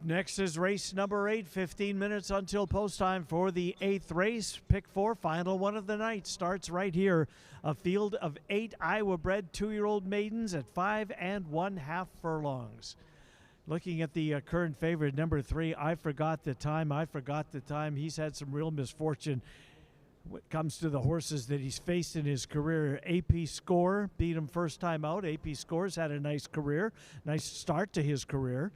Next is race number 8, 15 minutes until post time for the 8th race. Pick 4, final one of the night, starts right here. A field of 8 Iowa-bred 2-year-old maidens at 5 1/2 furlongs. Looking at the current favorite, number 3, I Forgot the Time. I Forgot the Time. He's had some real misfortune when it comes to the horses that he's faced in his career. AP Score beat him first time out. AP Score's had a nice career, nice start to his career.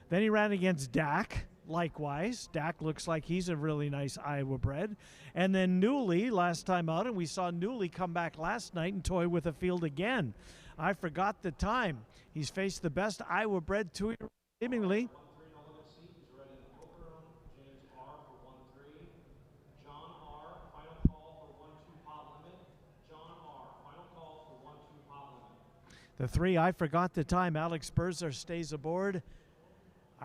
Then he ran against Dak, likewise. Dak looks like he's a really nice Iowa bred. And then Newley last time out, and we saw Newley come back last night and toy with a field again. I Forgot the Time. He's faced the best Iowa bred 2-year-old, seemingly. The 3, I Forgot the Time. Alex Sperzer stays aboard.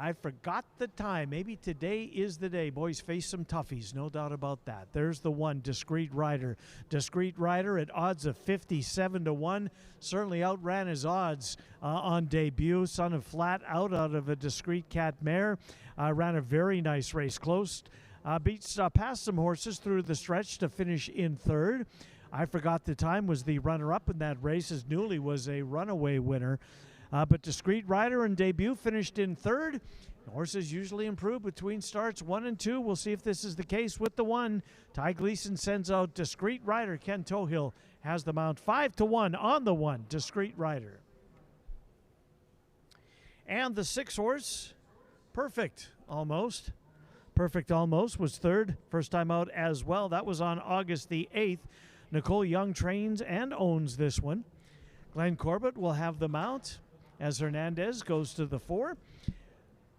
I Forgot the Time. Maybe today is the day. Boys face some toughies, no doubt about that. There's the 1, Discreet Rider. Discreet Rider at odds of 57-1. Certainly outran his odds on debut. Son of Flat out of a Discreet Cat mare. Ran a very nice race. Close. Passed some horses through the stretch to finish in 3rd. I Forgot the Time was the runner-up in that race, as Newley was a runaway winner. But Discreet Rider and debut finished in 3rd. Horses usually improve between starts 1 and 2. We'll see if this is the case with the 1. Ty Gleason sends out Discreet Rider. Ken Tohill has the mount 5-1 on the 1, Discreet Rider. And the 6 horse, Perfect Almost. Perfect Almost was 3rd, first time out as well. That was on August the 8th. Nicole Young trains and owns this one. Glenn Corbett will have the mount as Hernandez goes to the 4.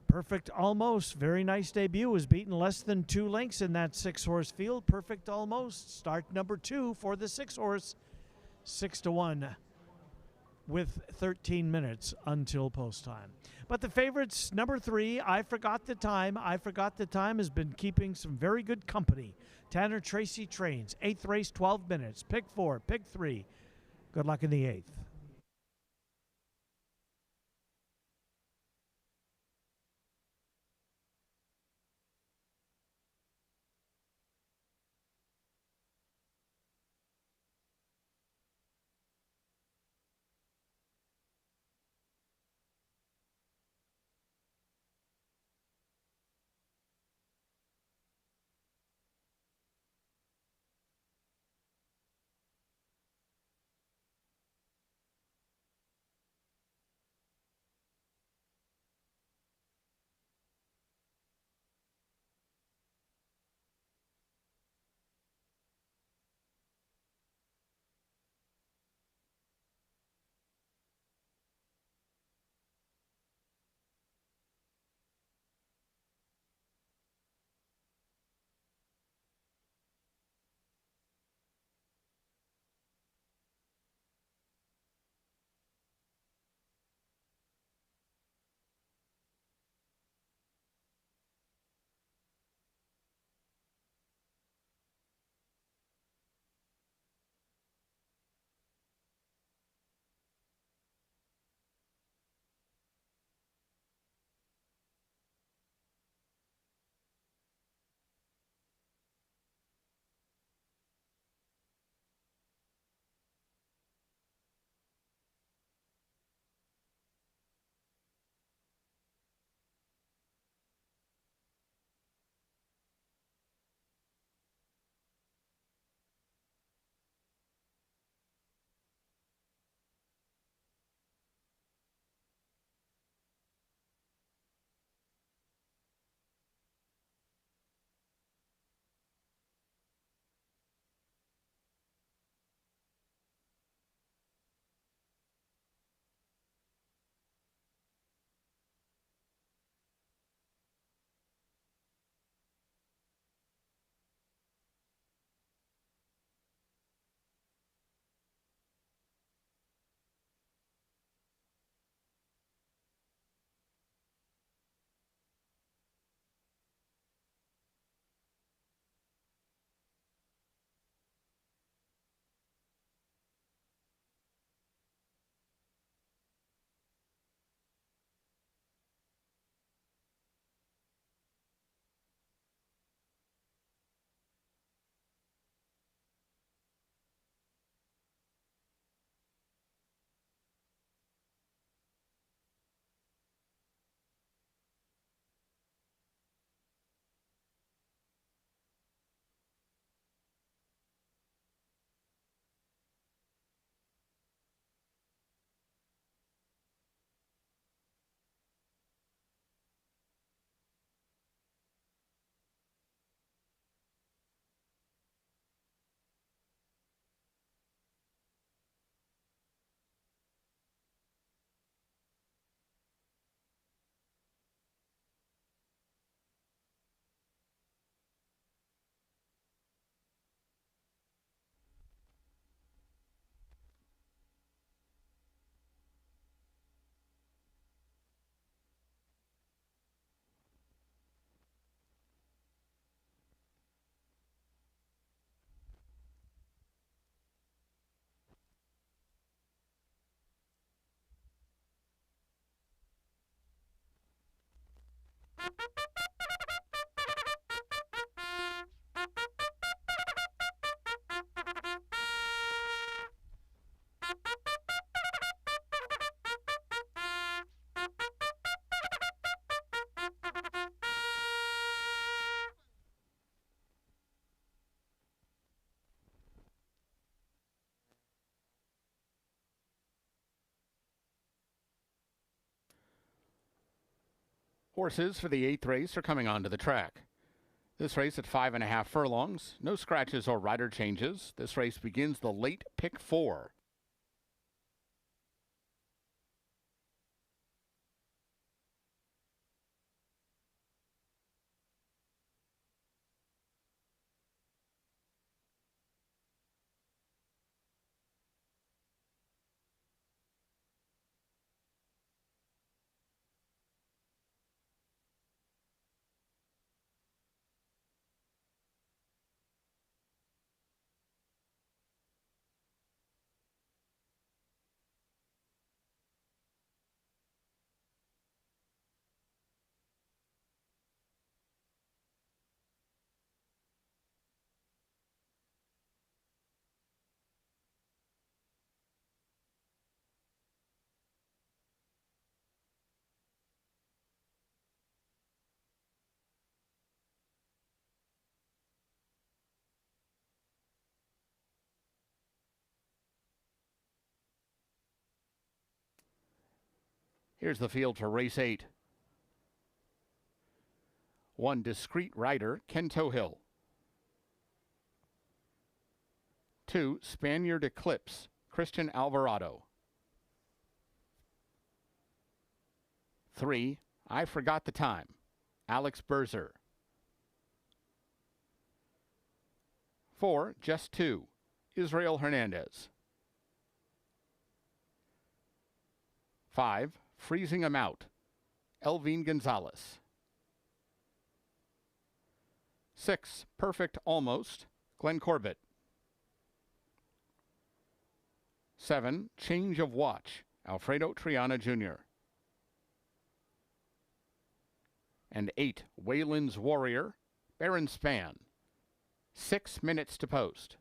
Perfect Almost, very nice debut, was beaten less than 2 lengths in that 6-horse field. Perfect Almost, start number 2 for the 6-horse, 6-1 with 13 minutes until post time. But the favorites, number 3, I Forgot the Time. I Forgot the Time has been keeping some very good company. Tanner Tracy trains, 8th race, 12 minutes. Pick 4, pick 3. Good luck in the 8th. Horses for the 8th race are coming onto the track. This race at 5.5 furlongs, no scratches or rider changes. This race begins the late pick 4. Here's the field for race 8. 1 Discreet Rider, Kento Hill. 2 Spaniard Eclipse, Christian Alvarado. 3 I Forgot the Time, Alex Berzer. 4 Just 2, Israel Hernandez. 5 Freezing 'Em Out, Elvin Gonzalez. 6 Perfect Almost, Glenn Corbett. 7 Change of Watch, Alfredo Triana Jr. And 8 Wayland's Warrior, Baron Span. 6 minutes to post.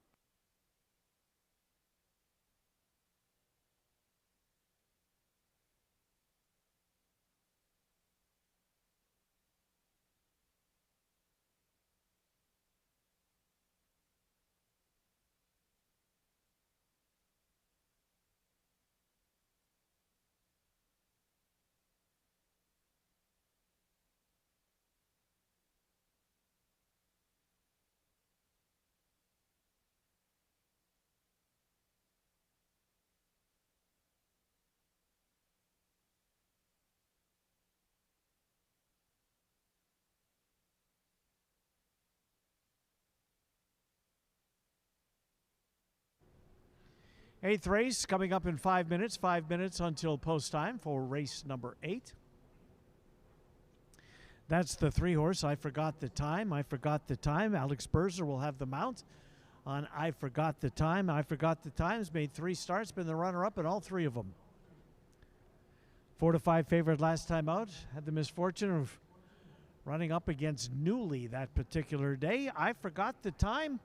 Eighth race coming up in 5 minutes. 5 minutes until post time for race number 8. That's the 3-horse. I Forgot the Time. I Forgot the Time. Alex Berzer will have the mount on I Forgot the Time. I Forgot the Time's made 3 starts, been the runner-up in all 3 of them. 4-5 favorite last time out. Had the misfortune of running up against Newley that particular day. I Forgot the Time.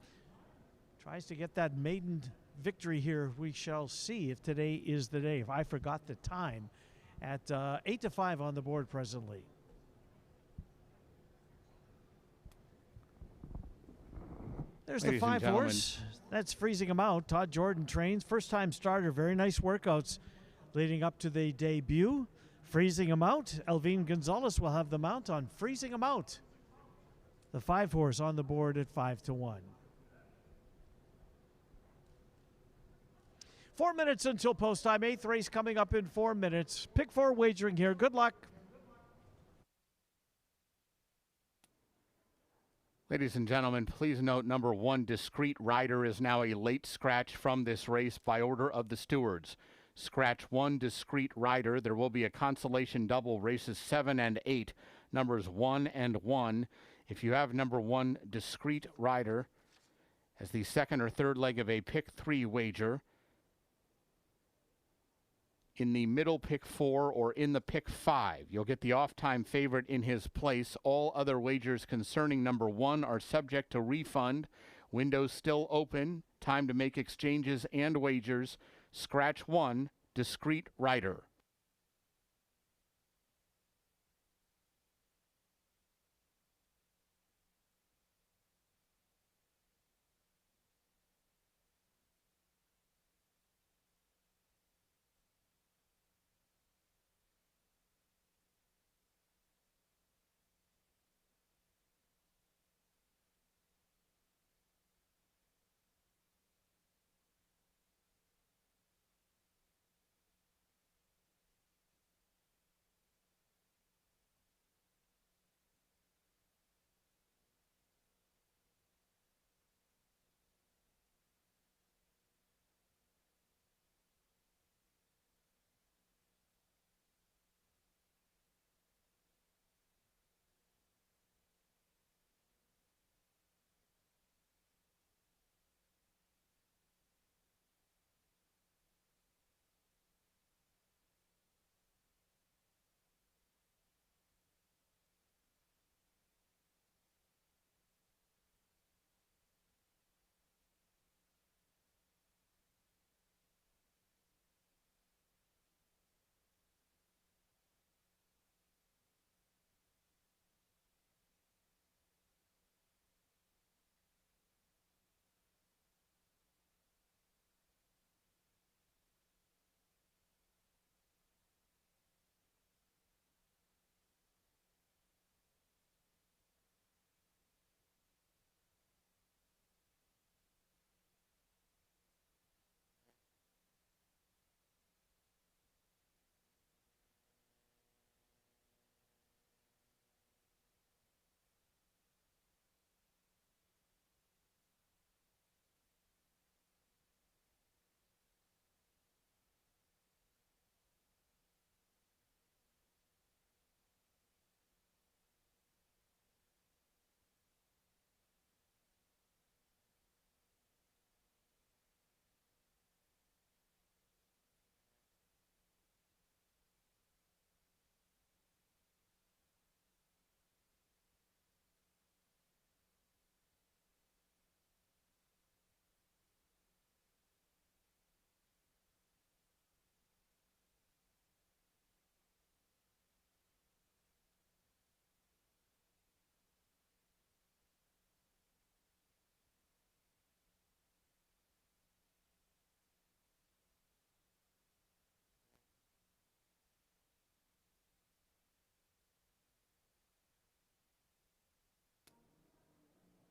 Tries to get that maiden victory here. We shall see if today is the day. If I Forgot the Time at 8-5 on the board presently. There's the 5-horse. That's Freezing 'Em Out. Todd Jordan trains. First-time starter. Very nice workouts leading up to the debut. Freezing 'Em Out. Elvin Gonzalez will have the mount on Freezing 'Em Out. The 5-horse on the board at 5-1. 4 minutes until post time. 8th race coming up in 4 minutes. Pick 4 wagering here. Good luck. Ladies and gentlemen, please note number 1 Discreet Rider is now a late scratch from this race by order of the stewards. Scratch 1 Discreet Rider. There will be a consolation double, races 7 and 8, numbers 1 and 1. If you have number 1 Discreet Rider as the second or third leg of a pick 3 wager, in the middle pick 4 or in the pick 5. You'll get the off-time favorite in his place. All other wagers concerning number 1 are subject to refund. Windows still open. Time to make exchanges and wagers. Scratch 1, Discreet Rider.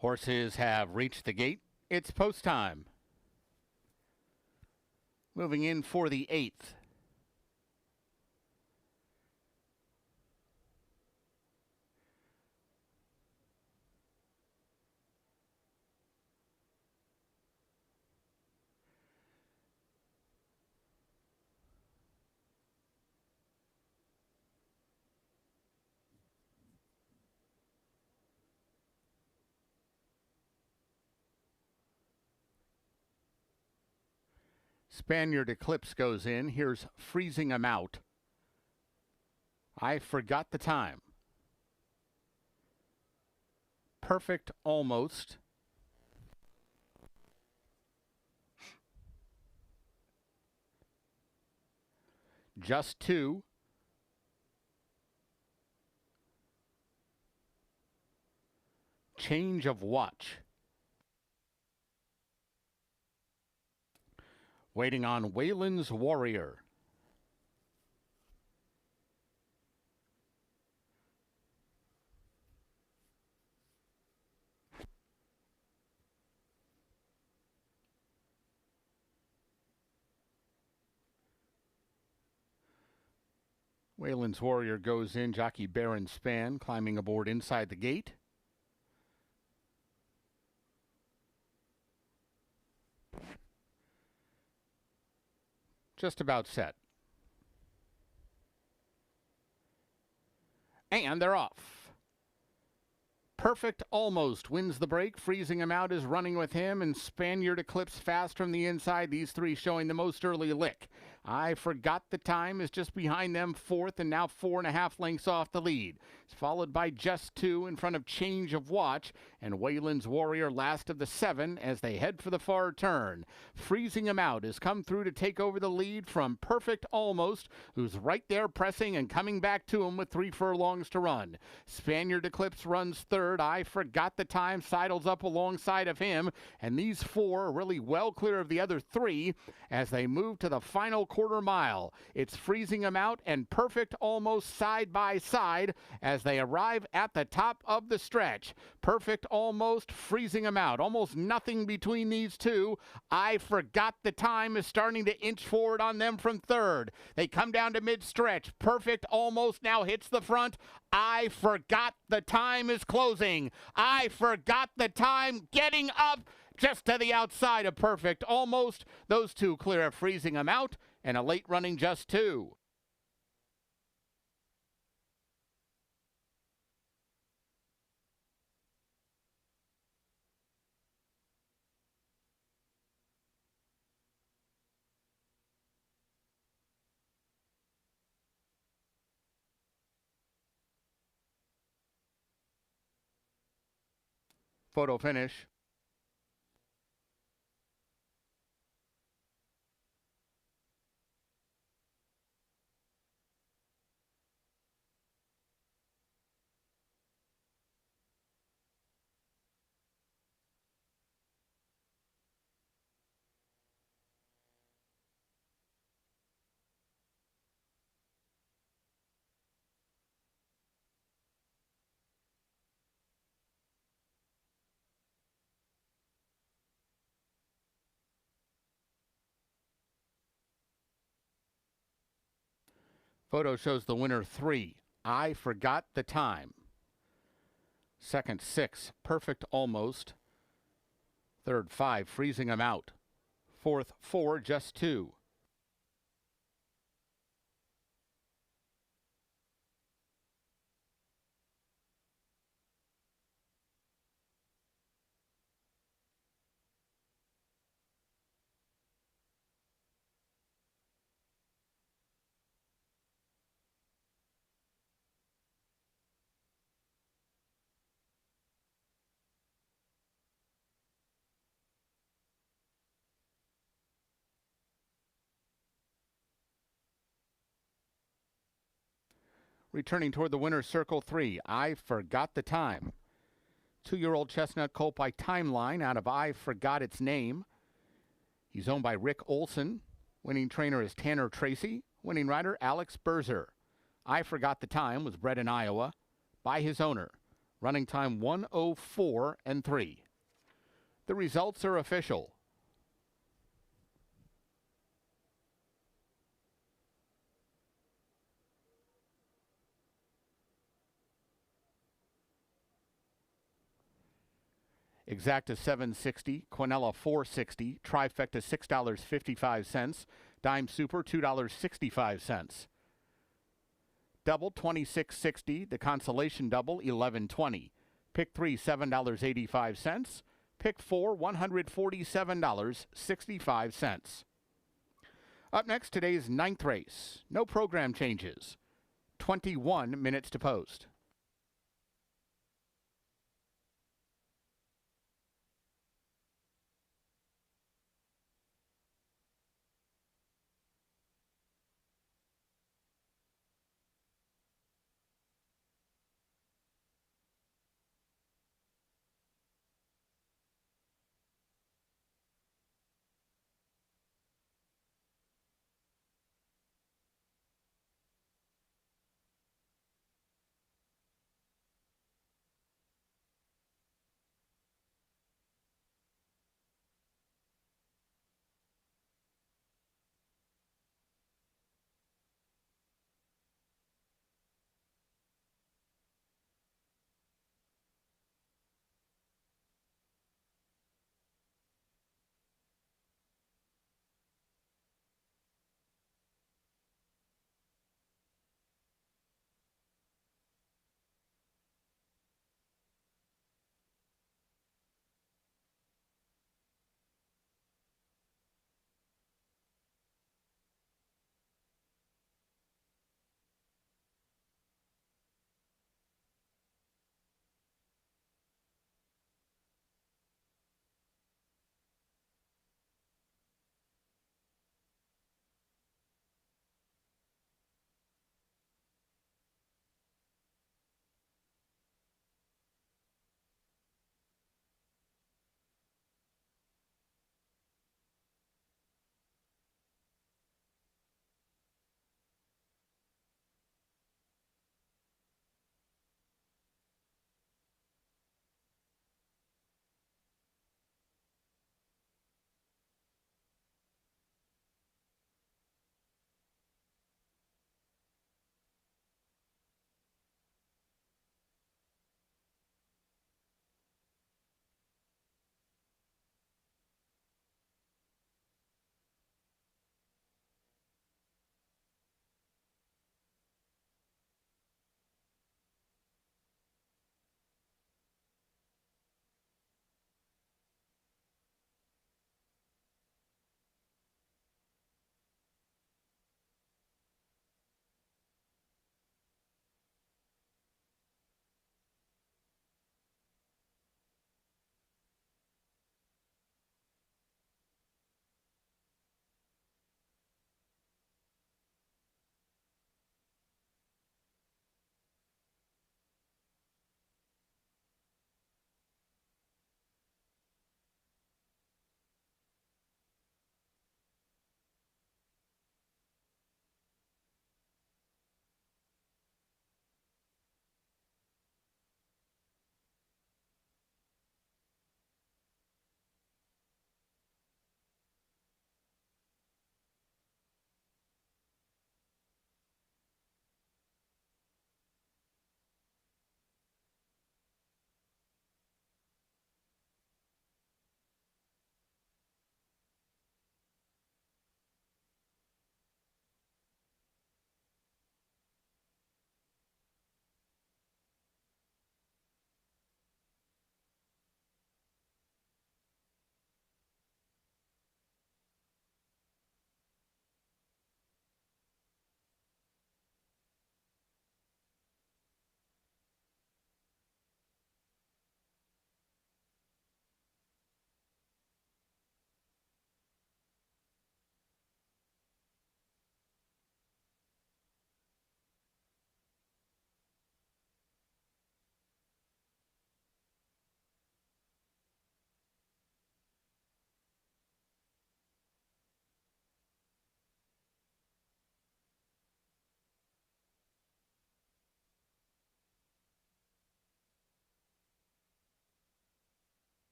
Horses have reached the gate. It's post time. Moving in for the 8th. Spaniard Eclipse goes in. Here's Freezing 'Em Out. I Forgot the Time. Perfect Almost. Just Two. Change of Watch. Waiting on Wayland's Warrior. Wayland's Warrior goes in. Jockey Baron Span climbing aboard inside the gate. Just about set. And they're off. Perfect Almost wins the break. Freezing 'Em Out is running with him, and Spaniard Eclipse fast from the inside. These three showing the most early lick. I Forgot the Time is just behind them, fourth, and now 4.5 lengths off the lead. It's followed by Just Two in front of Change of Watch, and Wayland's Warrior last of the 7 as they head for the far turn. Freezing Him Out has come through to take over the lead from Perfect Almost, who's right there pressing and coming back to him with 3 furlongs to run. Spaniard Eclipse runs third. I Forgot the Time sidles up alongside of him, and these 4 are really well clear of the other 3 as they move to the final quarter mile. It's Freezing Him Out and Perfect Almost side by side as they arrive at the top of the stretch. Perfect Almost, Freezing Him Out. Almost nothing between these two. I Forgot the Time is starting to inch forward on them from third. They come down to mid-stretch. Perfect Almost now hits the front. I Forgot the Time is closing. I Forgot the Time getting up just to the outside of Perfect Almost. Those two clear of Freezing Him Out and a late running Just Two. Photo finish. Photo shows the winner 3. I Forgot the Time. Second 6. Perfect Almost. Third 5. Freezing Him Out. Fourth 4. Just Two. Returning toward the winner's circle 3. I Forgot the Time. 2-year-old chestnut colt by Timeline out of I Forgot Its Name. He's owned by Rick Olson. Winning trainer is Tanner Tracy. Winning rider Alex Berzer. I Forgot the Time was bred in Iowa by his owner. Running time 1:04.3. The results are official. Exacta $7.60, Quinella $4.60, Trifecta $6.55, Dime Super $2.65. Double $26.60, the Consolation Double $11.20. Pick 3 $7.85. Pick 4 $147.65. Up next, today's 9th race. No program changes. 21 minutes to post.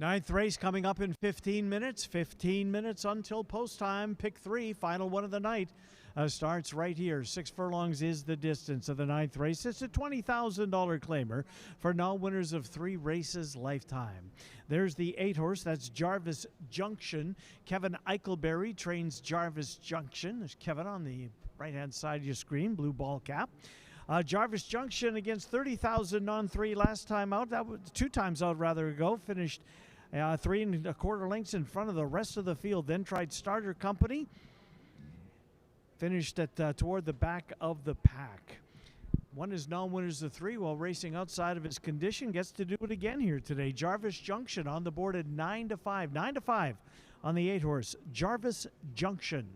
Ninth race coming up in 15 minutes. 15 minutes until post time. Pick 3, final one of the night, starts right here. 6 furlongs is the distance of the ninth race. It's a $20,000 claimer for non-winners of 3 races lifetime. There's the 8-horse. That's Jarvis Junction. Kevin Eichelberry trains Jarvis Junction. There's Kevin on the right-hand side of your screen, blue ball cap. Jarvis Junction against 30,000 on 3 last time out. That was 2 times out rather ago. Finished 3 1/4 lengths in front of the rest of the field. Then tried Starter Company. Finished at toward the back of the pack. One is non-winners of 3 while racing outside of his condition. Gets to do it again here today. Jarvis Junction on the board at 9-5. 9-5 on the 8-horse. Jarvis Junction.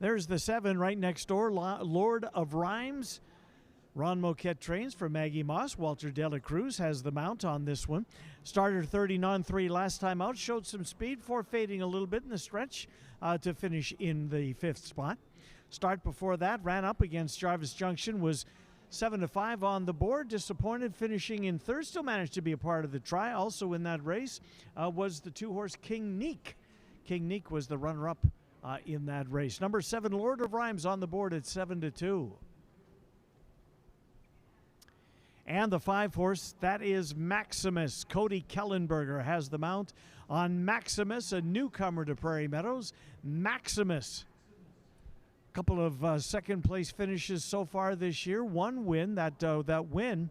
There's the 7 right next door. Lord of Rhymes. Ron Moquette trains for Maggie Moss. Walter Dela Cruz has the mount on this one. Started 30 non-3 last time out. Showed some speed before fading a little bit in the stretch to finish in the 5th spot. Start before that ran up against Jarvis Junction. Was 7-5 on the board. Disappointed finishing in 3rd. Still managed to be a part of the try. Also in that race was the 2-horse King Neek. King Neek was the runner-up in that race. Number 7, Lord of Rhymes on the board at 7-2. And the 5-horse, that is Maximus. Cody Kellenberger has the mount on Maximus, a newcomer to Prairie Meadows. Maximus. A couple of second-place finishes so far this year. 1 win. That win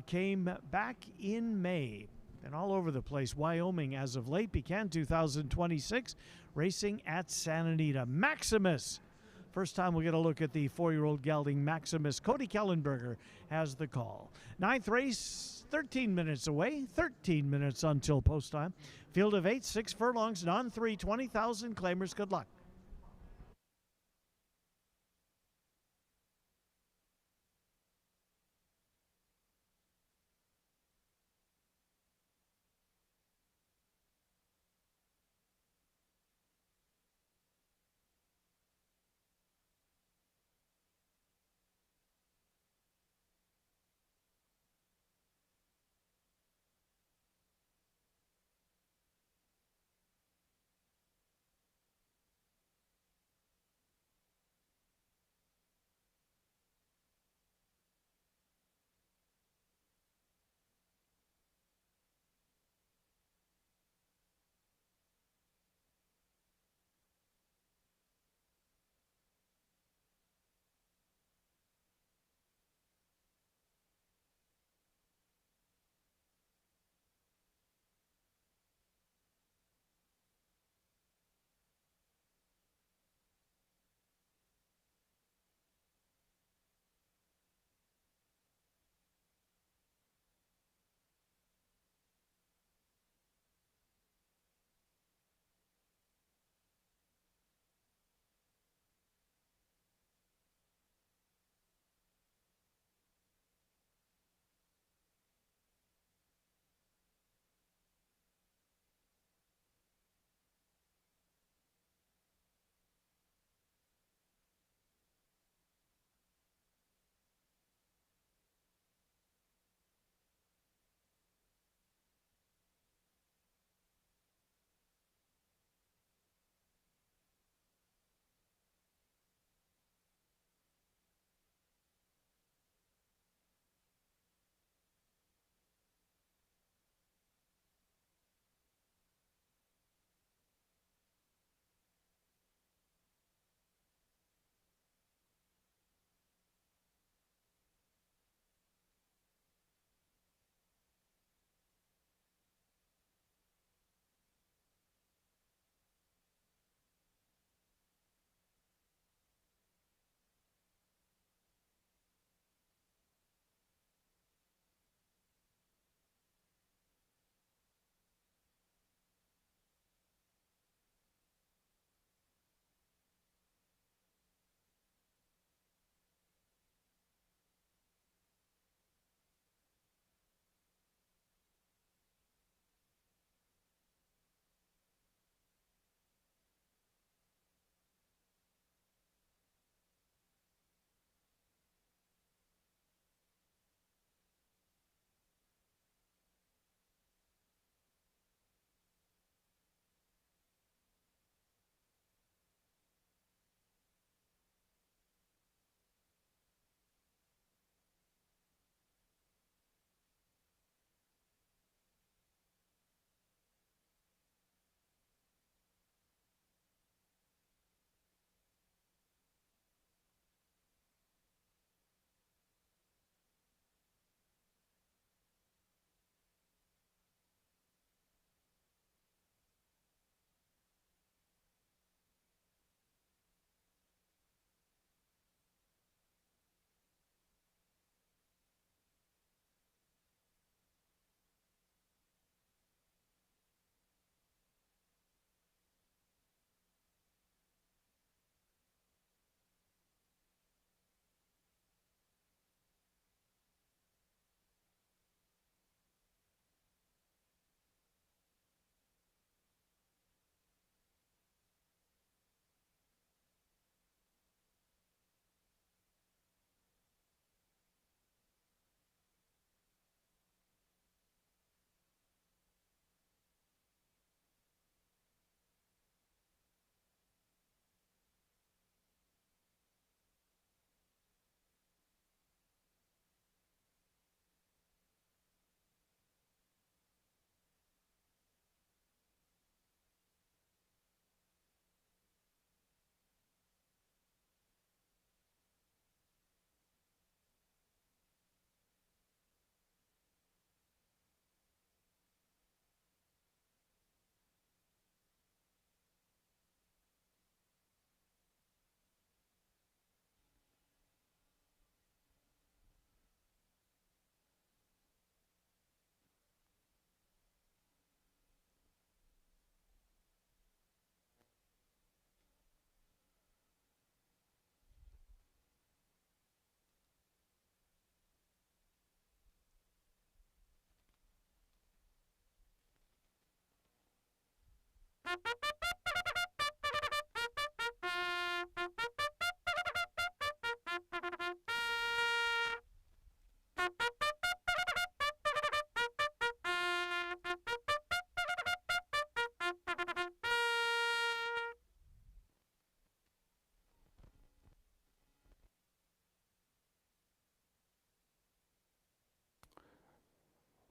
came back in May. And all over the place. Wyoming as of late. Pecan 2026, racing at Santa Anita. Maximus. First time we'll get a look at the 4-year-old gelding Maximus. Cody Kellenberger has the call. 9th race, 13 minutes away. 13 minutes until post time. Field of 8, 6 furlongs, non-3, 20,000 claimers. Good luck.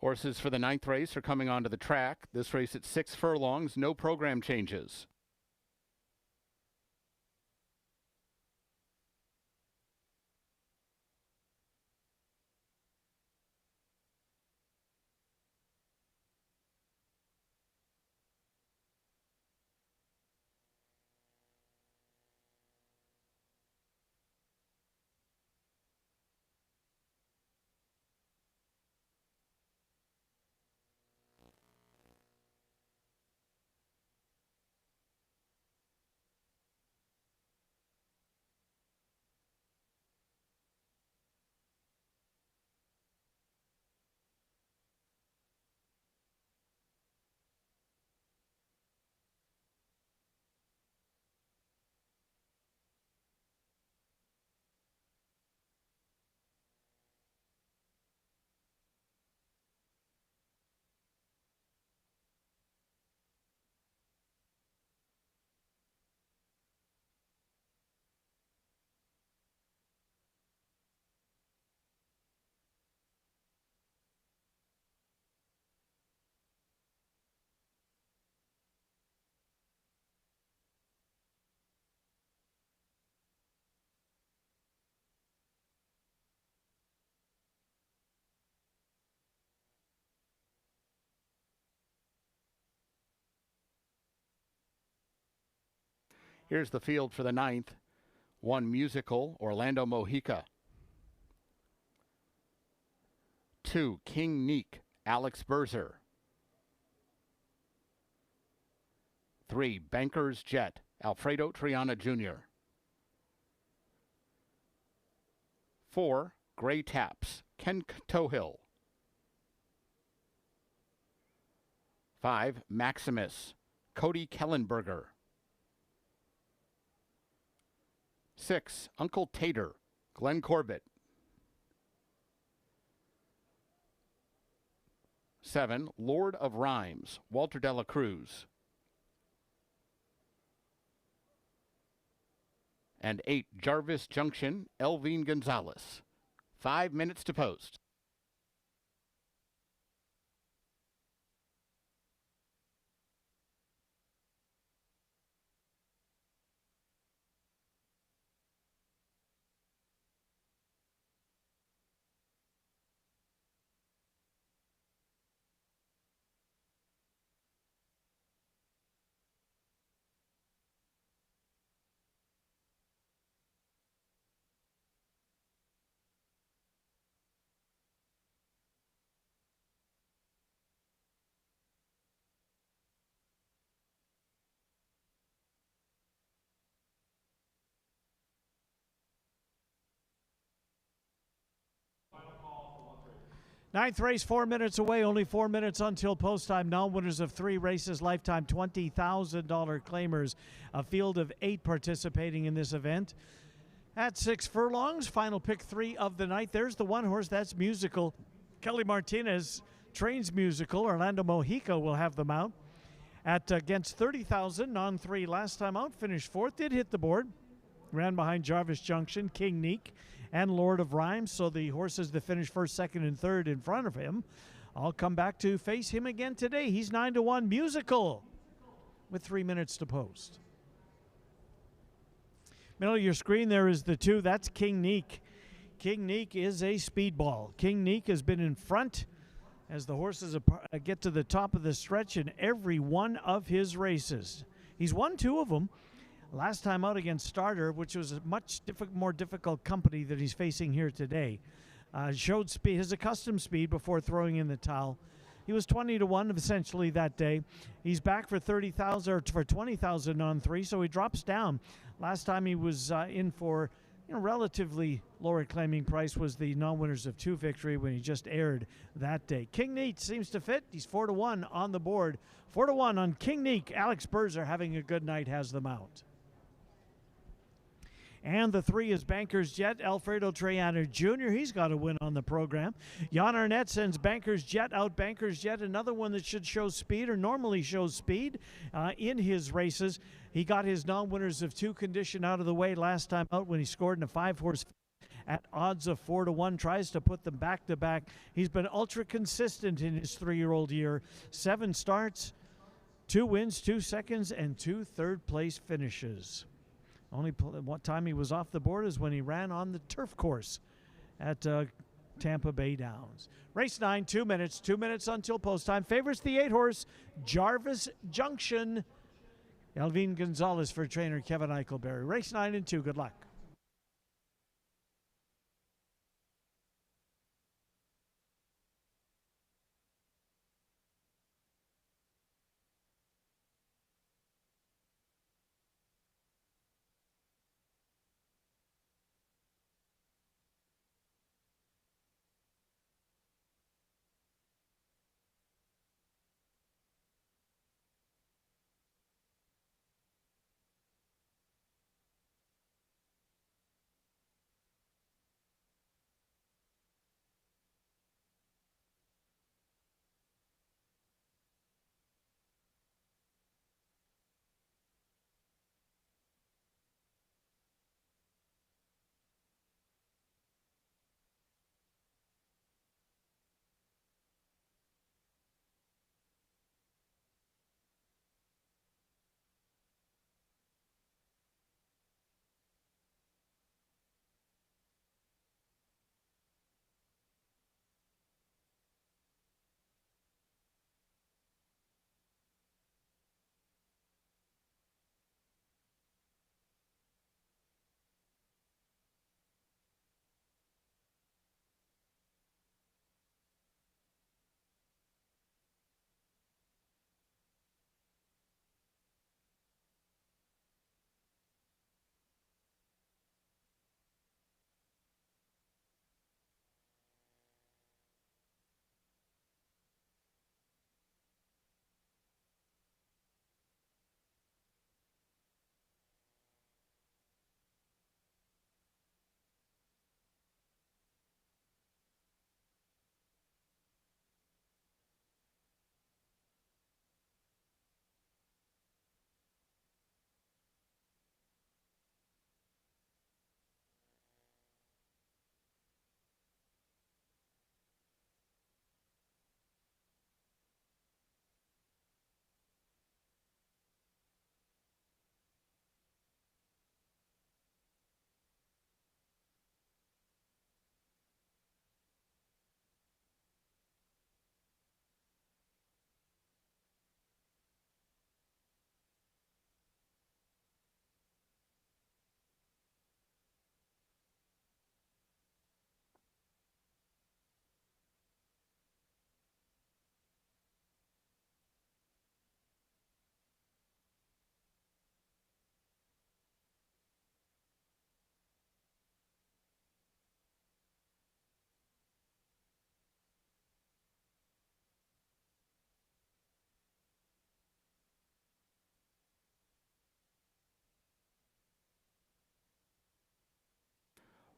Horses for the 9th race are coming onto the track. This race at 6 furlongs, no program changes. Here's the field for the 9th. 1 Musical, Orlando Mojica. 2 King Neek, Alex Berzer. 3 Banker's Jet, Alfredo Triana Jr. 4 Gray Taps, Ken Tohill. 5 Maximus, Cody Kellenberger. 6 Uncle Tater, Glenn Corbett. 7 Lord of Rhymes, Walter Dela Cruz. And 8 Jarvis Junction, Elvine Gonzalez. 5 minutes to post. Ninth race, 4 minutes away, only 4 minutes until post time. Non-winners of 3 races, lifetime $20,000 claimers. A field of 8 participating in this event. At 6 furlongs, final pick 3 of the night. There's the one horse, that's Musical. Kelly Martinez trains Musical. Orlando Mojica will have them out. At against 30,000, non-3 last time out, finished 4th, did hit the board. Ran behind Jarvis Junction, King Neek, and Lord of Rhymes. So the horses that finished 1st, 2nd, and 3rd in front of him, I'll come back to face him again today. He's 9-1 Musical with 3 minutes to post. Middle of your screen there is the 2. That's King Neek. King Neek is a speedball. King Neek has been in front as the horses get to the top of the stretch in every one of his races. He's won 2 of them. Last time out against Starter, which was a much more difficult company that he's facing here today. Showed speed, his accustomed speed before throwing in the towel. He was 20-1 essentially that day. He's back for 30,000 or for 20,000 on 3, so he drops down. Last time he was in for relatively lower claiming price was the non-winners of 2 victory when he just aired that day. King Neat seems to fit. He's 4-1 on the board. 4-1 on King Neat. Alex Berzer, having a good night, has them out. And the 3 is Banker's Jet, Alfredo Triana Jr. He's got a win on the program. Jan Arnett sends Banker's Jet out. Banker's Jet, another one that should show speed or normally shows speed in his races. He got his non-winners of 2 condition out of the way last time out when he scored in a 5-horse at odds of 4-1, tries to put them back to back. He's been ultra consistent in his 3-year-old year. 7 starts, 2 wins, 2 seconds, and 2 third-place finishes. Only one time he was off the board is when he ran on the turf course at Tampa Bay Downs. Race 9, 2 minutes. 2 minutes until post time. Favors the 8-horse Jarvis Junction. Elvin Gonzalez for trainer Kevin Eichelberry. Race 9 and 2. Good luck.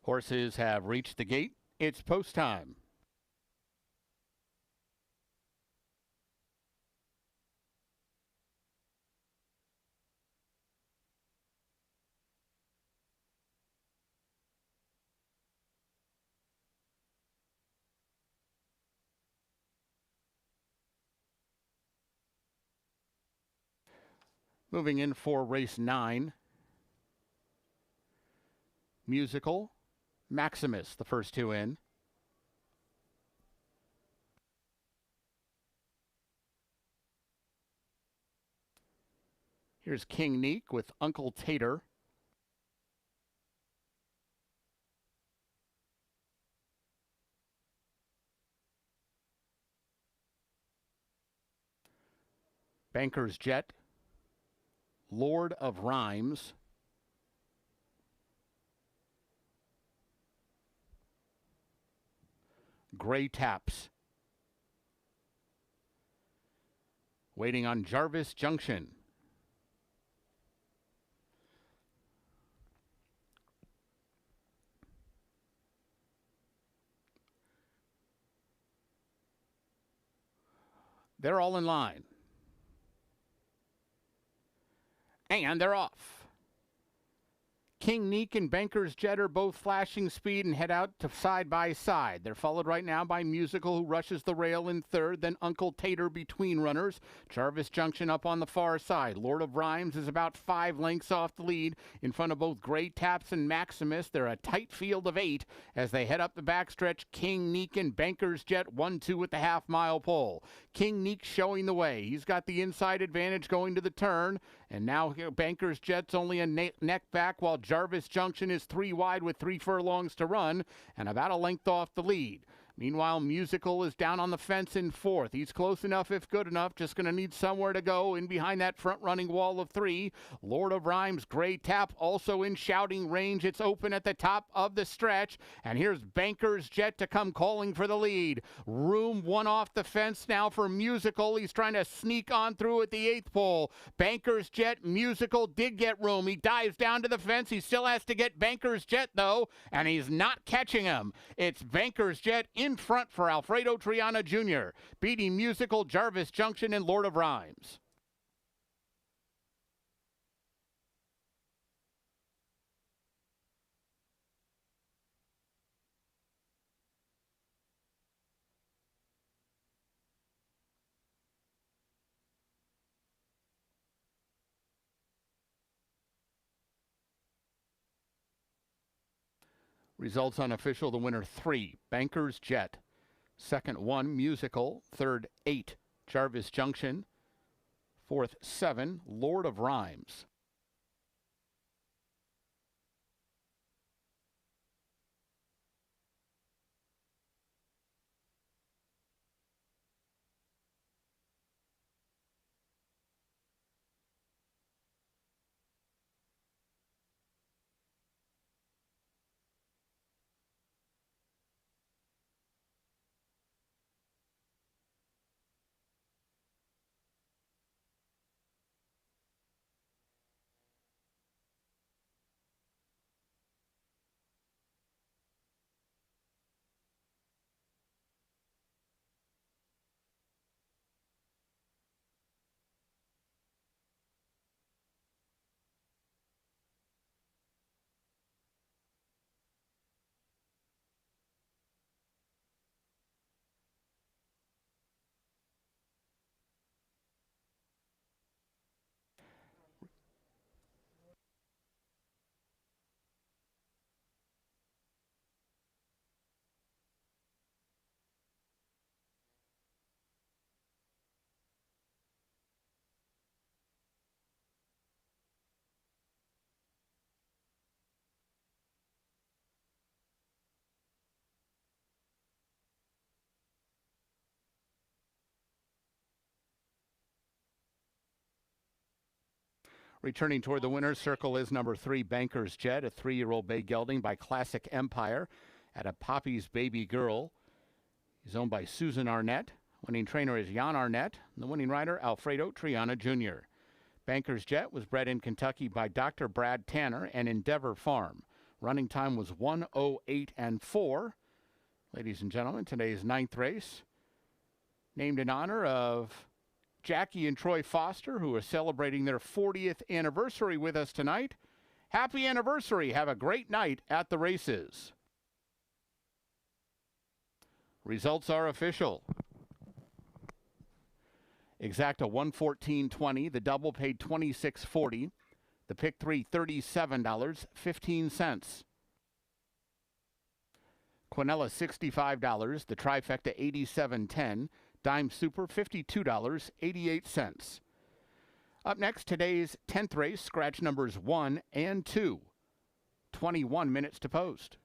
Horses have reached the gate. It's post time. Moving in for race 9. Musical, Maximus, the first 2 in. Here's King Neek with Uncle Tater. Banker's Jet, Lord of Rhymes. Gray Taps. Waiting on Jarvis Junction. They're all in line. And they're off. King Neek and Banker's Jet are both flashing speed and head out to side by side. They're followed right now by Musical, who rushes the rail in third, then Uncle Tater between runners. Jarvis Junction up on the far side. Lord of Rhymes is about 5 lengths off the lead in front of both Gray Taps and Maximus. They're a tight field of 8 as they head up the backstretch. King Neek and Banker's Jet 1-2 at the half-mile pole. King Neek showing the way. He's got the inside advantage going to the turn, and now Banker's Jet's only a neck back, while Jarvis Junction is 3 wide with 3 furlongs to run and about a length off the lead. Meanwhile, Musical is down on the fence in 4th. He's close enough if good enough, just going to need somewhere to go in behind that front-running wall of 3. Lord of Rhymes, Gray Tap also in shouting range. It's open at the top of the stretch, and here's Banker's Jet to come calling for the lead. Room 1 off the fence now for Musical. He's trying to sneak on through at the 8th pole. Banker's Jet, Musical did get room. He dives down to the fence. He still has to get Banker's Jet, though, and he's not catching him. It's Banker's Jet in front for Alfredo Triana Jr., beating Musical, Jarvis Junction, and Lord of Rhymes. Results unofficial, the winner 3, Banker's Jet. Second 1, Musical. Third 8, Jarvis Junction. Fourth 7, Lord of Rhymes. Returning toward the winner's circle is number 3, Banker's Jet, a 3-year-old bay gelding by Classic Empire at a Poppy's Baby Girl. He's owned by Susan Arnett. Winning trainer is Jan Arnett. And the winning rider, Alfredo Triana Jr. Banker's Jet was bred in Kentucky by Dr. Brad Tanner and Endeavor Farm. Running time was 1:08.4. Ladies and gentlemen, today's 9th race, named in honor of Jackie and Troy Foster, who are celebrating their 40th anniversary with us tonight. Happy anniversary. Have a great night at the races. Results are official. Exacta 114.20. The double paid $26.40. The pick 3 $37.15. Quinella $65. The trifecta $87.10. Dime Super, $52.88. Up next, today's 10th race, scratch numbers 1 and 2. 21 minutes to post.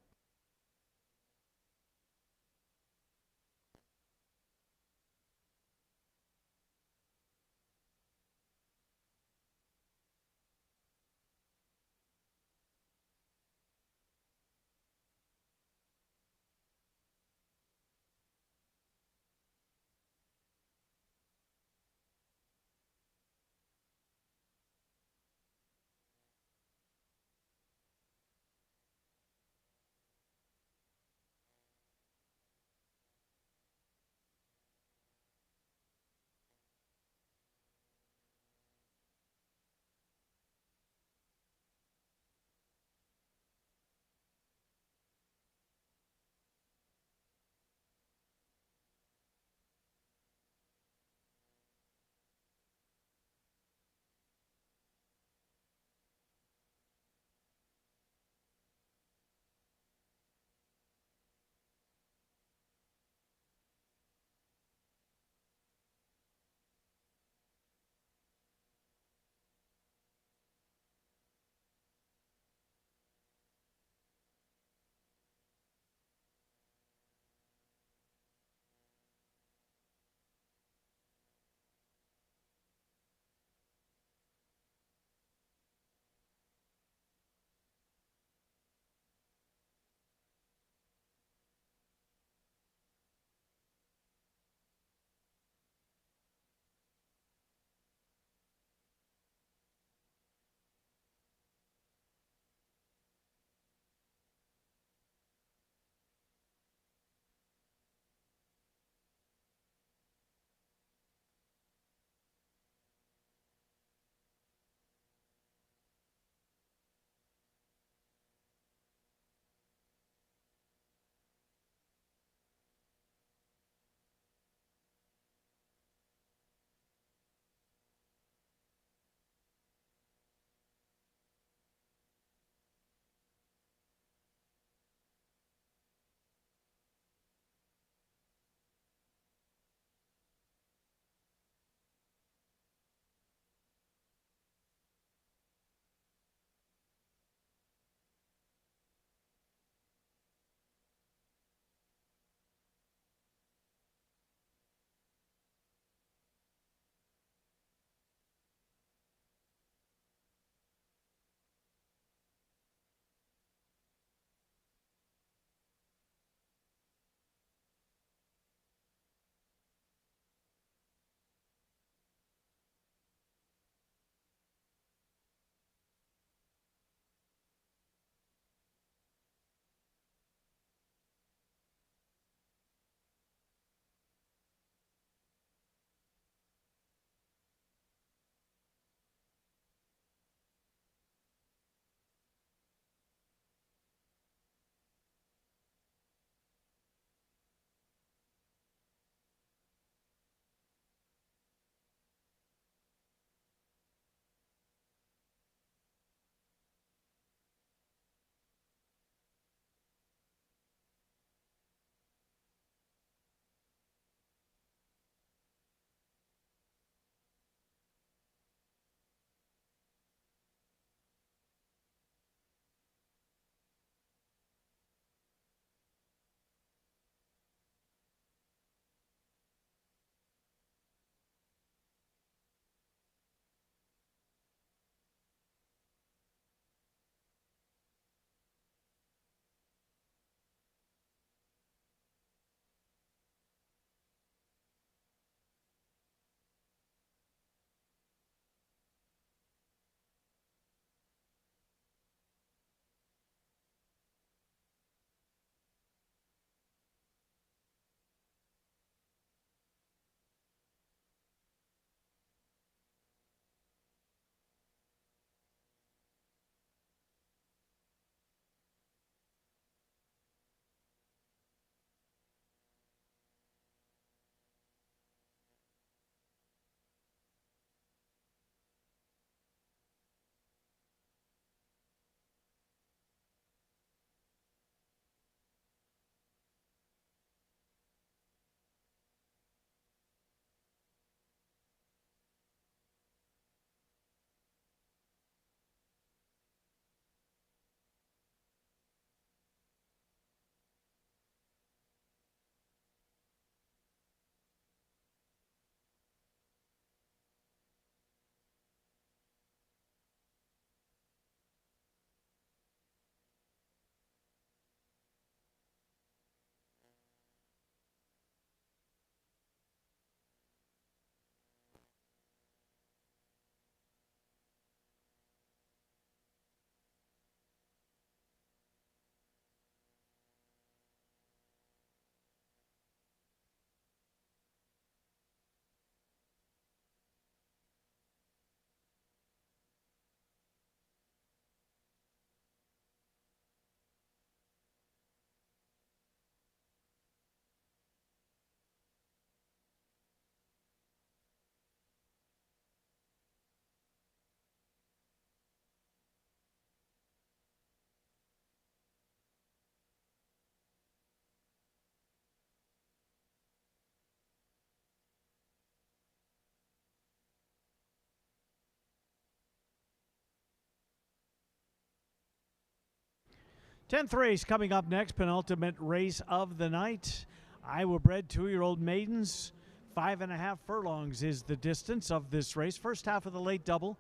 10th race coming up next, penultimate race of the night. Iowa bred 2-year-old maidens. 5.5 furlongs is the distance of this race. First half of the late double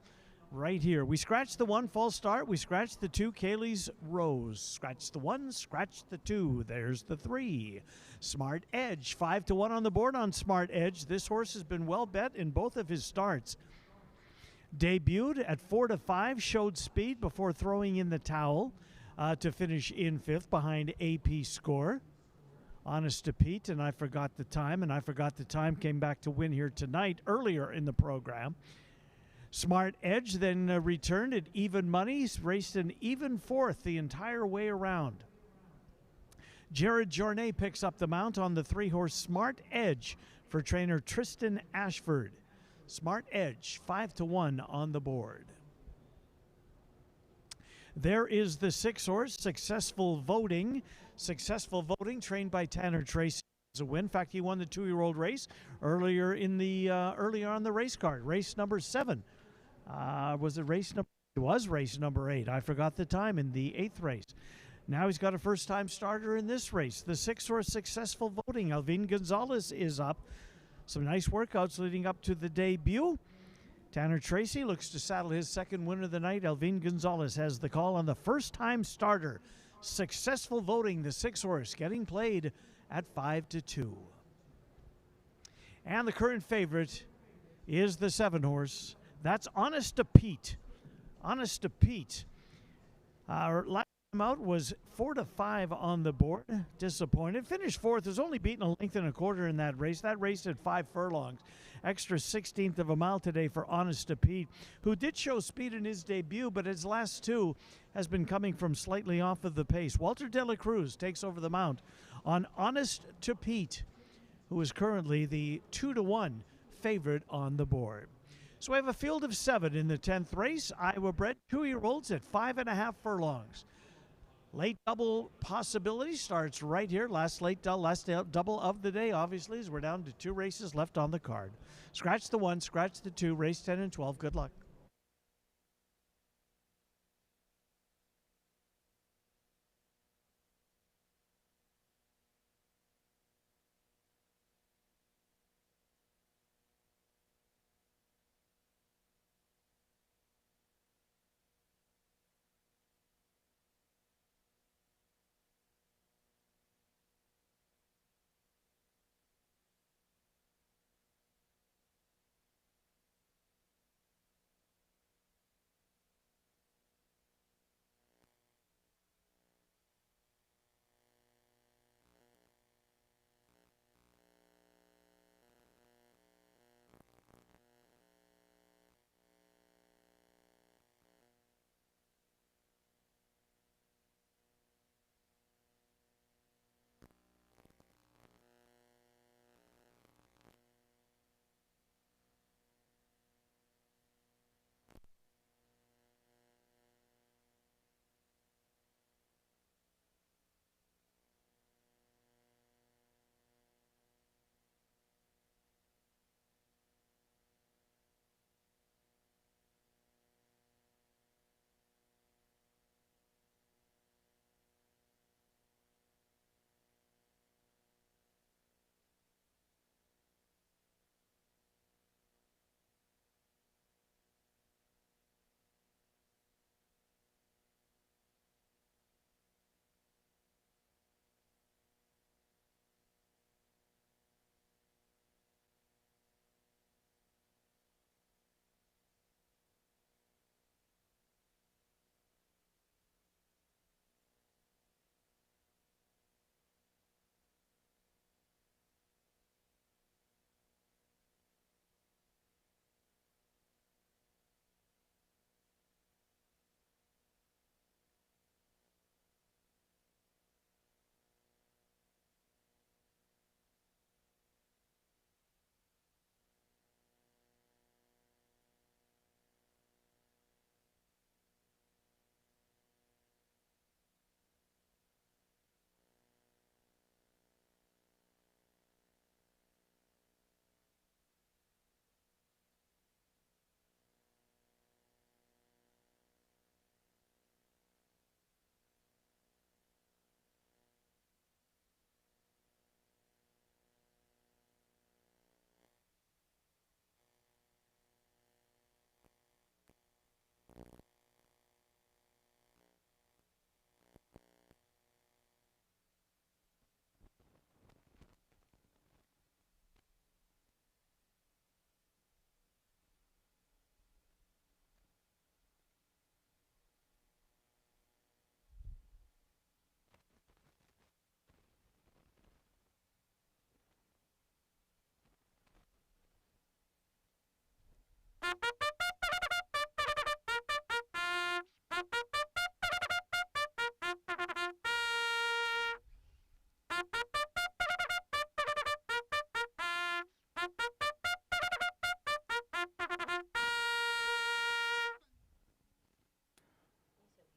right here. We scratched the 1, false start. We scratched the 2, Kaylee's Rose. Scratch the 1, scratch the 2. There's the 3. Smart Edge, 5-1 on the board on Smart Edge. This horse has been well bet in both of his starts. Debuted at 4-5, showed speed before throwing in the towel to finish in 5th behind AP Score. Honest to Pete, and I forgot the time, came back to win here tonight earlier in the program. Smart Edge then returned at even money, raced an even 4th the entire way around. Jared Journet picks up the mount on the 3-horse Smart Edge for trainer Tristan Ashford. Smart Edge, 5-1 on the board. There is the 6-horse Successful Voting. Successful Voting, trained by Tanner Tracy, is a win. In fact, he won the 2-year-old race earlier on the race card. Race number 7. Was it race number? It was race number 8. I forgot the time in the 8th race. Now he's got a first-time starter in this race. The 6-horse Successful Voting. Alvin Gonzalez is up. Some nice workouts leading up to the debut. Tanner Tracy looks to saddle his second win of the night. Alvin Gonzalez has the call on the first-time starter. Successful Voting, the 6-horse, getting played at 5-2. And the current favorite is the 7-horse. That's Honest to Pete. Honest to Pete. Last time out was 4-5 on the board. Disappointed. Finished 4th. Has only beaten a length and a quarter in that race. That race at 5 furlongs. Extra 16th of a mile today for Honest to Pete, who did show speed in his debut, but his last 2 has been coming from slightly off of the pace. Walter De La Cruz takes over the mount on Honest to Pete, who is currently the 2-1 favorite on the board. So we have a field of 7 in the 10th race. Iowa bred 2-year-olds at 5.5 furlongs. Late double possibility starts right here. Last double of the day, obviously, as we're down to 2 races left on the card. Scratch the 1, scratch the 2, race 10 and 12. Good luck.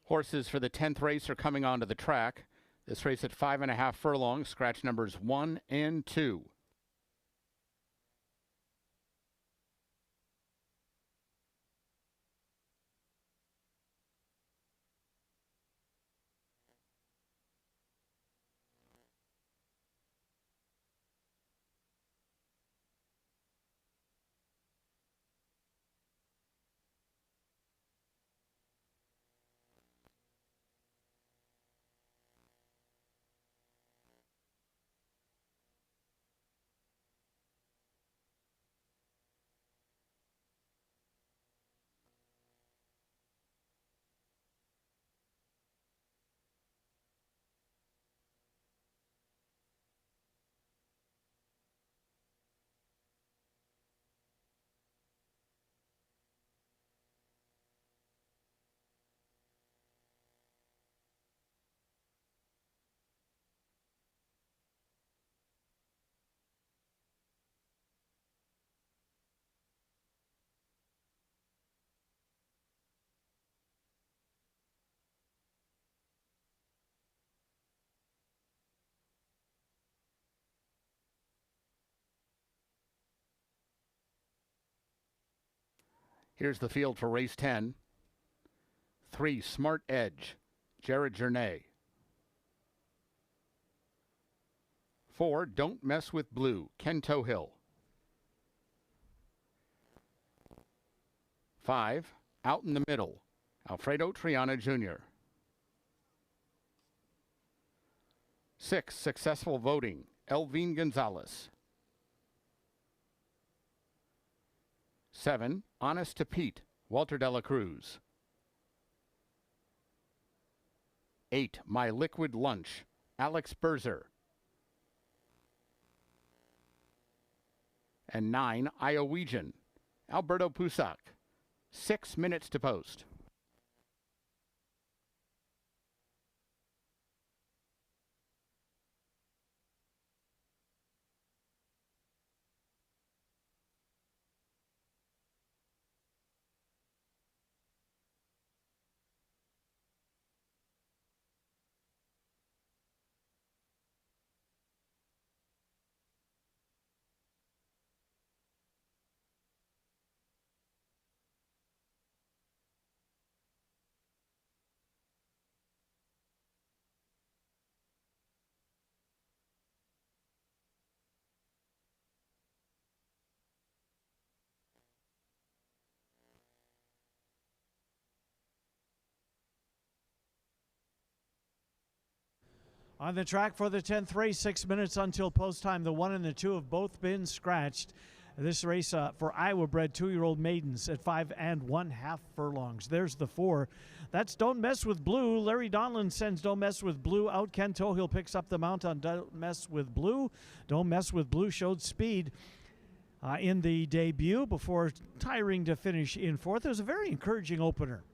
Horses for the 10th race are coming onto the track. This race at 5.5 furlongs, scratch numbers 1 and 2. Here's the field for race 10. 3, Smart Edge, Jared Journay. 4, Don't Mess with Blue, Ken Tohill. 5, Out in the Middle, Alfredo Triana Jr. 6, Successful Voting, Elvin Gonzalez. 7, Honest to Pete, Walter Dela Cruz. 8, My Liquid Lunch, Alex Berzer. And 9, Iowegian, Alberto Pusac. 6 minutes to post. On the track for the 10th race, 6 minutes until post time. The 1 and the 2 have both been scratched. This race for Iowa-bred 2-year-old maidens at 5 1/2 furlongs. There's the 4. That's Don't Mess with Blue. Larry Donlan sends Don't Mess with Blue out. Ken Tohill picks up the mount on Don't Mess with Blue. Don't Mess with Blue showed speed in the debut before tiring to finish in 4th. It was a very encouraging opener.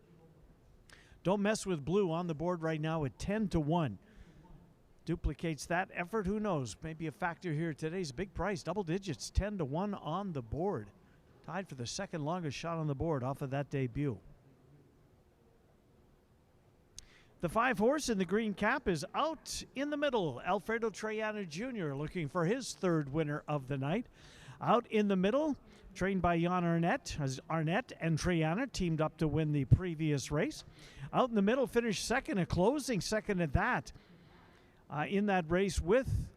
Don't Mess with Blue on the board right now at 10-1. Duplicates that effort, who knows? Maybe a factor here. Today's big price, double digits, 10-1 on the board. Tied for the second longest shot on the board off of that debut. The 5 horse in the green cap is out in the middle. Alfredo Triana Jr. looking for his 3rd winner of the night. Out in the middle, trained by Jan Arnett, as Arnett and Triana teamed up to win the previous race. Out in the middle, finished second, a closing second at that. In that race with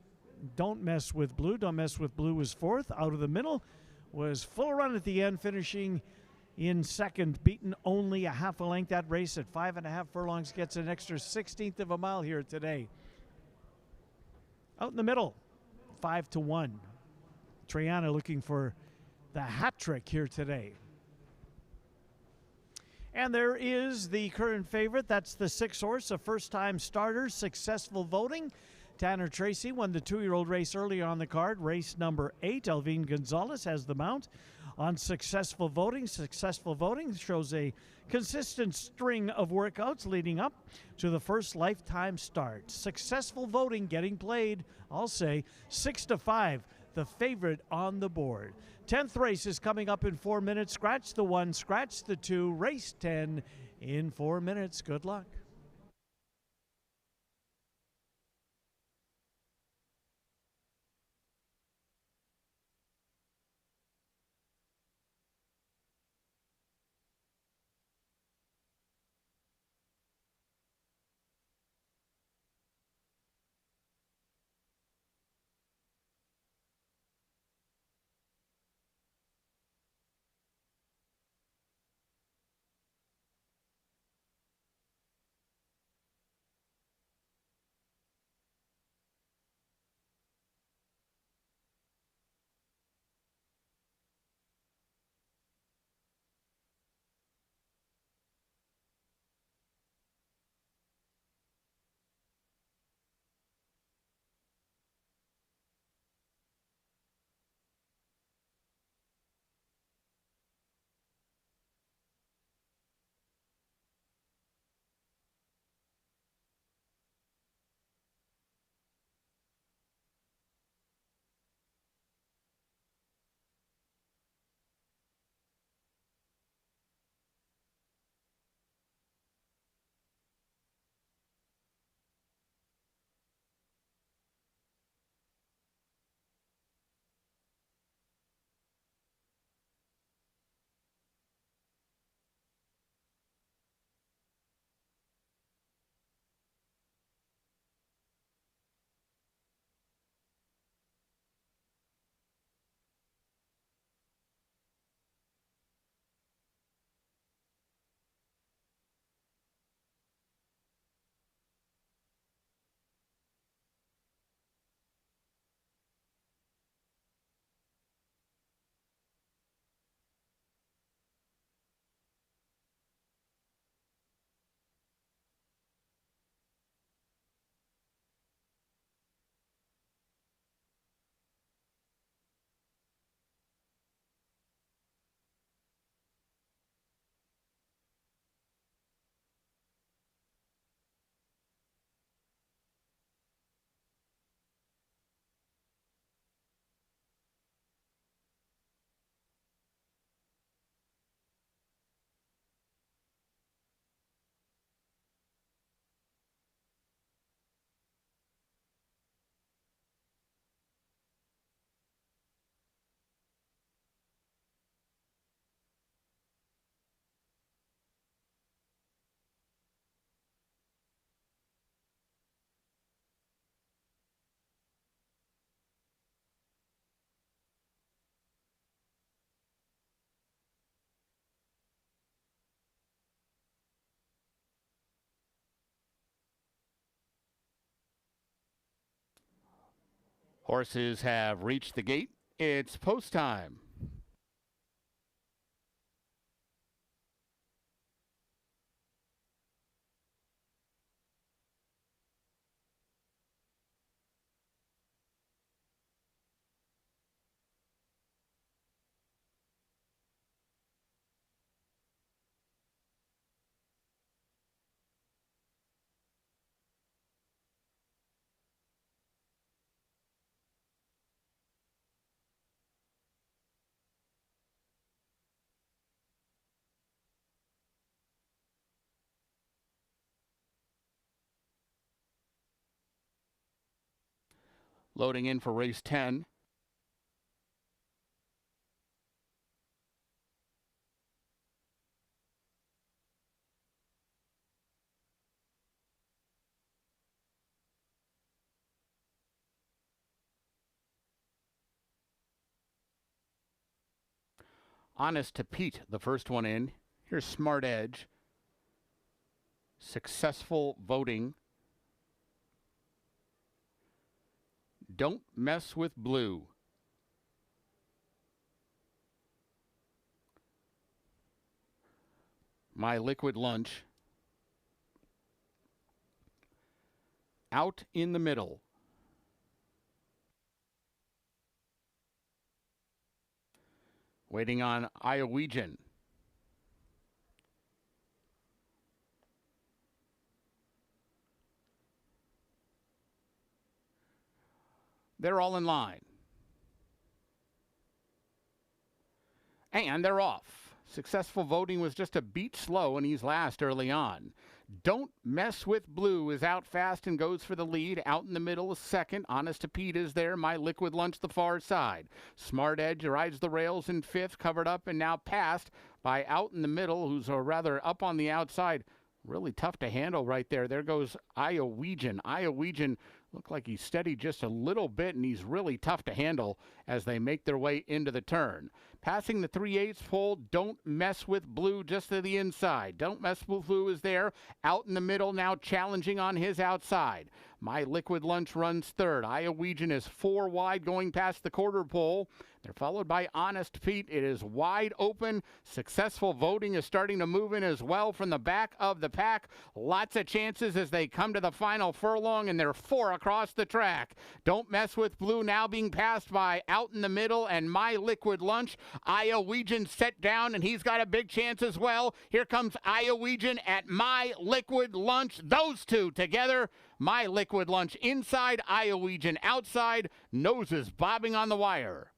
Don't Mess with Blue. Don't Mess with Blue was 4th. Out of the middle was full run at the end, finishing in 2nd, beaten only a half a length. That race at 5 1/2 furlongs gets an extra 16th of a mile here today. Out in the middle, 5-1. Triana looking for the hat trick here today. And there is the current favorite. That's the 6 horse, a first-time starter, Successful Voting. Tanner Tracy won the 2-year-old race earlier on the card. Race number 8, Elvin Gonzalez has the mount on Successful Voting. Successful Voting shows a consistent string of workouts leading up to the first lifetime start. Successful Voting getting played, I'll say, 6-5, the favorite on the board. 10th race is coming up in 4 minutes. Scratch the 1, scratch the 2, race 10 in 4 minutes. Good luck. Horses have reached the gate. It's post time. Loading in for race 10. Honest to Pete, the first one in. Here's Smart Edge. Successful Voting. Don't Mess with Blue. My Liquid Lunch. Out in the Middle. Waiting on Iowegian. They're all in line. And they're off. Successful Voting was just a beat slow, and he's last early on. Don't Mess with Blue is out fast and goes for the lead. Out in the middle, a second. Honest to Pete is there. My Liquid Lunch the far side. Smart Edge rides the rails in fifth, covered up and now passed by Out in the Middle, who's rather up on the outside. Really tough to handle right there. There goes Iowegian. Iowegian looked like he's steady just a little bit, and he's really tough to handle as they make their way into the turn. Passing the 3/8 pole, Don't Mess with Blue just to the inside. Don't Mess with Blue is there. Out in the middle now, challenging on his outside. My Liquid Lunch runs third. Iowegian is 4 wide going past the quarter pole. They're followed by Honest Pete. It is wide open. Successful Voting is starting to move in as well from the back of the pack. Lots of chances as they come to the final furlong, and they're 4 across the track. Don't Mess with Blue now being passed by Out in the Middle and My Liquid Lunch. Iowegian set down, and he's got a big chance as well. Here comes Iowegian at My Liquid Lunch. Those two together. My Liquid Lunch inside, Iowegian outside. Noses bobbing on the wire.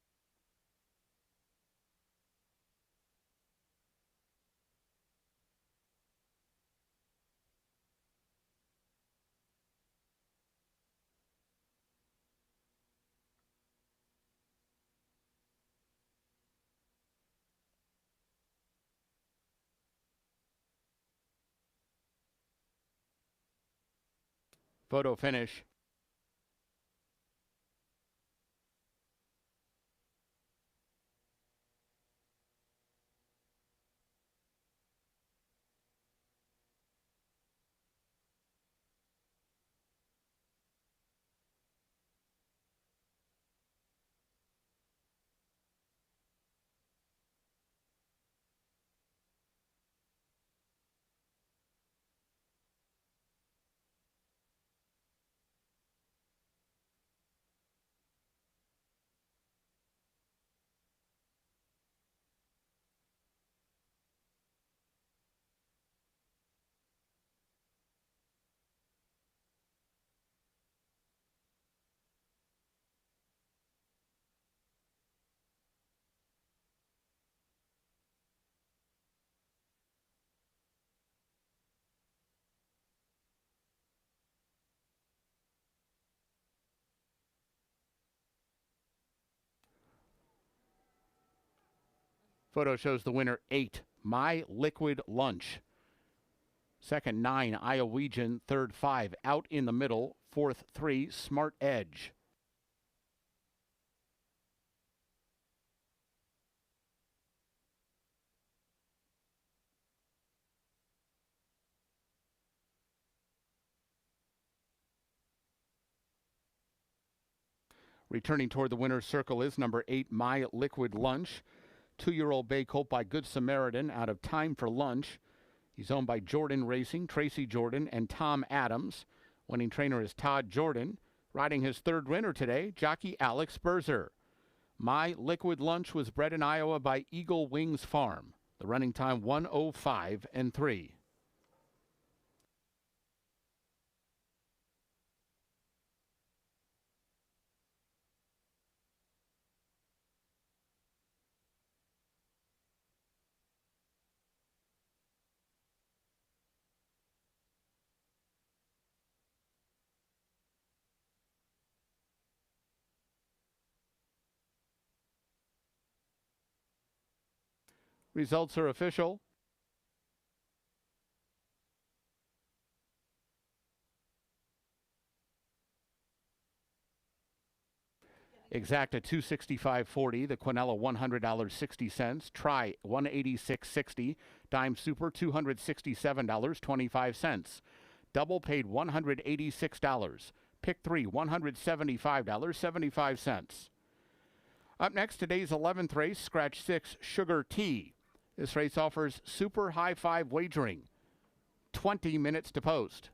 Photo finish. Photo shows the winner 8, My Liquid Lunch. Second 9, Iowegian. Third 5, Out in the Middle. Fourth 3, Smart Edge. Returning toward the winner's circle is number 8, My Liquid Lunch. 2-year-old bay colt by Good Samaritan out of Time for Lunch. He's owned by Jordan Racing, Tracy Jordan, and Tom Adams. Winning trainer is Todd Jordan. Riding his third winner today, jockey Alex Berzer. My Liquid Lunch was bred in Iowa by Eagle Wings Farm. The running time 1:05.3. Results are official. Exacta $265.40, the Quinella $100.60, Try $186.60, Dime Super $267.25, Double paid $186, Pick 3 $175.75. Up next, today's 11th race, Scratch 6, Sugar Tea. This race offers super high five wagering, 20 minutes to post.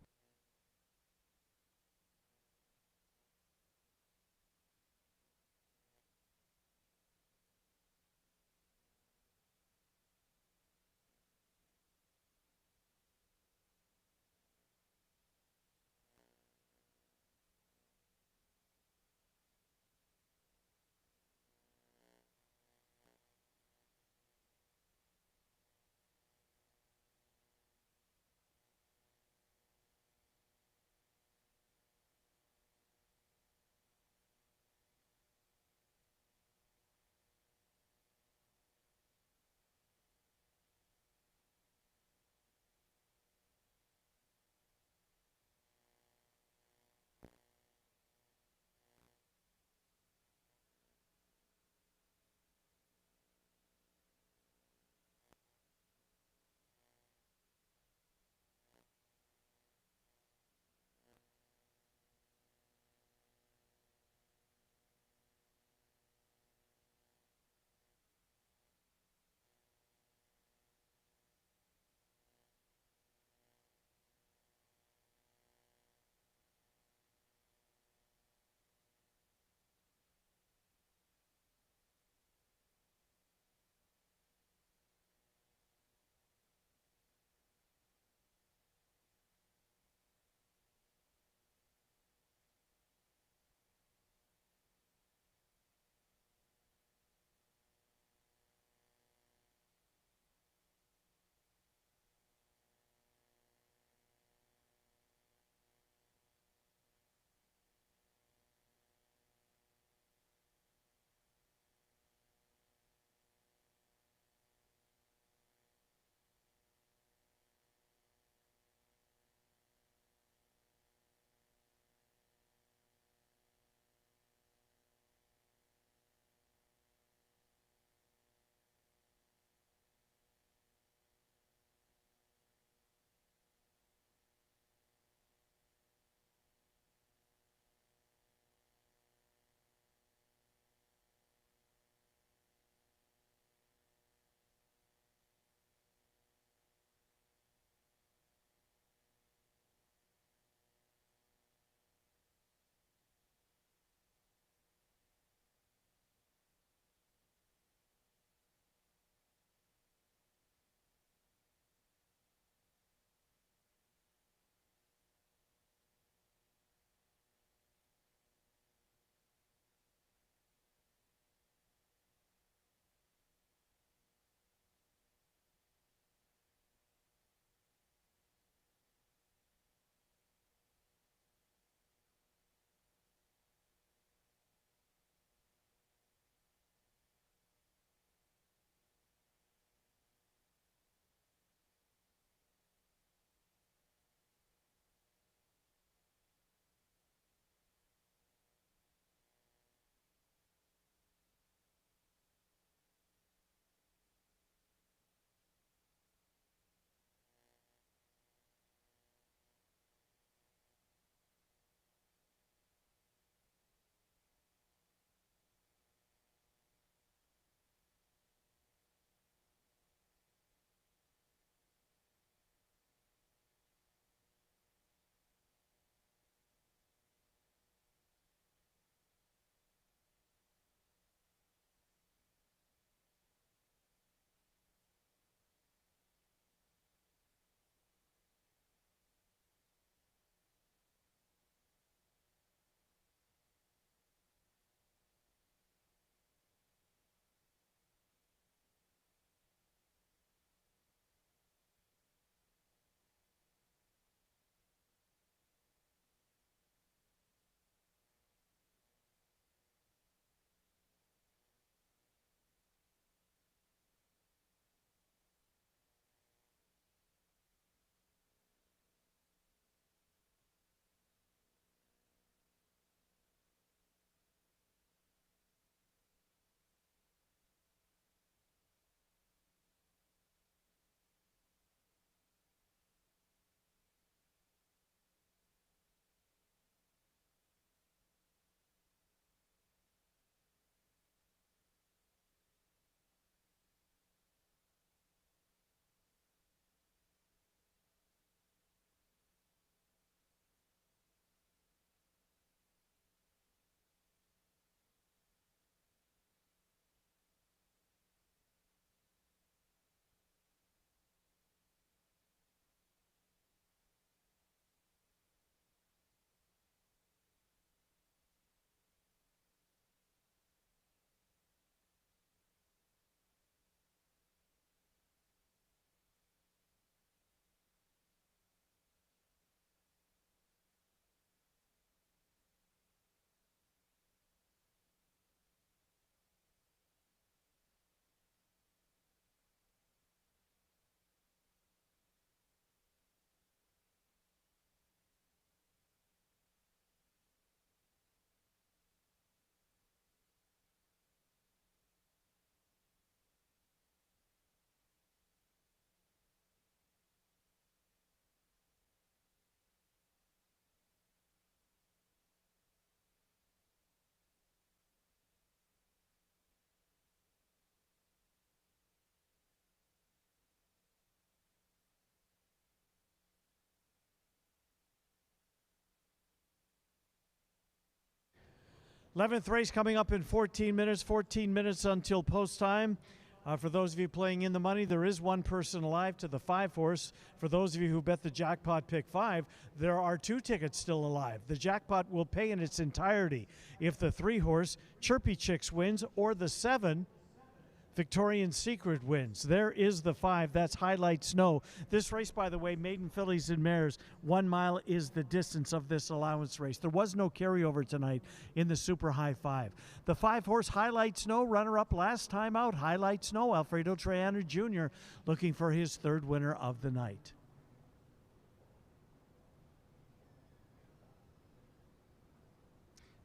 11th race coming up in 14 minutes until post time. For those of you playing in the money, there is one person alive to the 5-horse. For those of you who bet the jackpot pick 5, there are 2 tickets still alive. The jackpot will pay in its entirety if the 3-horse Chirpy Chicks wins or the 7 Victorian Secret wins. There is the 5. That's Highlight Snow. This race, by the way, maiden fillies and mares, 1 mile is the distance of this allowance race. There was no carryover tonight in the Super High 5. The 5-horse Highlight Snow, runner-up last time out. Highlight Snow, Alfredo Triana Jr. looking for his 3rd winner of the night.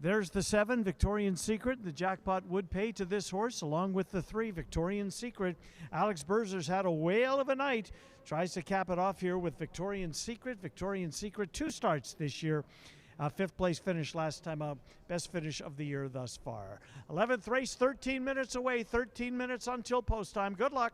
There's the 7, Victorian Secret. The jackpot would pay to this horse, along with the 3, Victorian Secret. Alex Berzer's had a whale of a night. Tries to cap it off here with Victorian Secret. Victorian Secret, 2 starts this year. 5th place finish last time out. Best finish of the year thus far. 11th race, 13 minutes away. 13 minutes until post time. Good luck.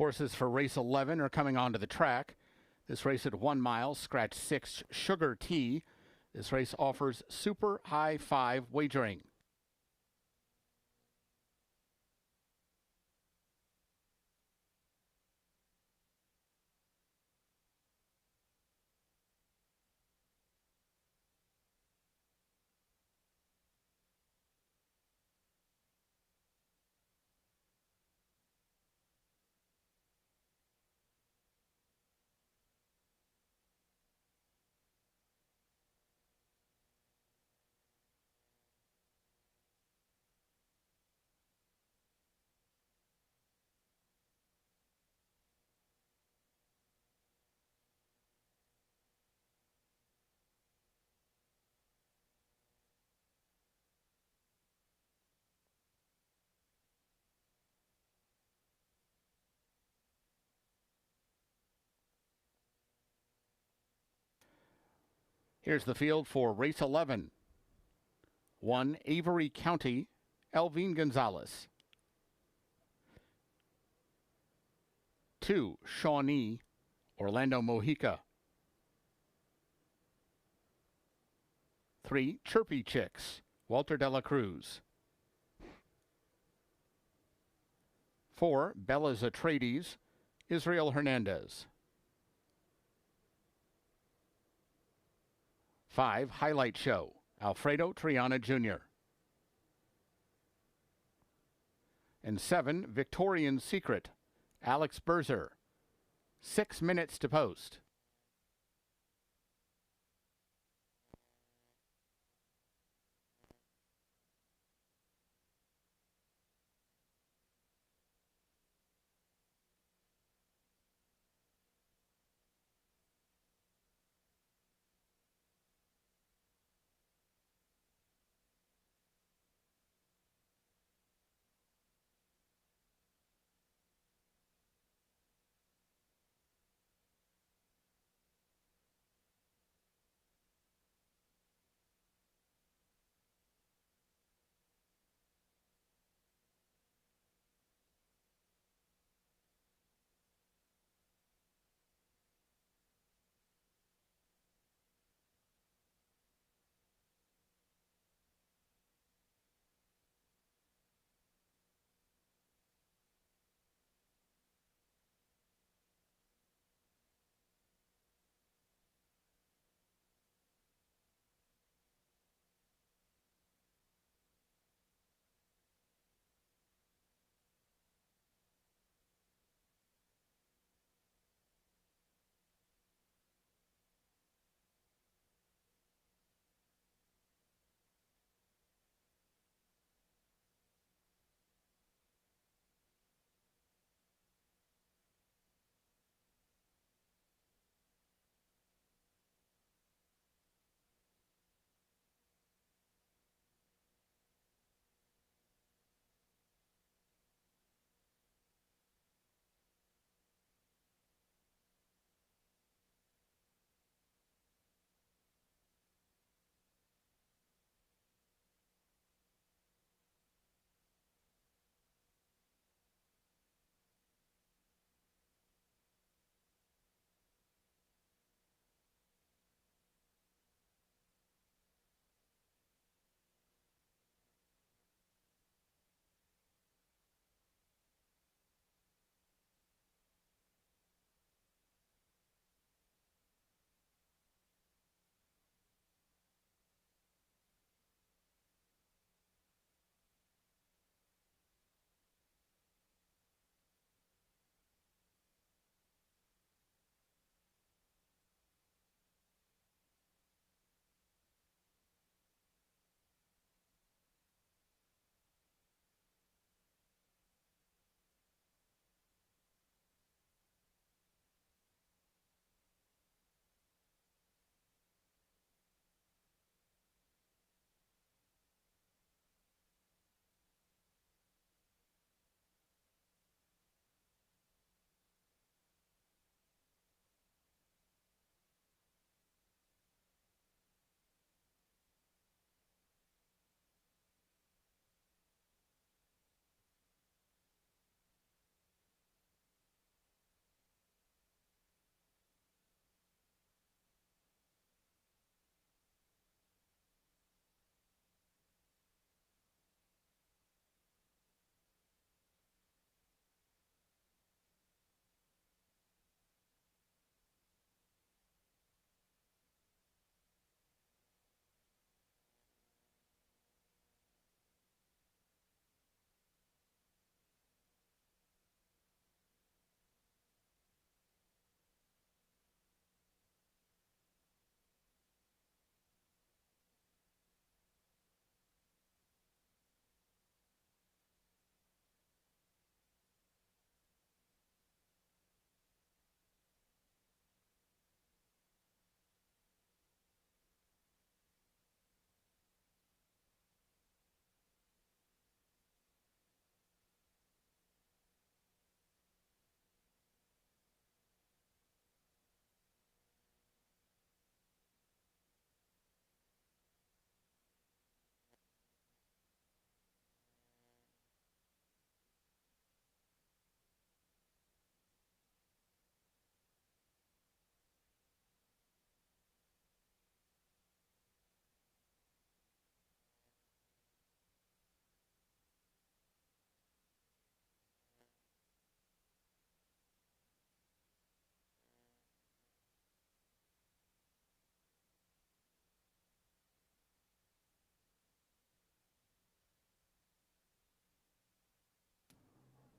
Horses for race 11 are coming onto the track. This race at 1 mile, scratch 6 Sugar Tea. This race offers super high 5 wagering. Here's the field for race 11. 1, Avery County, Elvin Gonzalez. 2, Shawnee, Orlando Mojica. 3, Chirpy Chicks, Walter de la Cruz. 4, Bella's Atreides, Israel Hernandez. 5, Highlight Show, Alfredo Triana Jr. And 7, Victorian Secret, Alex Berzer. 6 minutes to post.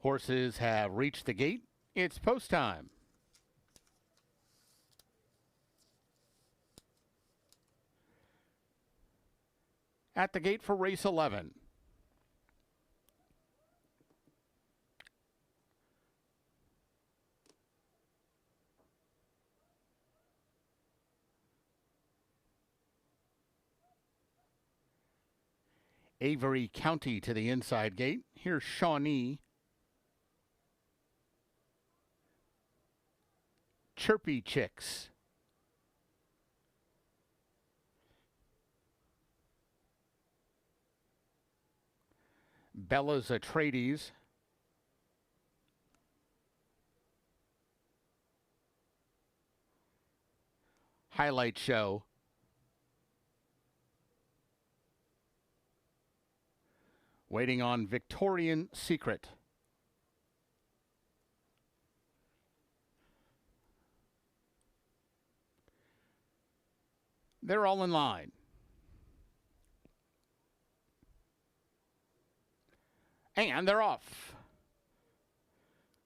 Horses have reached the gate. It's post time. At the gate for race 11. Avery County to the inside gate. Here's Shawnee. Chirpy Chicks. Bella's Atreides. Highlight Show. Waiting on Victorian Secret. They're all in line. And they're off.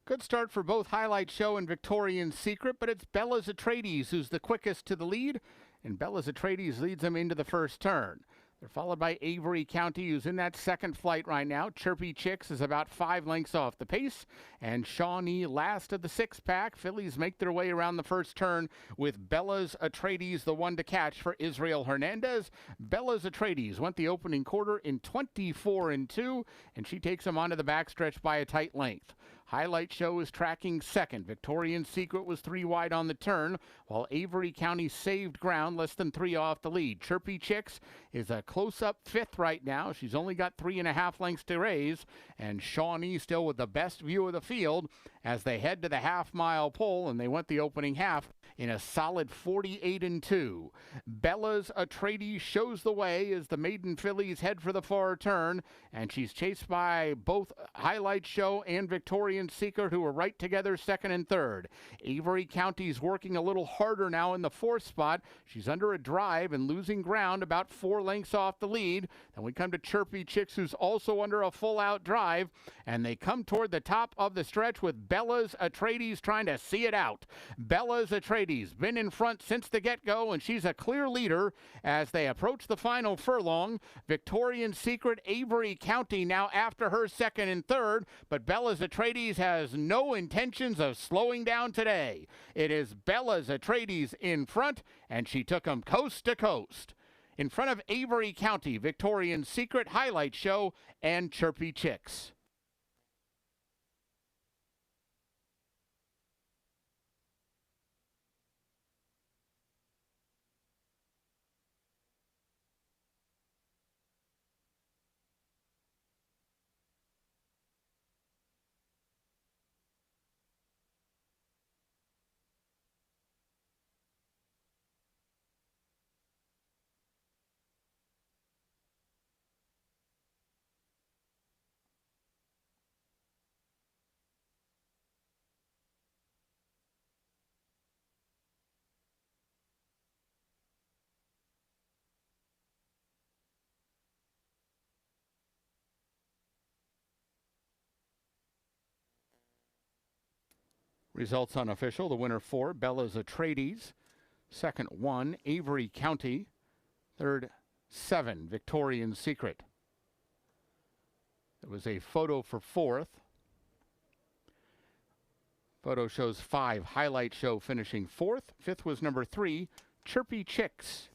Good start for both Highlight Show and Victorian Secret, but it's Bella's Atreides who's the quickest to the lead, and Bella's Atreides leads them into the first turn. They're followed by Avery County, who's in that second flight right now. Chirpy Chicks is about 5 lengths off the pace. And Shawnee last of the 6-pack. Fillies make their way around the first turn with Bella's Atreides, the one to catch for Israel Hernandez. Bella's Atreides went the opening quarter in 24-2, and she takes them onto the backstretch by a tight length. Highlight Show is tracking second. Victorian Secret was 3 wide on the turn, while Avery County saved ground less than 3 off the lead. Chirpy Chicks is a close-up 5th right now. She's only got 3.5 lengths to raise, and Shawnee still with the best view of the field as they head to the half-mile pole, and they went the opening half in a solid 48-2. Bella's Atreides shows the way as the maiden fillies head for the far turn, and she's chased by both Highlight Show and Victorian Secret, who are right together second and third. Avery County's working a little harder now in the 4th spot. She's under a drive and losing ground about 4 lengths off the lead. Then we come to Chirpy Chicks, who's also under a full-out drive, and they come toward the top of the stretch with Bella's Atreides trying to see it out. Bella's Atreides been in front since the get-go, and she's a clear leader as they approach the final furlong. Victorian Secret, Avery County now after her second and third, but Bella's Atreides has no intentions of slowing down today. It is Bella's Atreides in front, and she took them coast to coast. In front of Avery County, Victorian Secret, Highlight Show, and Chirpy Chicks. Results unofficial. The winner 4, Bella's Atreides. Second 1, Avery County. Third 7, Victorian Secret. There was a photo for 4th. Photo shows 5, Highlight Show finishing 4th. 5th was number 3, Chirpy Chicks.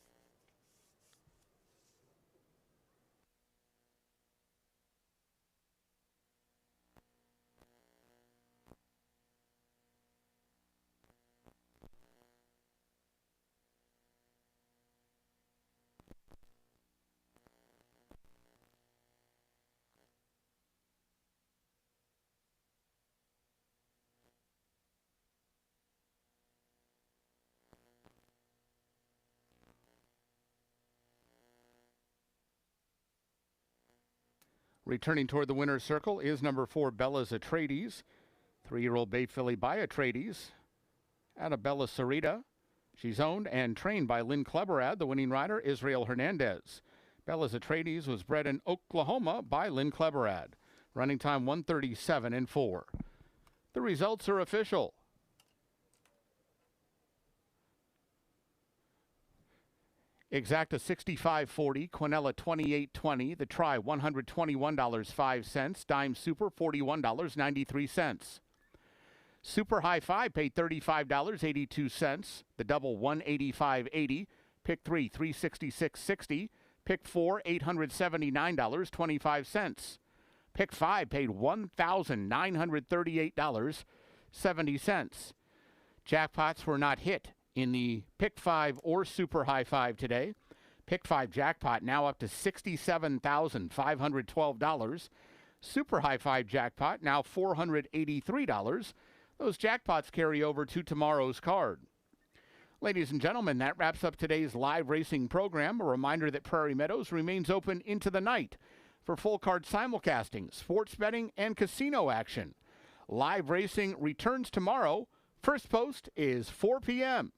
Returning toward the winner's circle is number 4, Bella's Atreides. 3-year-old bay filly by Atreides. Annabella Sarita. She's owned and trained by Lynn Kleberad, the winning rider, Israel Hernandez. Bella's Atreides was bred in Oklahoma by Lynn Kleberad. Running time 1:37.4. The results are official. Exacta 65.40, Quinella 28.20, the try $121.05, Dime Super $41.93. Super High 5 paid $35.82, the double $185.80, pick 3 $366.60, pick 4 $879.25. Pick 5 paid $1,938.70. Jackpots were not hit in the Pick 5 or Super High 5 today. Pick 5 jackpot now up to $67,512. Super High 5 jackpot now $483. Those jackpots carry over to tomorrow's card. Ladies and gentlemen, that wraps up today's live racing program. A reminder that Prairie Meadows remains open into the night for full card simulcasting, sports betting, and casino action. Live racing returns tomorrow. First post is 4 p.m.